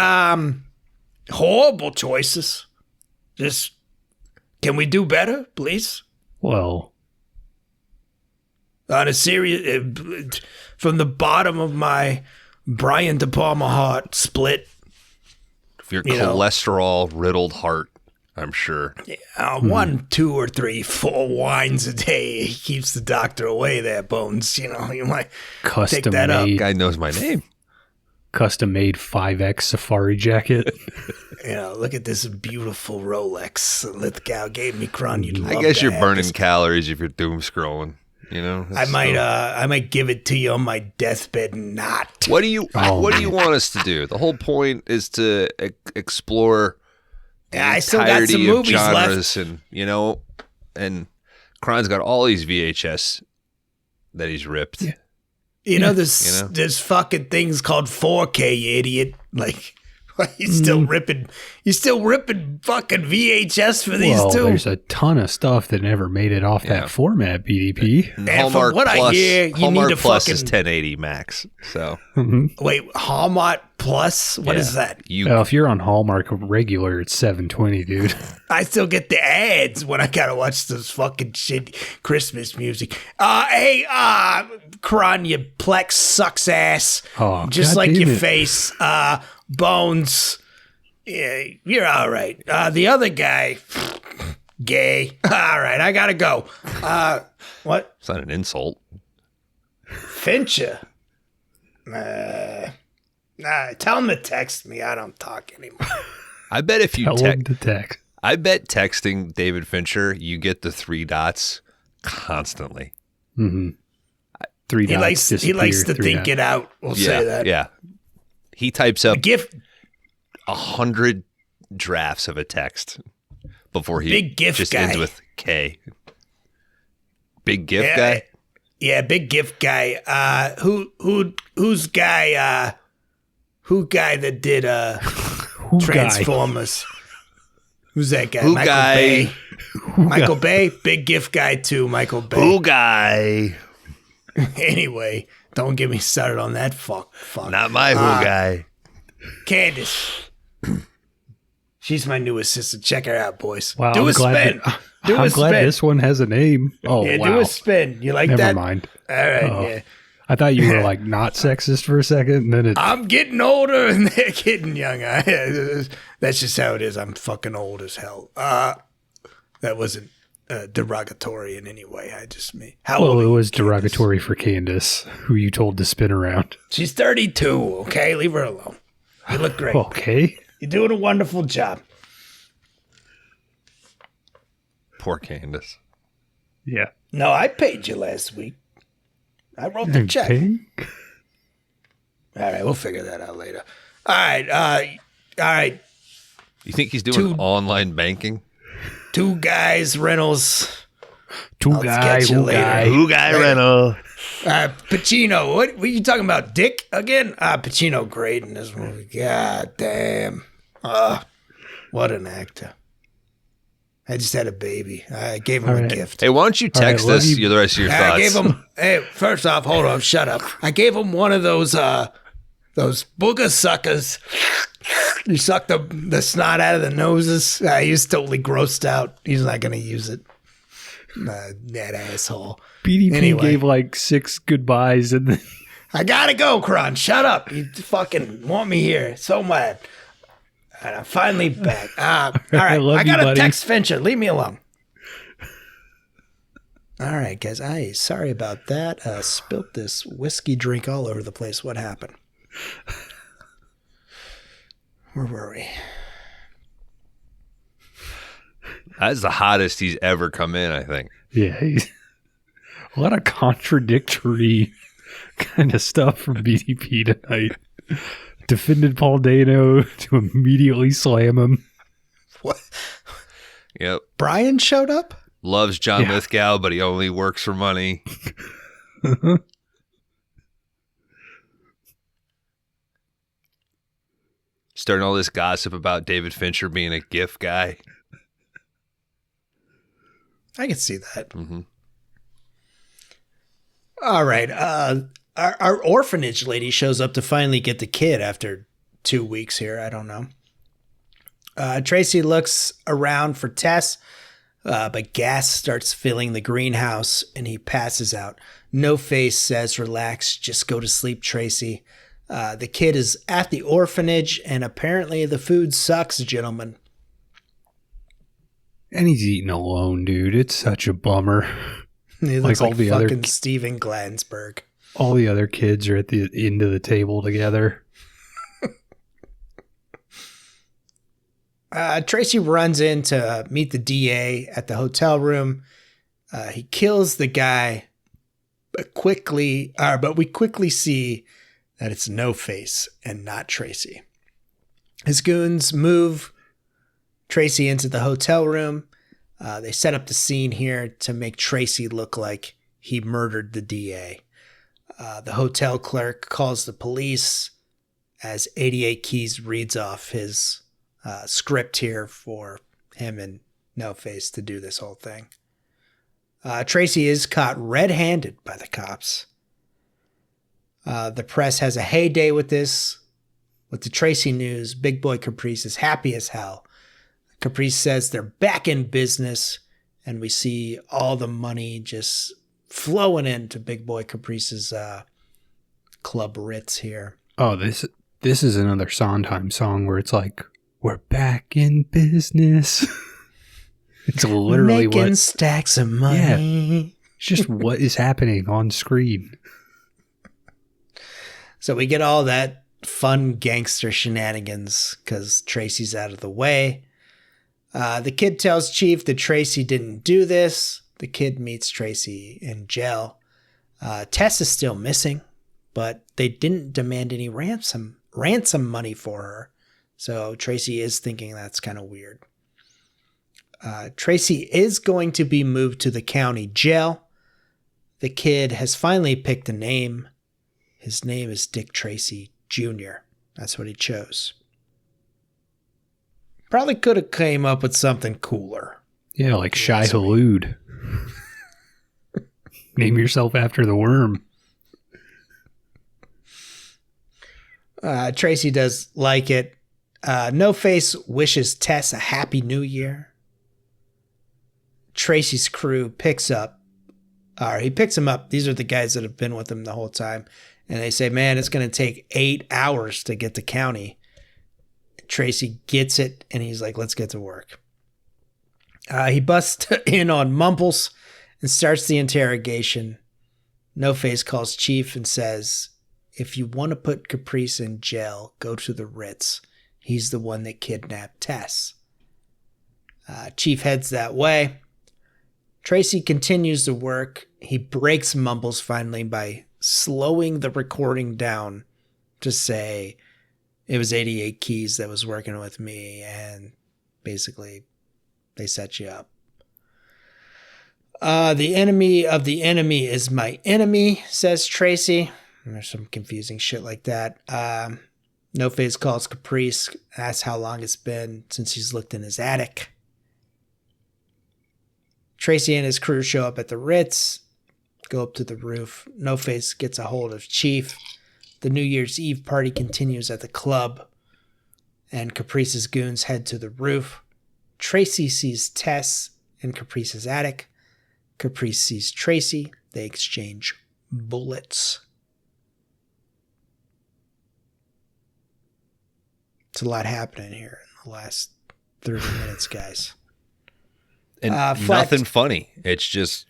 horrible choices. Just, can we do better, please? Well, On a serious, from the bottom of my Brian De Palma heart, split. Your cholesterol riddled heart, I'm sure. 1, 2, or 3, 4 wines a day keeps the doctor away there, Bones. You might take that up. Guy knows my name. Custom made 5X safari jacket. Look at this beautiful Rolex Lithgow gave me, Kron. I guess you're burning calories if you're doom scrolling. I might give it to you on my deathbed and not. What do you want us to do? The whole point is to explore the I still got some movies genres left. and Kron's got all these VHS that he's ripped. Yeah. There's fucking things called 4K, you idiot. Like, he's still ripping fucking VHS for these two. There's a ton of stuff that never made it off that format, BDP. And from what I hear, you Hallmark need to Plus fucking is 1080 max. So wait, Hallmark Plus? What is that? If you're on Hallmark regular, it's 720, dude. I still get the ads when I gotta watch this fucking shit Christmas music. Hey, Kron, your Plex sucks ass. Oh, just God like damn your it. face. Bones. Yeah, you're all right. The other guy, gay. All right, I gotta go. What? It's not an insult. Fincher. Tell him to text me. I don't talk anymore. I bet if you Tell him to text. I bet texting David Fincher, you get the 3 dots constantly. Mm-hmm. 3 He dots. likes to disappear, think it out. We'll say that. Yeah. He types up GIF 100 drafts of a text before he Big GIF just guy. ends with K. Big GIF guy? Yeah, big GIF guy. Who's guy? Who guy that did Transformers? Who's that guy? Who Michael guy? Bay. Michael Bay, big GIF guy too. Michael Bay. Who guy? Anyway, don't get me started on that fuck. Not my who guy. Candace. She's my new assistant. Check her out, boys. Wow, Do I'm a glad spin. that- Do I'm a glad spin. this one has a name. Oh, Yeah, wow. do a spin. You like Never that? mind. All right, Oh. yeah. I thought you were like not sexist for a second, and then it. I'm getting older and they're getting younger. That's just how it is. I'm fucking old as hell. That wasn't derogatory in any way. I just mean how old Well, are it you, was Candace? derogatory for Candace, who you told to spin around. She's 32. Okay, leave her alone. You look great. Okay. You're doing a wonderful job. Poor Candace. Yeah. No, I paid you last week. I wrote the check. Okay. All right, we'll figure that out later. All right. You think he's doing online banking? 2 guys, Reynolds. Two I'll guy, sketch you who later. guy. Who guy rental? Pacino. What are you talking about? Dick again? Pacino great in this movie. God damn. What an actor. I just had a baby. I gave him All a right. gift. Hey, why don't you text love us you. the rest of your I thoughts? gave him. Hey, first off, hold on, shut up. I gave him one of those booger suckers. You suck the snot out of the noses. He was totally grossed out. He's not gonna use it. That asshole. BDP Anyway. gave like 6 goodbyes, and then I gotta go, Kron. Shut up. You fucking want me here so mad. And I'm finally back. All right. love I you, gotta buddy. text Fincher. Leave me alone. All right, guys. Sorry about that. Spilt this whiskey drink all over the place. What happened? Where were we? That's the hottest he's ever come in, I think. yeah, a lot of contradictory kind of stuff from BDP tonight. Defended Paul Dano to immediately slam him. What? Yep. Brian showed up? Loves John Yeah. Lithgow, but he only works for money. Starting all this gossip about David Fincher being a GIF guy. I can see that. Mhm. All right. Our orphanage lady shows up to finally get the kid after 2 weeks here. I don't know. Tracy looks around for Tess, but gas starts filling the greenhouse and he passes out. No Face says, relax, just go to sleep, Tracy. The kid is at the orphanage and apparently the food sucks, gentlemen. And he's eating alone, dude. It's such a bummer. He looks like all the fucking other Steven Glansberg. all the other kids are at the end of the table together. Tracy runs in to meet the DA at the hotel room. He kills the guy, but we quickly see that it's No Face and not Tracy. His goons move Tracy into the hotel room. They set up the scene here to make Tracy look like he murdered the DA. The hotel clerk calls the police as 88 Keys reads off his script here for him and No Face to do this whole thing. Tracy is caught red-handed by the cops. The press has a heyday with this. With the Tracy news, Big Boy Caprice is happy as hell. Caprice says they're back in business, and we see all the money just flowing into Big Boy Caprice's Club Ritz here. Oh, this is another Sondheim song where it's like, we're back in business. It's literally making stacks of money. Yeah, it's just what is happening on screen. So we get all that fun gangster shenanigans because Tracy's out of the way. The kid tells Chief that Tracy didn't do this. The kid meets Tracy in jail. Tess is still missing, but they didn't demand any ransom money for her. So Tracy is thinking that's kind of weird. Tracy is going to be moved to the county jail. The kid has finally picked a name. His name is Dick Tracy Jr. That's what he chose. Probably could have came up with something cooler. Yeah, like Shai Hulud. Name yourself after the worm. Tracy does like it. No Face wishes Tess a happy new year. Tracy's crew picks him up. These are the guys that have been with him the whole time. And they say, man, it's going to take 8 hours to get to county. Tracy gets it, and he's like, let's get to work. He busts in on Mumbles and starts the interrogation. No Face calls Chief and says, if you want to put Caprice in jail, go to the Ritz. He's the one that kidnapped Tess. Chief heads that way. Tracy continues to work. He breaks Mumbles finally by slowing the recording down to say it was 88 Keys that was working with me, and basically they set you up. The enemy of the enemy is my enemy, says Tracy. And there's some confusing shit like that. No Face calls Caprice, asks how long it's been since he's looked in his attic. Tracy and his crew show up at the Ritz, go up to the roof. No Face gets a hold of Chief. The New Year's Eve party continues at the club, and Caprice's goons head to the roof. Tracy sees Tess in Caprice's attic. Caprice sees Tracy. They exchange bullets. It's a lot happening here in the last 30 minutes, guys. And nothing funny. It's just,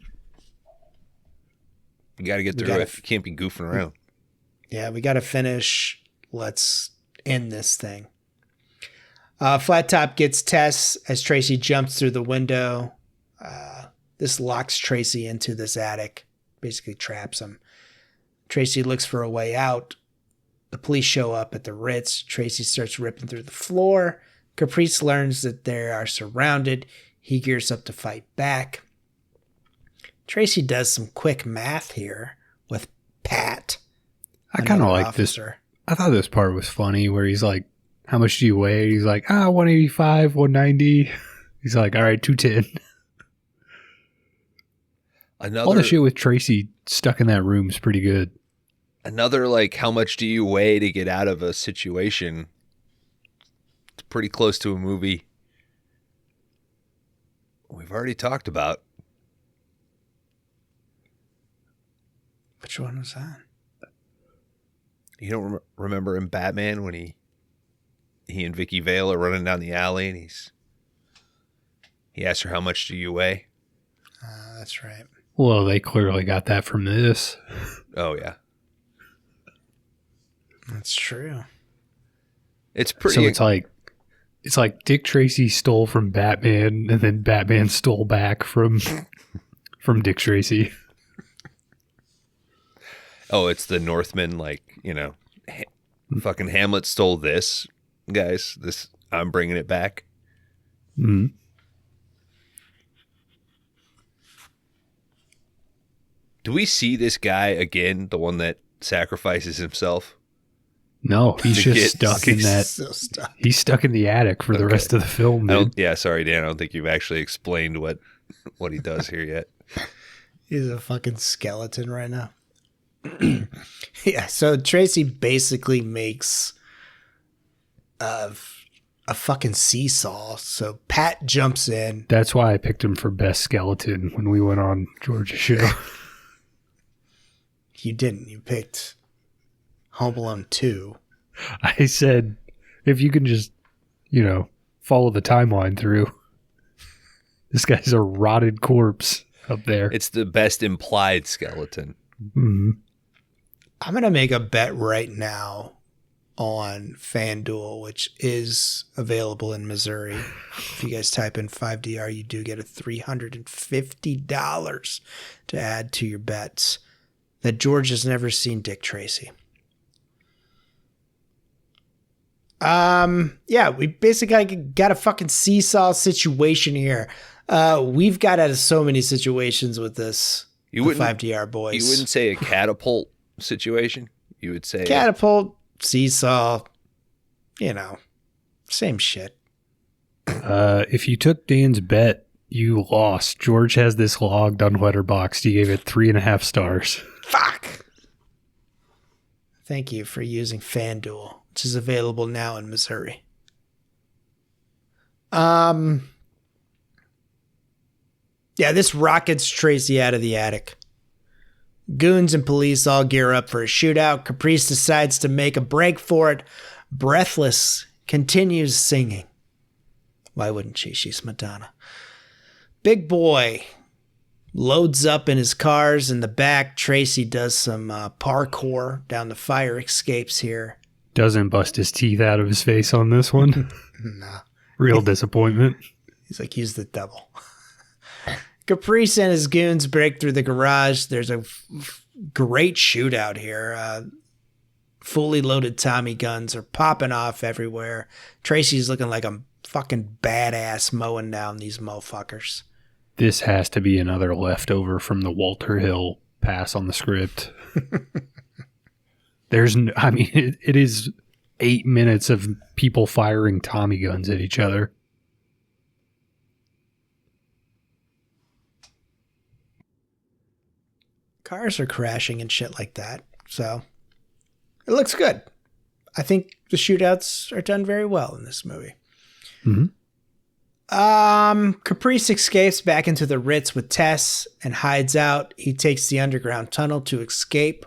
you got to get through it. You can't be goofing around. Yeah, we got to finish. Let's end this thing. Flat Top gets Tess as Tracy jumps through the window. This locks Tracy into this attic, basically traps him. Tracy looks for a way out. The police show up at the Ritz. Tracy starts ripping through the floor. Caprice learns that they are surrounded. He gears up to fight back. Tracy does some quick math here with Pat. I kind of like this. I thought this part was funny where he's like, how much do you weigh? He's like, 185, 190. He's like, all right, 210. All the shit with Tracy stuck in that room is pretty good. Another, like, how much do you weigh to get out of a situation It's pretty close to a movie we've already talked about. Which one was that? You don't remember in Batman when he and Vicky Vale are running down the alley and he asks her, how much do you weigh? That's right. Well, they clearly got that from this. Oh, yeah. That's true. It's pretty. So it's like Dick Tracy stole from Batman, and then Batman stole back from Dick Tracy. Oh, it's the Northman, fucking Hamlet stole this, guys. This, I'm bringing it back. Mm-hmm. Do we see this guy again, the one that sacrifices himself? No, he's The just kid- stuck in that. Still stuck. He's stuck in the attic for the rest of the film. Dude. Yeah, sorry, Dan. I don't think you've actually explained what he does here yet. He's a fucking skeleton right now. Yeah, so Tracy basically makes a fucking seesaw. So Pat jumps in. That's why I picked him for best skeleton when we went on George's show. You didn't. You picked Home Alone 2. I said, if you can just, follow the timeline through. This guy's a rotted corpse up there. It's the best implied skeleton. Mm-hmm. I'm going to make a bet right now on FanDuel, which is available in Missouri. If you guys type in 5DR, you do get a $350 to add to your bets. That George has never seen Dick Tracy. Yeah, we basically got a fucking seesaw situation here. We've got out of so many situations with this. You wouldn't 5DR boys. You wouldn't say a catapult situation. You would say Catapult, seesaw, same shit. If you took Dan's bet, you lost. George has this logged on Letterboxd. He gave it 3.5 stars. Fuck. Thank you for using FanDuel, which is available now in Missouri. Yeah, this rockets Tracy out of the attic. Goons and police all gear up for a shootout. Caprice decides to make a break for it. Breathless continues singing. Why wouldn't she? She's Madonna. Big boy loads up in his cars in the back. Tracy does some parkour down the fire escapes here. Doesn't bust his teeth out of his face on this one. No. Real disappointment. He's like, use the double. Caprice and his goons break through the garage. There's a great shootout here. Fully loaded Tommy guns are popping off everywhere. Tracy's looking like a fucking badass mowing down these motherfuckers. This has to be another leftover from the Walter Hill pass on the script. It is 8 minutes of people firing Tommy guns at each other. Cars are crashing and shit like that. So it looks good. I think the shootouts are done very well in this movie. Mm-hmm. Caprice escapes back into the Ritz with Tess and hides out. He takes the underground tunnel to escape.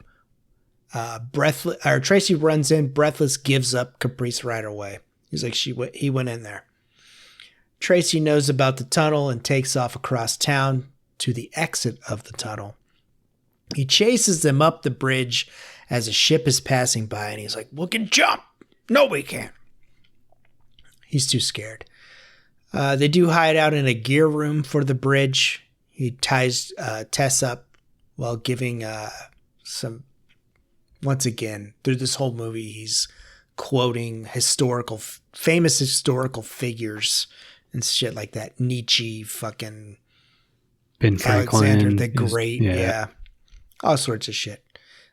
Tracy runs in. Breathless gives up Caprice right away. He's like, he went in there. Tracy knows about the tunnel and takes off across town to the exit of the tunnel. He chases them up the bridge as a ship is passing by, and he's like, we can jump. No, we can't. He's too scared. They do hide out in a gear room for the bridge. He ties Tess up while giving some, once again, through this whole movie, he's quoting famous historical figures and shit like that. Nietzsche, fucking Ben Franklin. Alexander the Great. Yeah. All sorts of shit.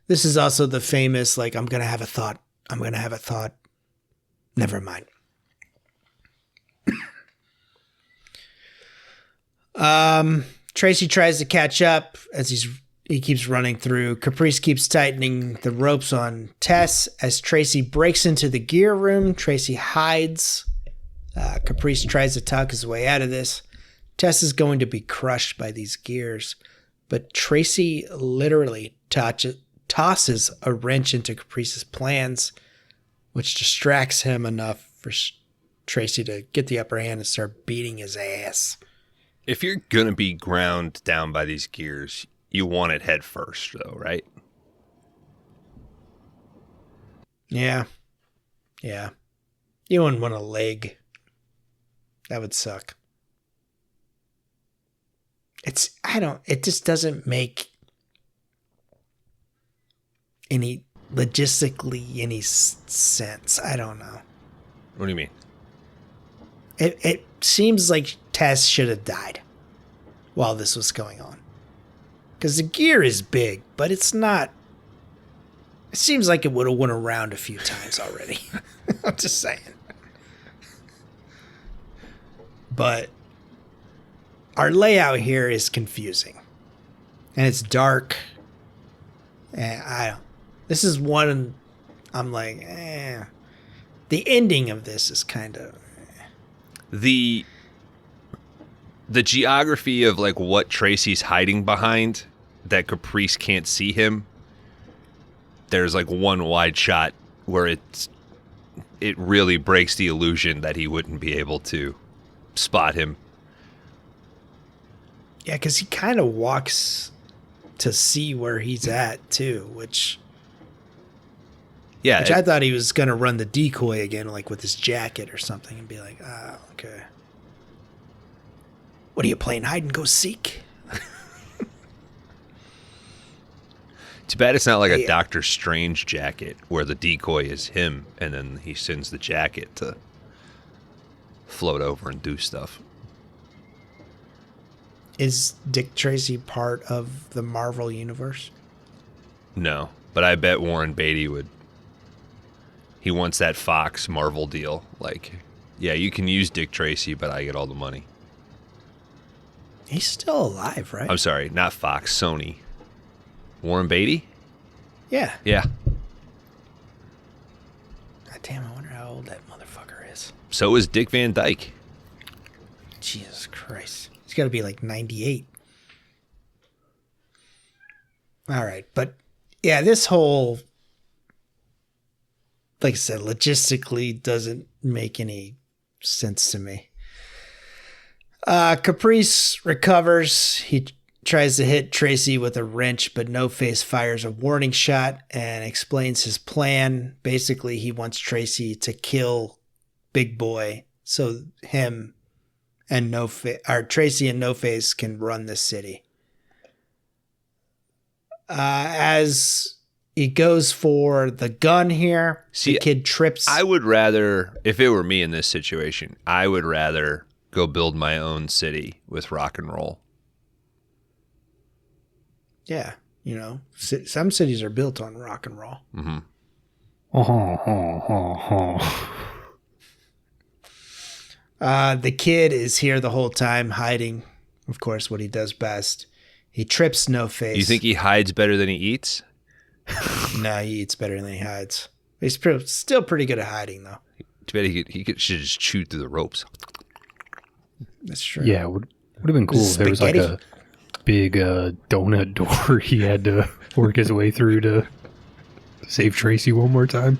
This is also the famous, like, I'm going to have a thought. I'm going to have a thought. Never mind. Tracy tries to catch up as he keeps running through. Caprice keeps tightening the ropes on Tess as Tracy breaks into the gear room. Tracy hides Caprice tries to talk his way out of this. Tess is going to be crushed by these gears, but Tracy literally tosses a wrench into Caprice's plans, which distracts him enough for Tracy to get the upper hand and start beating his ass. If you're going to be ground down by these gears, you want it head first, though, right? Yeah. Yeah. You wouldn't want a leg. That would suck. It just doesn't make any logistically any sense. I don't know. What do you mean? It seems like Tess should have died while this was going on. Because the gear is big, but it's not. It seems like it would have went around a few times already. I'm just saying. But our layout here is confusing. And it's dark. And this is one I'm like, The ending of this is kind of... The geography of like what Tracy's hiding behind that Caprice can't see him. There's like one wide shot where it really breaks the illusion that he wouldn't be able to spot him. Yeah, because he kind of walks to see where he's at too, which I thought he was going to run the decoy again, like with his jacket or something, and be like, okay. What are you playing, hide and go seek? Too bad it's not like a Doctor Strange jacket where the decoy is him and then he sends the jacket to float over and do stuff. Is Dick Tracy part of the Marvel universe? No, but I bet Warren Beatty would. He wants that Fox Marvel deal. Like, yeah, you can use Dick Tracy, but I get all the money. He's still alive, right? I'm sorry, not Fox, Sony. Warren Beatty? Yeah. Yeah. God damn, I wonder how old that motherfucker is. So is Dick Van Dyke. Jesus Christ. He's got to be like 98. All right. But yeah, this whole, like I said, logistically doesn't make any sense to me. Caprice recovers. He tries to hit Tracy with a wrench, but No Face fires a warning shot and explains his plan. Basically, he wants Tracy to kill Big Boy so him and Tracy and No Face can run the city. As he goes for the gun here, the kid trips. I would rather, if it were me in this situation, I would rather go build my own city with rock and roll. Yeah, you know, some cities are built on rock and roll. Mm-hmm. The kid is here the whole time, hiding, of course, what he does best. He trips No Face. You think he hides better than he eats? No, he eats better than he hides. He's still pretty good at hiding, though. Too bad he should just chew through the ropes. That's true. Yeah, would have been cool if there was like a big donut door he had to work his way through to save Tracy one more time.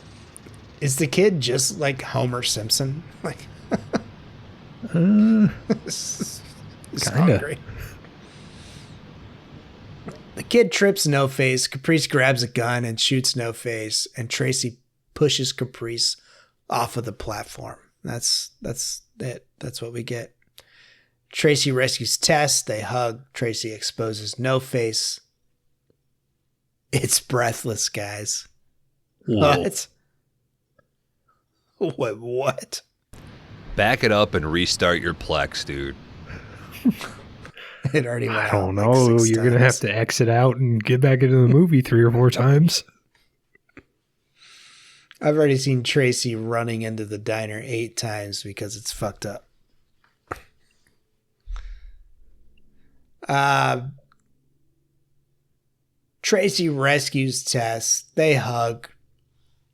Is the kid just like Homer Simpson? Like, kinda. Hungry. The kid trips No Face. Caprice grabs a gun and shoots No Face, and Tracy pushes Caprice off of the platform. That's it. That's what we get. Tracy rescues Tess. They hug. Tracy exposes No Face. It's breathless, guys. Whoa. What? Back it up and restart your Plex, dude. It already went I out don't like know. 6 You're going to have times. to exit out and get back into the movie 3 or 4 times. I've already seen Tracy running into the diner 8 times because it's fucked up. Tracy rescues Tess. They hug.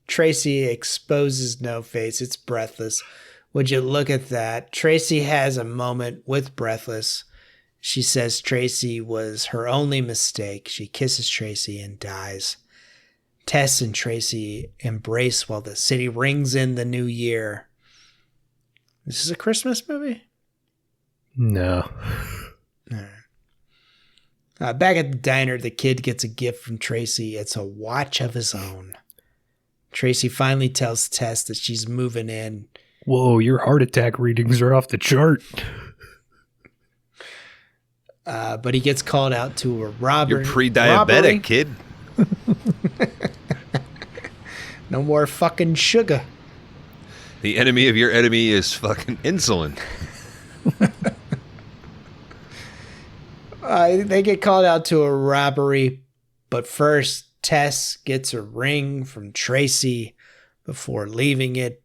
Tracy exposes No Face. It's breathless. Would you look at that? Tracy has a moment with Breathless. She says Tracy was her only mistake. She kisses Tracy and dies. Tess and Tracy embrace while the city rings in the new year. This is a Christmas movie? No. All right. Back at the diner, the kid gets a gift from Tracy. It's a watch of his own. Tracy finally tells Tess that she's moving in. Whoa, your heart attack readings are off the chart. But he gets called out to a robbery. You're pre-diabetic, kid. No more fucking sugar. The enemy of your enemy is fucking insulin. They get called out to a robbery, but first Tess gets a ring from Tracy before leaving,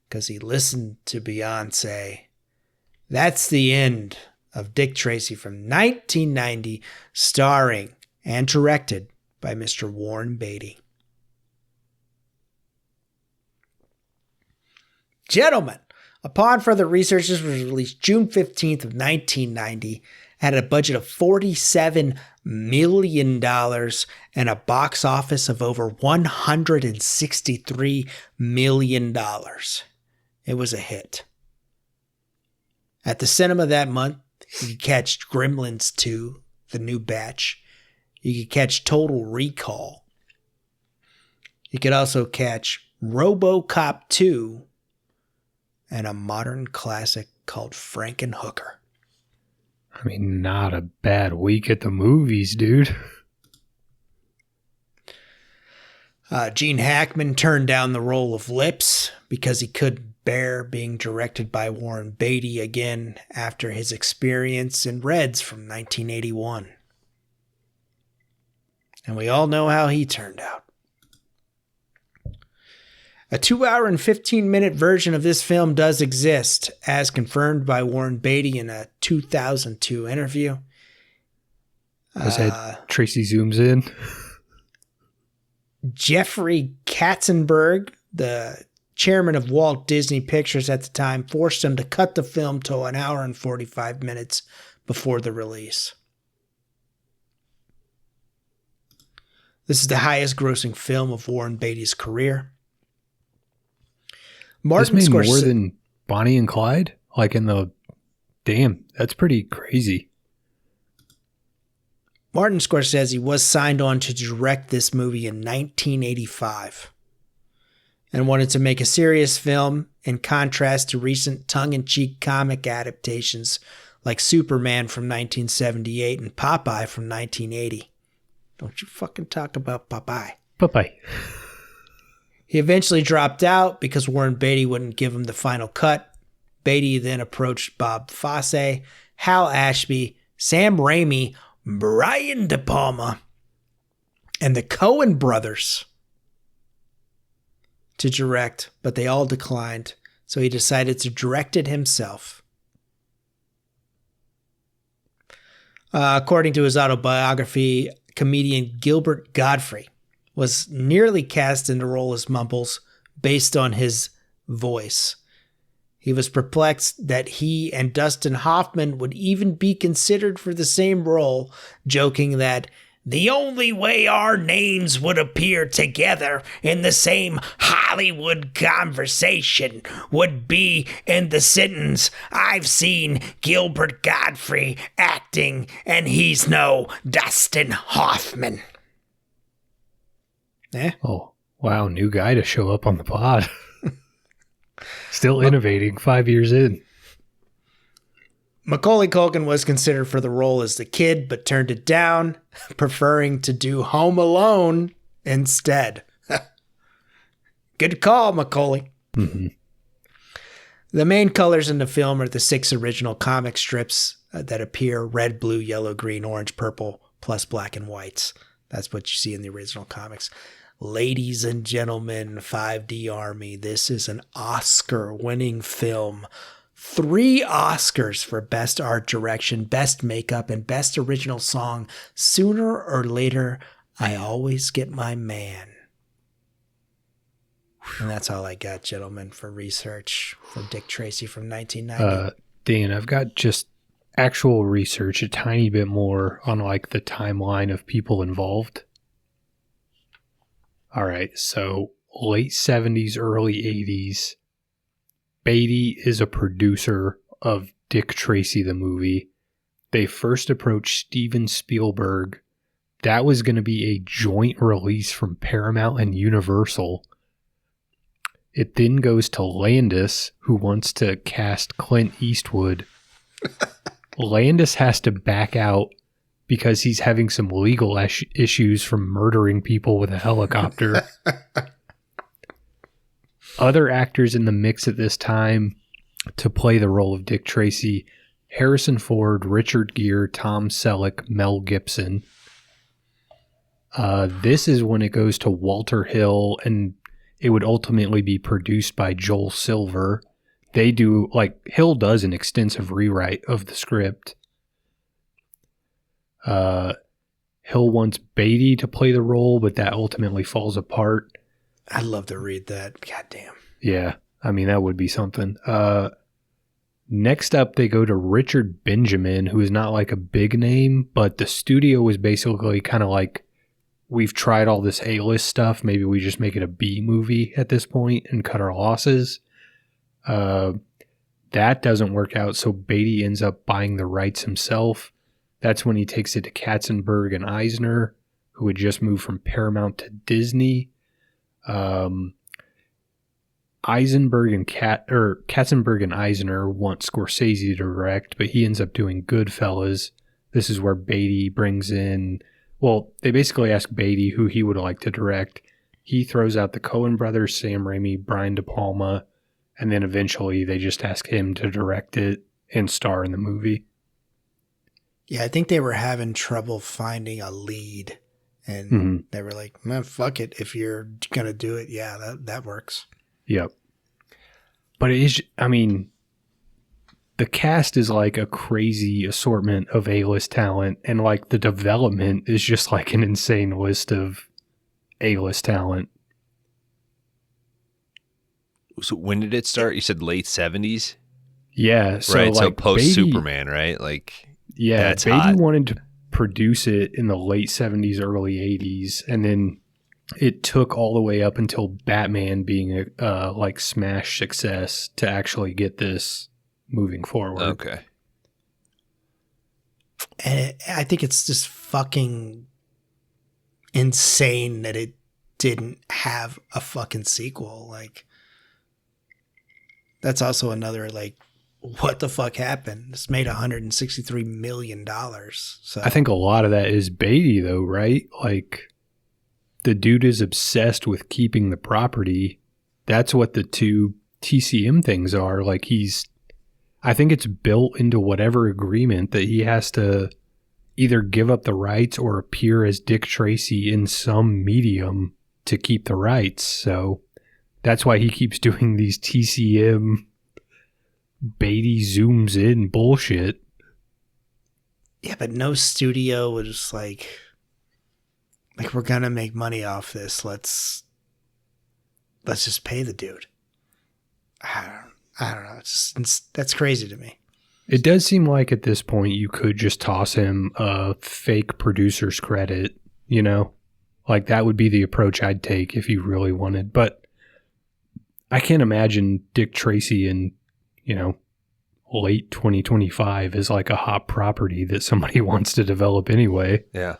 because he listened to Beyonce. That's the end of Dick Tracy from 1990, starring and directed by Mr. Warren Beatty. Gentlemen, upon further research, this was released June 15th of 1990, had a budget of $47 million and a box office of over $163 million. It was a hit. At the cinema that month, you could catch Gremlins 2, The New Batch. You could catch Total Recall. You could also catch RoboCop 2 and a modern classic called Frankenhooker. I mean, not a bad week at the movies, dude. Gene Hackman turned down the role of Lips because he couldn't bear being directed by Warren Beatty again after his experience in Reds from 1981. And we all know how he turned out. A 2-hour and 15-minute version of this film does exist, as confirmed by Warren Beatty in a 2002 interview. Was that Tracy zooms in? Jeffrey Katzenberg, the chairman of Walt Disney Pictures at the time, forced him to cut the film to an hour and 45 minutes before the release. This is the highest grossing film of Warren Beatty's career. Martin this made Scorsese, more than Bonnie and Clyde? Like in the... Damn, that's pretty crazy. Martin Scorsese was signed on to direct this movie in 1985 and wanted to make a serious film in contrast to recent tongue-in-cheek comic adaptations like Superman from 1978 and Popeye from 1980. Don't you fucking talk about Popeye. Popeye. He eventually dropped out because Warren Beatty wouldn't give him the final cut. Beatty then approached Bob Fosse, Hal Ashby, Sam Raimi, Brian De Palma, and the Coen brothers to direct, but they all declined, so he decided to direct it himself. According to his autobiography, comedian Gilbert Gottfried was nearly cast in the role as Mumbles based on his voice. He was perplexed that he and Dustin Hoffman would even be considered for the same role, joking that the only way our names would appear together in the same Hollywood conversation would be in the sentence, "I've seen Gilbert Gottfried acting and he's no Dustin Hoffman." Oh, wow. New guy to show up on the pod. Still innovating 5 years in. Macaulay Culkin was considered for the role as the kid, but turned it down, preferring to do Home Alone instead. Good call, Macaulay. Mm-hmm. The main colors in the film are the 6 original comic strips that appear: red, blue, yellow, green, orange, purple, plus black and whites. That's what you see in the original comics. Ladies and gentlemen, 5D Army, this is an Oscar-winning film. 3 Oscars for Best Art Direction, Best Makeup, and Best Original Song. Sooner or later, I always get my man. And that's all I got, gentlemen, for research for Dick Tracy from 1990. Dan, I've got just actual research, a tiny bit more on like the timeline of people involved. All right, so late 70s, early 80s. Beatty is a producer of Dick Tracy, the movie. They first approached Steven Spielberg. That was going to be a joint release from Paramount and Universal. It then goes to Landis, who wants to cast Clint Eastwood. Landis has to back out because he's having some legal issues from murdering people with a helicopter. Other actors in the mix at this time to play the role of Dick Tracy: Harrison Ford, Richard Gere, Tom Selleck, Mel Gibson. This is when it goes to Walter Hill, and it would ultimately be produced by Joel Silver. They do, like, Hill does an extensive rewrite of the script. Hill wants Beatty to play the role, but that ultimately falls apart. I'd love to read that. God damn. Yeah, I mean, that would be something. Next up, they go to Richard Benjamin, who is not like a big name, but the studio was basically kind of like, we've tried all this A-list stuff. Maybe we just make it a B movie at this point and cut our losses. That doesn't work out, so Beatty ends up buying the rights himself. That's when he takes it to Katzenberg and Eisner, who had just moved from Paramount to Disney. Katzenberg and Eisner want Scorsese to direct, but he ends up doing Goodfellas. This is where Beatty brings in, well, they basically ask Beatty who he would like to direct. He throws out the Coen brothers, Sam Raimi, Brian De Palma, and then eventually they just ask him to direct it and star in the movie. Yeah, I think they were having trouble finding a lead, and they were like, man, fuck it. If you're going to do it, yeah, that works. Yep. But it is, I mean, the cast is like a crazy assortment of A-list talent, and like the development is just like an insane list of A-list talent. So when did it start? You said late 70s? Yeah. So right, like so post-Superman, Beatty, right? Like, yeah, that's Beatty hot. wanted to produce it in the late 70s, early 80s, and then it took all the way up until Batman being a like smash success to actually get this moving forward. Okay. And I think it's just fucking insane that it didn't have a fucking sequel. Like, that's also another, like, what the fuck happened? This made $163 million. So I think a lot of that is Beatty, though, right? Like, the dude is obsessed with keeping the property. That's what the two TCM things are. Like, I think it's built into whatever agreement that he has to either give up the rights or appear as Dick Tracy in some medium to keep the rights. So that's why he keeps doing these TCM Beatty zooms in bullshit. Yeah, but no studio was like, we're gonna make money off this. Let's just pay the dude. I don't know. That's crazy to me. It does seem like at this point you could just toss him a fake producer's credit, you know? Like, that would be the approach I'd take if you really wanted. But I can't imagine Dick Tracy in, late 2025 is like a hot property that somebody wants to develop anyway. Yeah.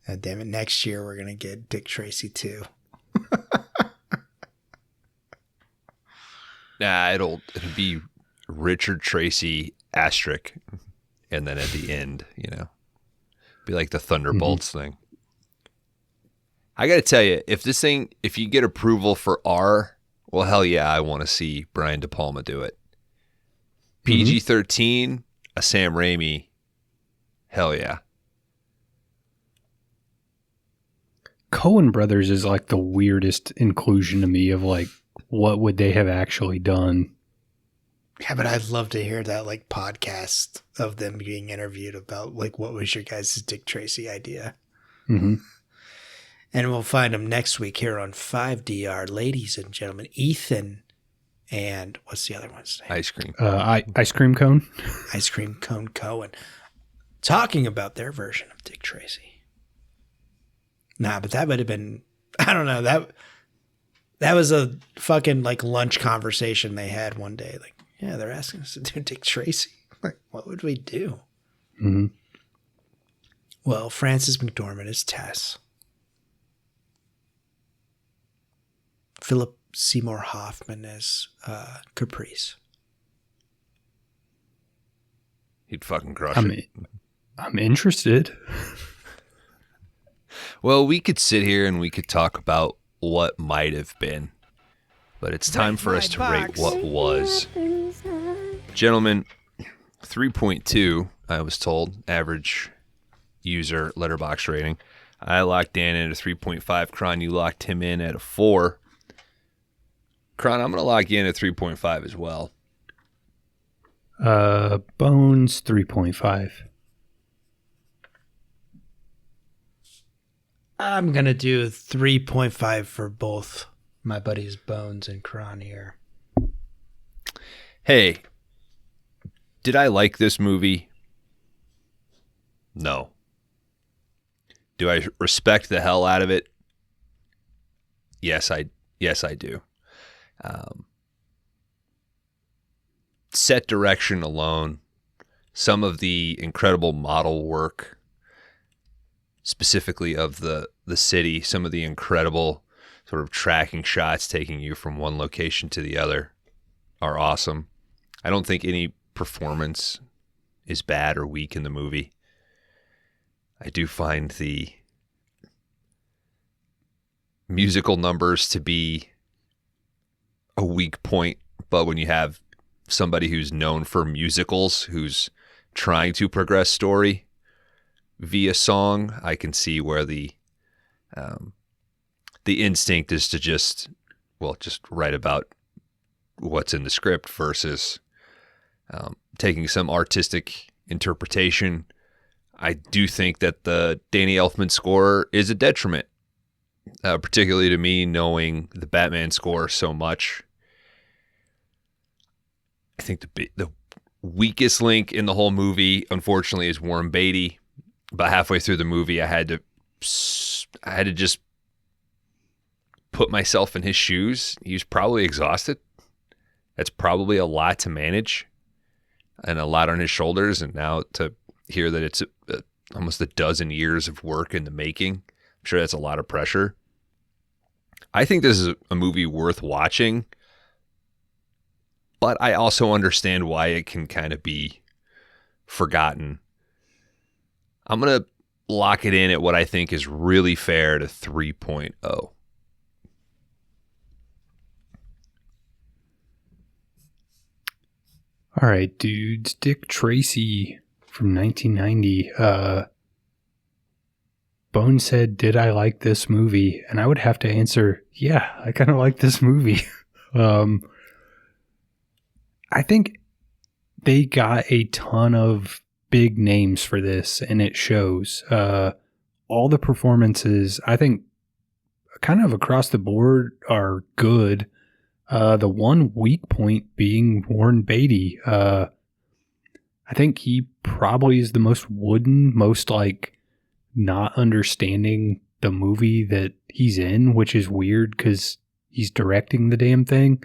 God damn it. Next year we're going to get Dick Tracy 2. Nah, it'll be Richard Tracy asterisk, and then at the end, be like the Thunderbolts thing. I got to tell you, if you get approval for R, well, hell yeah, I want to see Brian De Palma do it. PG-13, a Sam Raimi, hell yeah. Coen Brothers is like the weirdest inclusion to me of like, what would they have actually done? Yeah, but I'd love to hear that like podcast of them being interviewed about like, what was your guys' Dick Tracy idea? Mm-hmm. And we'll find them next week here on 5DR. Ladies and gentlemen, Ethan and what's the other one's name? Ice cream. Ice cream cone. Ice Cream Cone Cohen. Talking about their version of Dick Tracy. Nah, but that would have been, I don't know, that was a fucking like lunch conversation they had one day. Like, yeah, they're asking us to do Dick Tracy. Like, what would we do? Mm-hmm. Well, Frances McDormand is Tess. Philip Seymour Hoffman is Caprice. He'd fucking crush it. I'm interested. Well, we could sit here and we could talk about what might have been, but it's time for us to rate what was. Gentlemen, 3.2, I was told, average user letterbox rating. I locked Dan in at a 3.5. Kron, you locked him in at a 4. Kron, I'm going to lock you in at 3.5 as well. Bones 3.5. I'm going to do 3.5 for both my buddies Bones and Kron here. Hey, did I like this movie? No. Do I respect the hell out of it? Yes, I do. Set direction alone, some of the incredible model work, specifically of the city, some of the incredible sort of tracking shots taking you from one location to the other are awesome. I don't think any performance is bad or weak in the movie. I do find the musical numbers to be a weak point, but when you have somebody who's known for musicals, who's trying to progress story via song, I can see where the instinct is to just write about what's in the script versus taking some artistic interpretation. I do think that the Danny Elfman score is a detriment, particularly to me, knowing the Batman score so much. I think the weakest link in the whole movie, unfortunately, is Warren Beatty. About halfway through the movie, I had to just put myself in his shoes. He was probably exhausted. That's probably a lot to manage and a lot on his shoulders. And now to hear that it's almost a dozen years of work in the making, I'm sure that's a lot of pressure. I think this is a movie worth watching, but I also understand why it can kind of be forgotten. I'm going to lock it in at what I think is really fair to 3.0. All right, dudes. Dick Tracy from 1990. Bone said, did I like this movie? And I would have to answer, yeah, I kind of like this movie. I think they got a ton of big names for this, and it shows. All the performances, I think, kind of across the board are good. The one weak point being Warren Beatty. I think he probably is the most wooden, most like not understanding the movie that he's in, which is weird because he's directing the damn thing.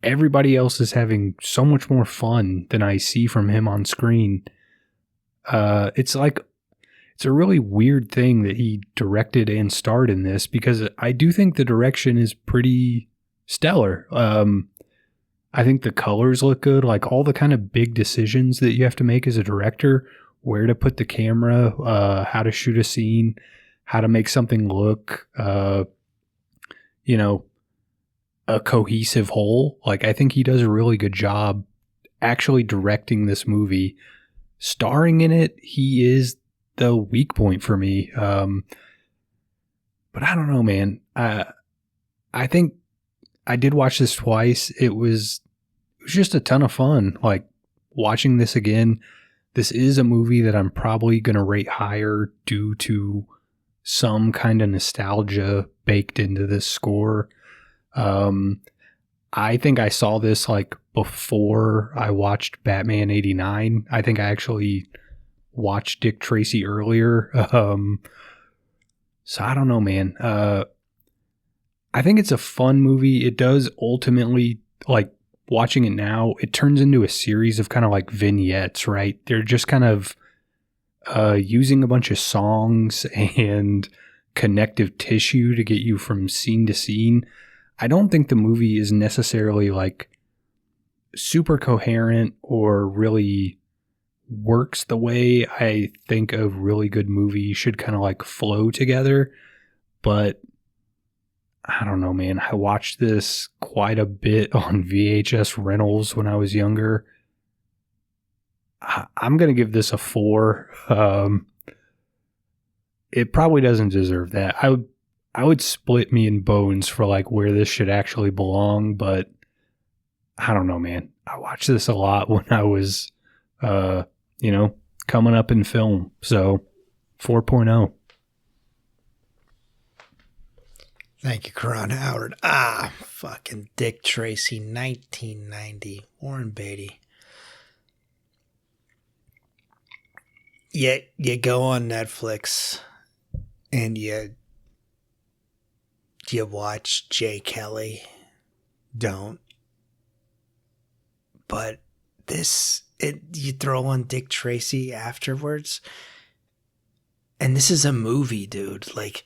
Everybody else is having so much more fun than I see from him on screen. It's a really weird thing that he directed and starred in this, because I do think the direction is pretty stellar. I think the colors look good, like all the kind of big decisions that you have to make as a director, where to put the camera, how to shoot a scene, how to make something look, a cohesive whole. Like, I think he does a really good job actually directing this movie. Starring in it, he is the weak point for me. But I don't know, man. I think I did watch this twice. It was just a ton of fun. Like, watching this again, this is a movie that I'm probably going to rate higher due to some kind of nostalgia baked into this score. I think I saw this like before I watched Batman 89. I think I actually watched Dick Tracy earlier. So I don't know, man. I think it's a fun movie. It does ultimately, like, watching it now, it turns into a series of kind of like vignettes, right? They're just kind of using a bunch of songs and connective tissue to get you from scene to scene. I don't think the movie is necessarily like super coherent or really works the way I think a really good movie should kind of like flow together. But I don't know, man. I watched this quite a bit on VHS rentals when I was younger. I'm going to give this a 4. It probably doesn't deserve that. I would split me in bones for like where this should actually belong, but I don't know, man. I watched this a lot when I was, coming up in film. So 4.0. Thank you, Karan Howard. Fucking Dick Tracy, 1990. Warren Beatty. You go on Netflix and you watch Jay Kelly. Don't. But you throw on Dick Tracy afterwards. And this is a movie, dude. Like,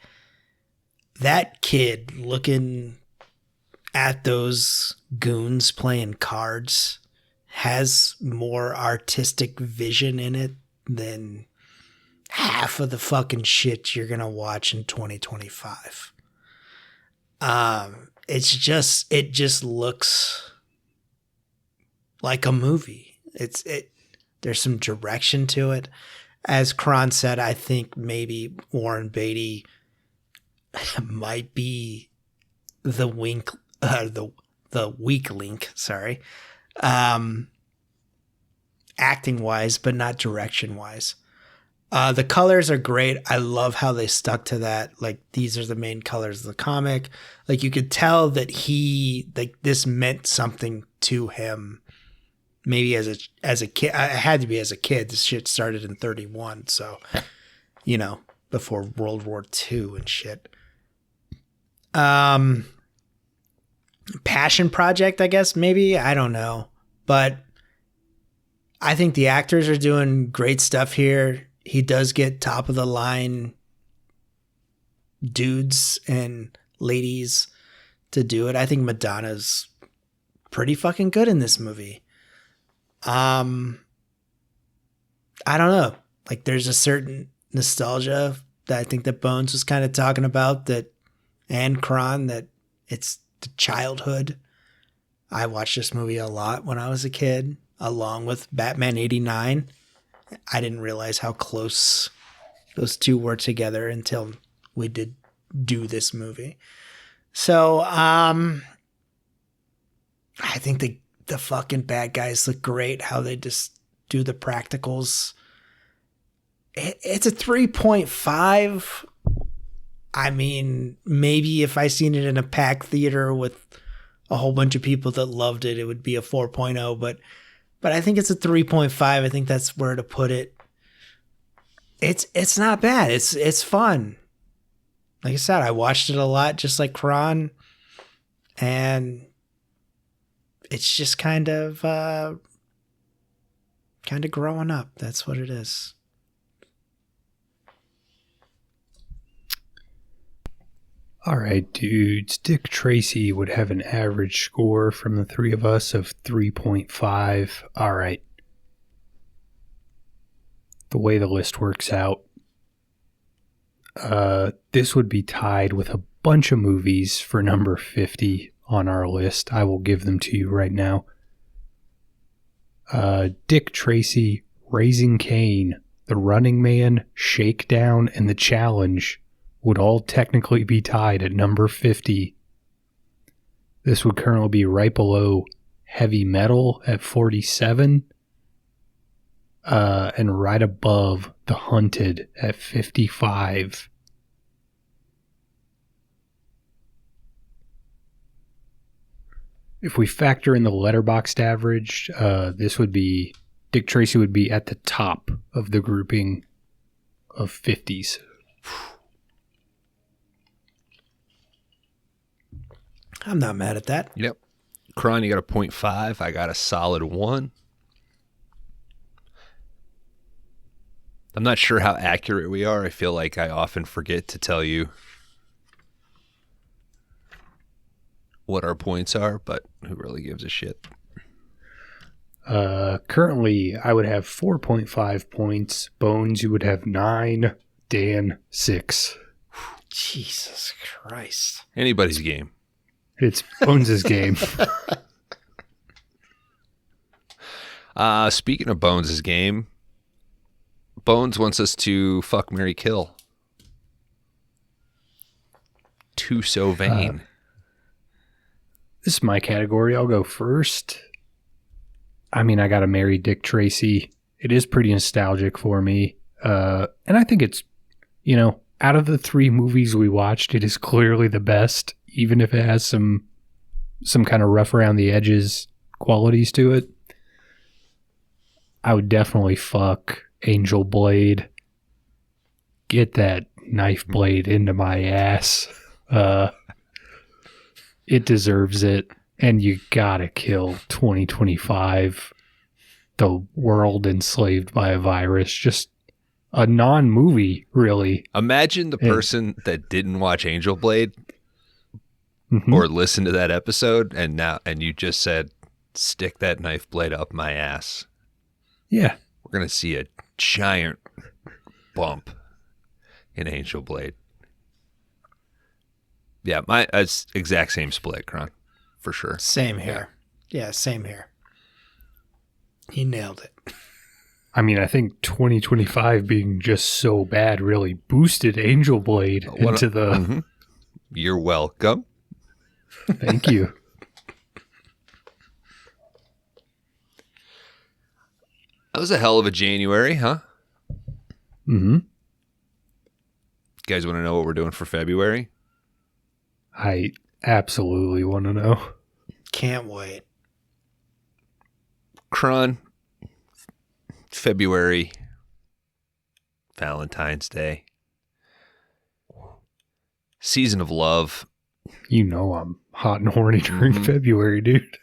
that kid looking at those goons playing cards has more artistic vision in it than half of the fucking shit you're gonna watch in 2025. It just looks like a movie. There's some direction to it. As Karan said, I think maybe Warren Beatty might be the weak link, sorry. Acting wise, but not direction wise. The colors are great. I love how they stuck to that. Like, these are the main colors of the comic. Like, you could tell that this meant something to him. Maybe as a kid. I had to be as a kid. This shit started in 31. So, before World War II and shit. Passion project, I guess, maybe. I don't know. But I think the actors are doing great stuff here. He does get top of the line dudes and ladies to do it. I think Madonna's pretty fucking good in this movie. I don't know. Like, there's a certain nostalgia that I think that Bones was kind of talking about, and Karan, that it's the childhood. I watched this movie a lot when I was a kid, along with Batman 89. I didn't realize how close those two were together until we did do this movie. So, I think the fucking bad guys look great, how they just do the practicals. It's a 3.5. I mean, maybe if I seen it in a packed theater with a whole bunch of people that loved it, it would be a 4.0, but I think it's a 3.5. I think that's where to put it. It's not bad. It's fun. Like I said, I watched it a lot, just like Karan, and it's just kind of growing up. That's what it is. All right, dudes. Dick Tracy would have an average score from the three of us of 3.5. All right. The way the list works out, this would be tied with a bunch of movies for number 50 on our list. I will give them to you right now. Dick Tracy, Raising Cain, The Running Man, Shakedown, and The Challenge would all technically be tied at number 50. This would currently be right below Heavy Metal at 47, and right above The Hunted at 55. if we factor in the letterboxd average, this would be Dick Tracy would be at the top of the grouping of 50s. I'm not mad at that. Yep. Kron, you got a 0.5. I got a solid 1. I'm not sure how accurate we are. I feel like I often forget to tell you what our points are, but who really gives a shit? Currently, I would have 4.5 points. Bones, you would have 9. Dan, 6. Jesus Christ. Anybody's game. It's Bones' game. Speaking of Bones' game, Bones wants us to fuck, marry, kill. Too so vain. This is my category. I'll go first. I mean, I got to marry Dick Tracy. It is pretty nostalgic for me. And I think it's, out of the 3 movies we watched, it is clearly the best, even if it has some kind of rough around the edges qualities to it. I would definitely fuck Angel Blade. Get that knife blade into my ass. It deserves it. And you gotta kill 2025. The world enslaved by a virus. Just a non-movie, really. Imagine the person that didn't watch Angel Blade Mm-hmm. or listen to that episode and you just said, stick that knife blade up my ass. Yeah. We're going to see a giant bump in Angel Blade. Yeah, it's exact same split, Kron, for sure. Same here. Yeah, same here. He nailed it. I mean, I think 2025 being just so bad really boosted Angel Blade into the... Mm-hmm. You're welcome. Thank you. That was a hell of a January, huh? Mm-hmm. You guys want to know what we're doing for February? I absolutely want to know. Can't wait. Kron, February, Valentine's Day, season of love. You know I'm hot and horny during February, dude.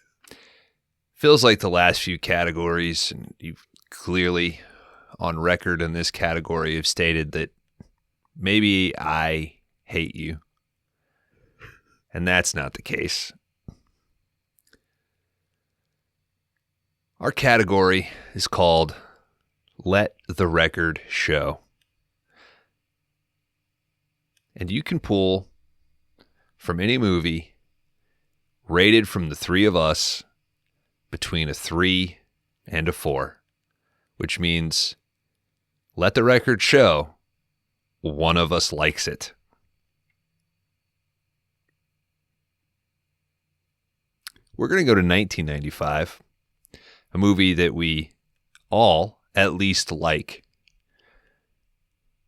Feels like the last few categories, and you've clearly on record in this category have stated that maybe I hate you. And that's not the case. Our category is called Let the Record Show. And you can pull from any movie rated from the 3 of us between a 3 and a 4, which means let the record show one of us likes it. We're going to go to 1995, a movie that we all at least like.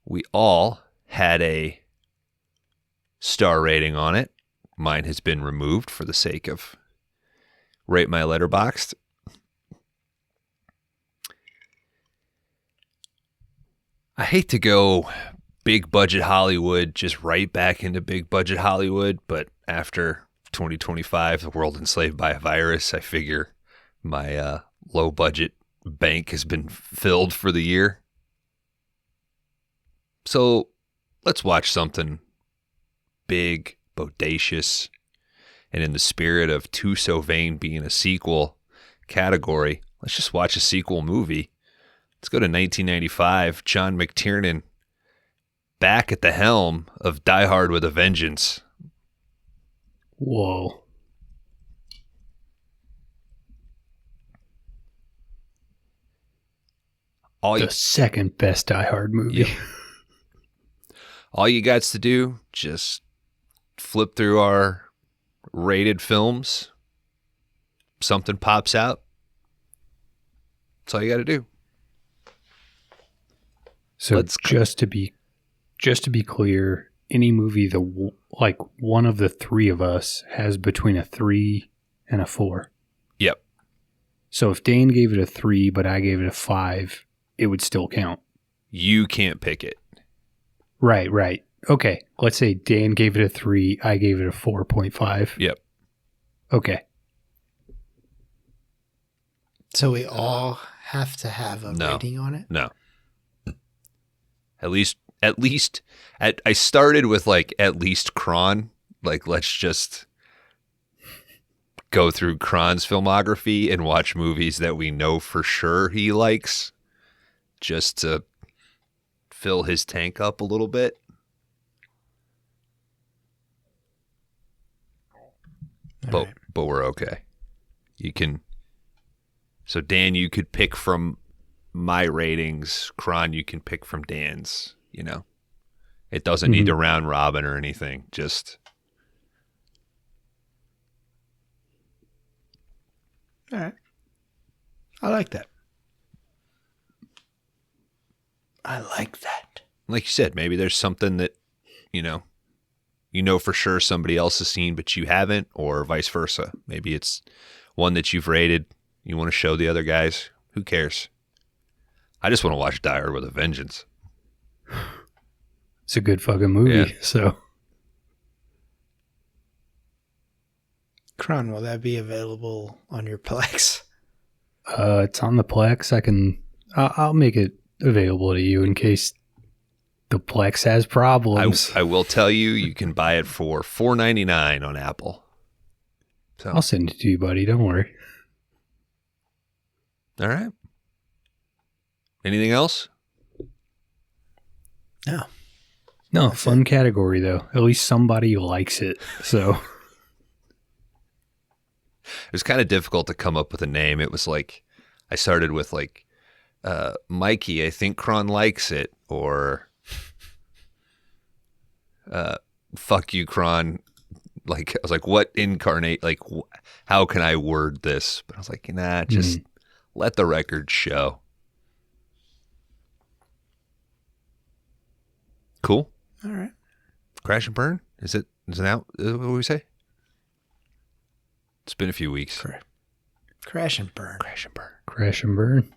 We all had a star rating on it. Mine has been removed for the sake of Rate My Letterboxd. I hate to go big budget Hollywood, just right back into big budget Hollywood, but after 2025, the world enslaved by a virus, I figure my low budget bank has been filled for the year. So let's watch something big, bodacious, and in the spirit of Too So Vain being a sequel category, let's just watch a sequel movie. Let's go to 1995, John McTiernan back at the helm of Die Hard with a Vengeance. Whoa. The second best Die Hard movie. Yep. All you got to do, just flip through our rated films. Something pops out. That's all you got to do. So just to be clear, any movie one of the 3 of us has between a 3 and a 4. Yep. So if Dan gave it a 3, but I gave it a 5, it would still count. You can't pick it. Right. Okay. Let's say Dan gave it a 3, I gave it a 4.5. Yep. Okay. So we all have to have a rating on it? No. At least, I started with like at least Kron. Like, let's just go through Kron's filmography and watch movies that we know for sure he likes, just to fill his tank up a little bit. But we're okay. You can. So Dan, you could pick from my ratings. Kron, you can pick from Dan's. You know, it doesn't need to round robin or anything. Just. All right. I like that. Like you said, maybe there's something that, you know for sure somebody else has seen, but you haven't, or vice versa. Maybe it's one that you've rated. You want to show the other guys. Who cares? I just want to watch Die Hard with a Vengeance. It's a good fucking movie. Yeah. So. Kron, will that be available on your Plex? It's on the Plex. I'll make it available to you in case the Plex has problems. I will tell you, you can buy it for $4.99 on Apple. So I'll send it to you, buddy. Don't worry. All right. Anything else? No, fun category though. At least somebody likes it. So it was kind of difficult to come up with a name. It was like I started with like Mikey, I think Kron likes it, or fuck you, Kron. Like I was like, what incarnate? Like, how can I word this? But I was like, nah, just let the record show. Cool. All right. Crash and Burn? Is it out? Is that what we say? It's been a few weeks. Crash and Burn. Crash and Burn. crash and burn.